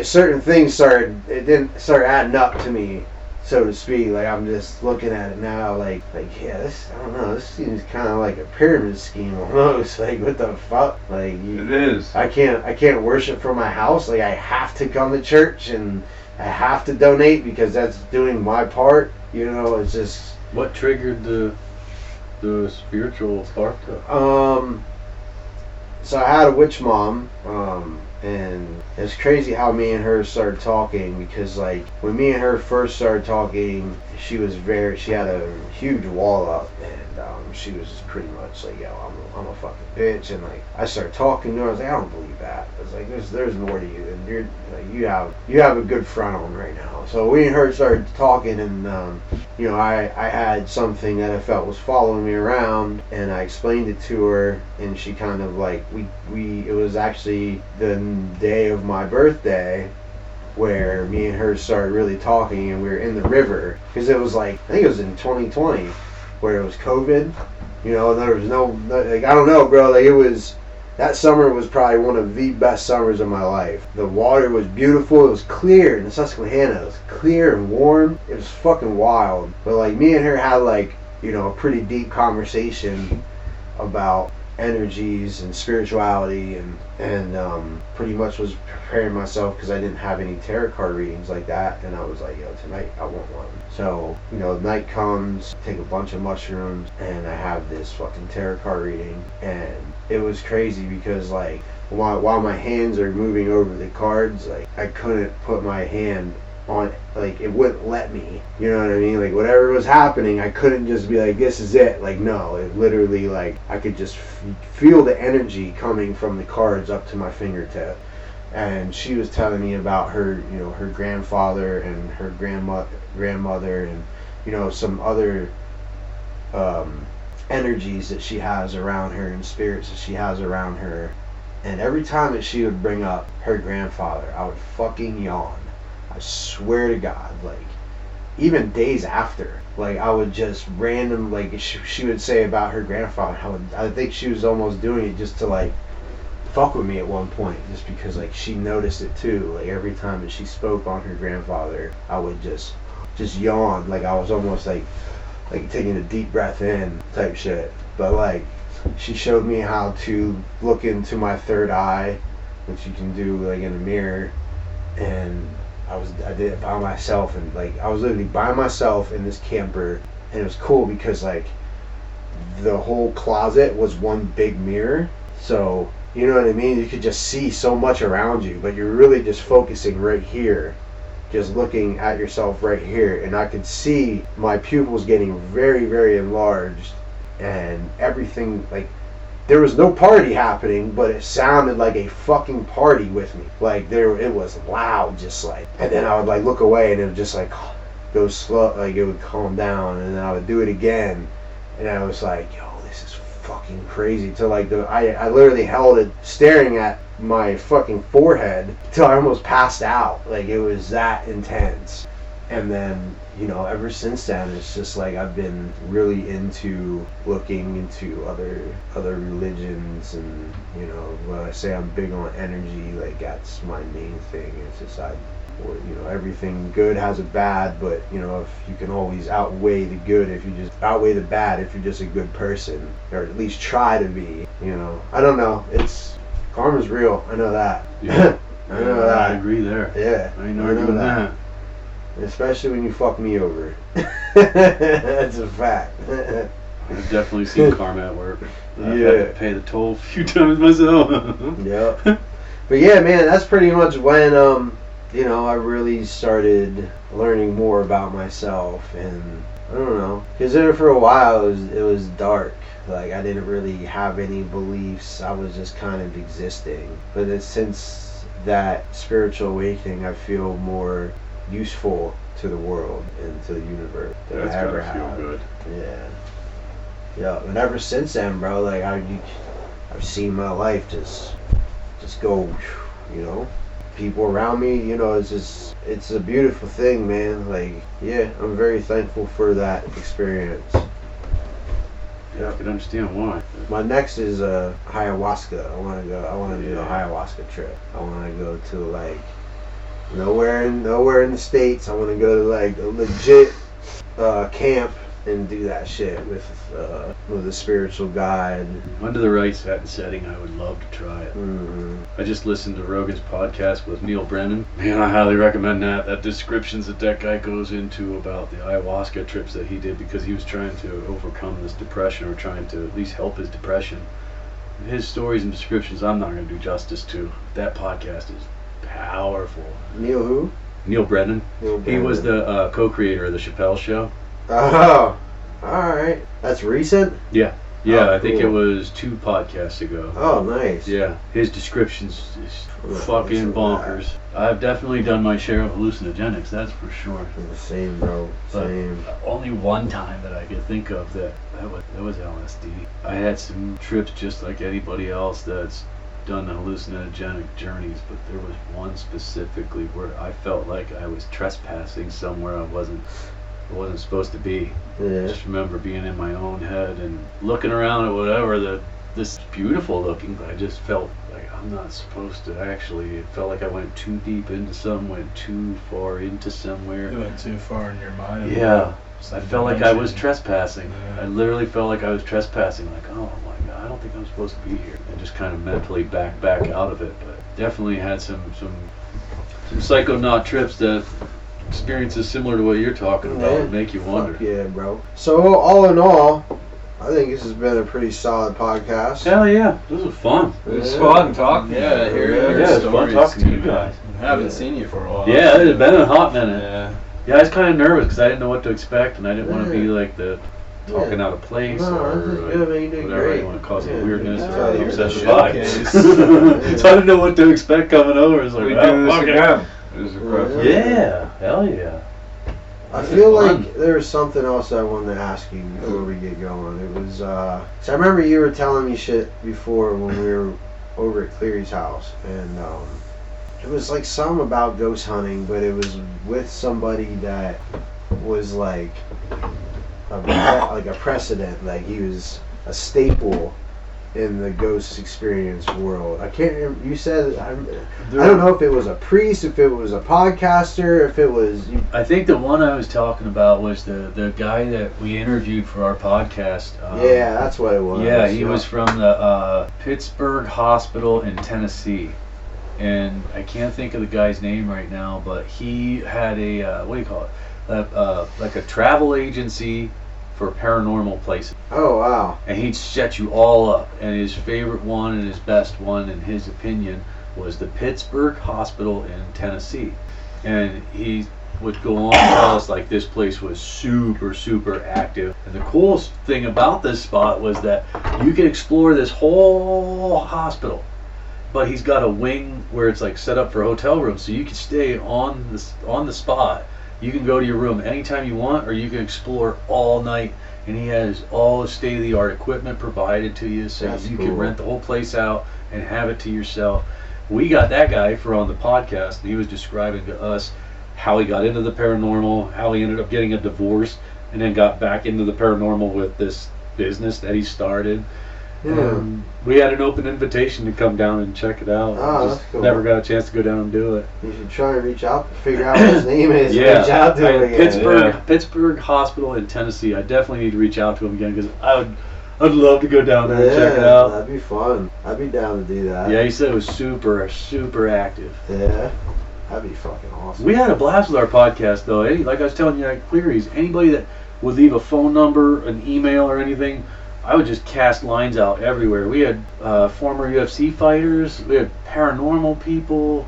certain things didn't start adding up to me, so to speak. Like I'm just looking at it now, like yeah, this, I don't know, this seems kind of like a pyramid scheme almost. Like what the fuck? Like it is. I can't worship from my house. Like I have to come to church and I have to donate because that's doing my part. It's just. What triggered the spiritual spark though? So I had a witch mom. And it's crazy how me and her started talking, because like when me and her first started talking, she had a huge wall up, and she was just pretty much like, yo, I'm a fucking bitch. And like I started talking to her, I was like, I don't believe that. I was like, there's more to you, and you're like, you have a good front on right now. So we and her started talking, and I had something that I felt was following me around, and I explained it to her, and she kind of like it was actually the day of my birthday where me and her started really talking, and we were in the river, because it was like, I think it was in 2020 where it was COVID, and there was no, like, I don't know, bro, like it was, that summer was probably one of the best summers of my life. The water was beautiful, it was clear in the Susquehanna, it was clear and warm, it was fucking wild. But like me and her had like, a pretty deep conversation about energies and spirituality, and pretty much was preparing myself because I didn't have any tarot card readings like that, and I was like, yo, tonight I want one. So, you know, night comes, take a bunch of mushrooms, and I have this fucking tarot card reading, and it was crazy because, like, while my hands are moving over the cards, like, I couldn't put my hand on, like, it wouldn't let me, you know what I mean? Like, whatever was happening, I couldn't just be like, this is it. Like, no, it literally, like, I could just feel the energy coming from the cards up to my fingertip. And she was telling me about her, you know, her grandfather and her grandmother, and, you know, some other energies that she has around her and spirits that she has around her. And every time that she would bring up her grandfather, I would fucking yawn. I swear to God, like, even days after, like, I would just random, like, she would say about her grandfather, I think she was almost doing it just to, like, fuck with me at one point, just because, like, she noticed it too. Like, every time that she spoke on her grandfather, I would just yawn, like I was almost like taking a deep breath in type shit. But, like, she showed me how to look into my third eye, which you can do, like, in a mirror, and I did it by myself, and, like, I was literally by myself in this camper, and it was cool because, like, the whole closet was one big mirror, so, you know what I mean, you could just see so much around you, but you're really just focusing right here, just looking at yourself right here, and I could see my pupils getting very, very enlarged, and everything, like, there was no party happening, but it sounded like a fucking party with me. Like, it was loud, just like, and then I would, like, look away, and it would just, like, go slow, like, it would calm down, and then I would do it again, and I was like, yo, this is fucking crazy. Till, like, I literally held it staring at my fucking forehead till I almost passed out. Like, it was that intense. And then, you know, ever since then, it's just like I've been really into looking into other religions, and, you know, when I say I'm big on energy, like, that's my main thing. It's just you know, everything good has a bad, but, you know, if you can always outweigh the good, if you just outweigh the bad, if you're just a good person, or at least try to be, you know. I don't know. Karma's real. I know that. Yeah. I know that. I agree there. Yeah. I ain't arguing that. Especially when you fuck me over. That's a fact. I've definitely seen karma at work. I've had Yeah. to pay the toll a few times myself. Yep. But yeah, man, that's pretty much when you know, I really started learning more about myself, and I don't know, because there for a while it was dark. Like, I didn't really have any beliefs. I was just kind of existing. But since that spiritual awakening, I feel more useful to the world and to the universe than That's I ever gotta feel have. good. Yeah. And ever since then, bro, like, I've seen my life just go, you know. People around me, you know, it's a beautiful thing, man. Like, yeah, I'm very thankful for that experience. Yeah, I can understand why. My next is ayahuasca. I want to do a ayahuasca trip. I want to go to, like, nowhere in the States. I want to go to, like, a legit camp and do that shit with a spiritual guide. Under the right setting, I would love to try it. Mm-hmm. I just listened to Rogan's podcast with Neil Brennan. Man, I highly recommend that. That descriptions that guy goes into about the ayahuasca trips that he did, because he was trying to overcome this depression, or trying to at least help his depression. His stories and descriptions, I'm not going to do justice to. That podcast is powerful. Neil who? Neil Brennan. Neil He was Brennan. the co-creator of the Chappelle Show. Oh, alright. That's recent? Yeah, Oh, I think it cool. was 2 podcasts ago. Oh, nice. Yeah, his descriptions is Yeah, fucking listen to bonkers. I've definitely done my share of hallucinogenics, that's for sure. Same, bro. But Same. only one time that I could think of that was LSD. I had some trips just like anybody else that's done the hallucinogenic journeys, but there was one specifically where I felt like I was trespassing somewhere I wasn't supposed to be. I Yeah. just remember being in my own head and looking around at whatever this beautiful looking, but I just felt like I'm not supposed to actually. It felt like I went too deep into went too far into somewhere. You went too far in your mind. Yeah, I felt like I was Dimension. trespassing. Yeah. I literally felt like I was trespassing. Like, oh my god, I don't think I'm supposed to be here, and just kind of mentally back out of it. But definitely had some psychonaut trips that experiences similar to what you're talking about would make you wonder. Fuck yeah, bro. So all in all, I think this has been a pretty solid podcast. Hell yeah, this was fun. It was fun talking. Yeah, hear Yeah, your it's fun stories. talking to you guys. I haven't seen you for a while. Yeah, it had been a hot minute. Yeah. Yeah, I was kind of nervous because I didn't know what to expect, and I didn't want to be like the talking out of place No, this is or good, man. You did whatever. I great. didn't want to cause Yeah. any weirdness Yeah, or you're upset the the vibe. showcase. So I didn't know what to expect coming over. It's like, We oh, do this fuck it. again. It was incredible. Yeah, hell yeah. I feel Fun. like there was something else I wanted to ask you before we get going. It was, so I remember you were telling me shit before when we were over at Cleary's house, and it was like some about ghost hunting, but it was with somebody that was like a precedent, like he was a staple in the ghost experience world. I can't remember, you said, I don't know if it was a priest, if it was a podcaster, if it was... I think the one I was talking about was the guy that we interviewed for our podcast. Yeah, that's what it was. Yeah, he was from the Pittsburgh Hospital in Tennessee. And I can't think of the guy's name right now, but he had a, what do you call it? Like a travel agency for paranormal places. Oh, wow. And he'd set you all up. And his favorite one and his best one, in his opinion, was the Pittsburgh Hospital in Tennessee. And he would go on to tell us like this place was super active. And the coolest thing about this spot was that you could explore this whole hospital. But he's got a wing where it's like set up for hotel rooms, so you can stay on the spot. You can go to your room anytime you want, or you can explore all night. And he has all the state-of-the-art equipment provided to you, so That's you cool. can rent the whole place out and have it to yourself. We got that guy for on the podcast, and he was describing to us how he got into the paranormal, how he ended up getting a divorce, and then got back into the paranormal with this business that he started. Yeah. We had an open invitation to come down and check it out. Oh, Just that's cool. never got a chance to go down and do it. You should try and reach out, figure out what his name is, Yeah, reach out to him again. Pittsburgh Hospital in Tennessee. I definitely need to reach out to him again because I'd love to go down there and check it out. That'd be fun. I'd be down to do that. Yeah, he said it was super active. Yeah. That'd be fucking awesome. We had a blast with our podcast though. Like I was telling you at Cleary's, anybody that would leave a phone number, an email, or anything, I would just cast lines out everywhere. We had former UFC fighters, we had paranormal people,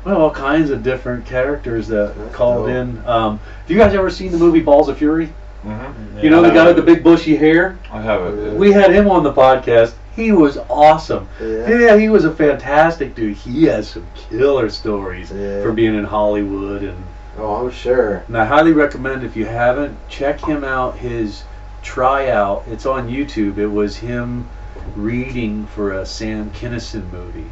we had all kinds of different characters that That's called dope. in. Have you guys ever seen the movie Balls of Fury? Mm-hmm. You know the guy with the big bushy hair? I have it. We had him on the podcast. He was awesome. Yeah. Yeah, he was a fantastic dude. He has some killer stories Yeah. for being in Hollywood. Oh, I'm sure. And I highly recommend, if you haven't, check him out, his tryout. It's on YouTube. It was him reading for a Sam Kinison movie.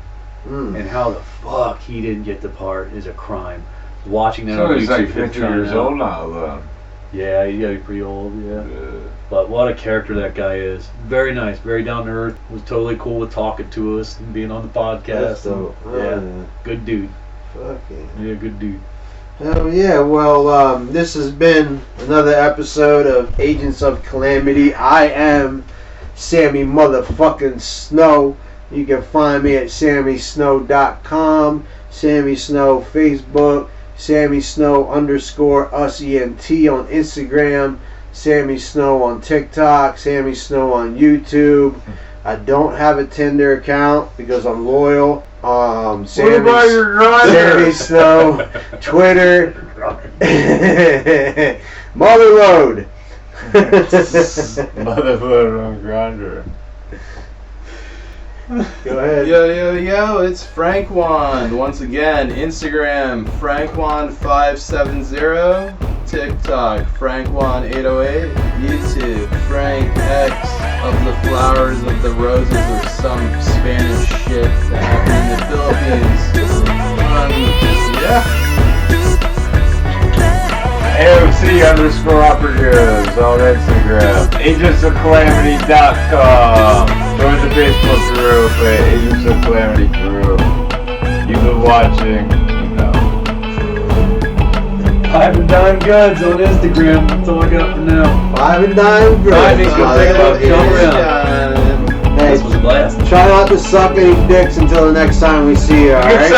Mm. And how the fuck he didn't get the part is a crime. Watching that So on he's YouTube, like him 50 trying years out. old now, though. Yeah, he's got to be pretty old, yeah. But what a character that guy is. Very nice, very down to earth. Was totally cool with talking to us and being on the podcast. That's dope. Oh, Yeah, yeah. good dude. Fuck yeah. Yeah, good dude. Hell yeah. Well, this has been another episode of Agents of Calamity. I am Sammy motherfucking Snow. You can find me at sammysnow.com, Sammy Snow Facebook, Sammy Snow _USENT on Instagram, Sammy Snow on TikTok, Sammy Snow on YouTube. I don't have a Tinder account because I'm loyal. Sammy, about your Sammy grinder? Snow, Twitter, Motherload. Motherfucker on Grindr. Go ahead. Yo, it's Frank Wand. Once again, Instagram, FrankWand570, TikTok, FrankWand808, YouTube, Frank X of the Flowers of the Roses or some Spanish shit that happened in the Philippines. Yeah. AOC_operatives on Instagram. AgentsOfCalamity.com. Join the Facebook group at Agents of Calamity group. You've been watching, you know. Five and Dime Goods on Instagram. That's all I got for now. Five and dime. Five and Dime Goods. Hey, Try not to suck any dicks until the next time we see you, alright?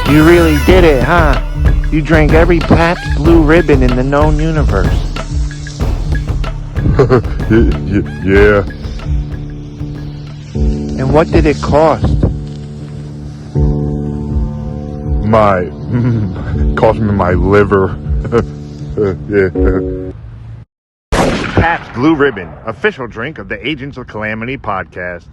You really did it, huh? You drank every Pabst Blue Ribbon in the known universe. Yeah. And what did it cost? Cost me my liver. Yeah. Pabst Blue Ribbon, official drink of the Agents of Calamity podcast.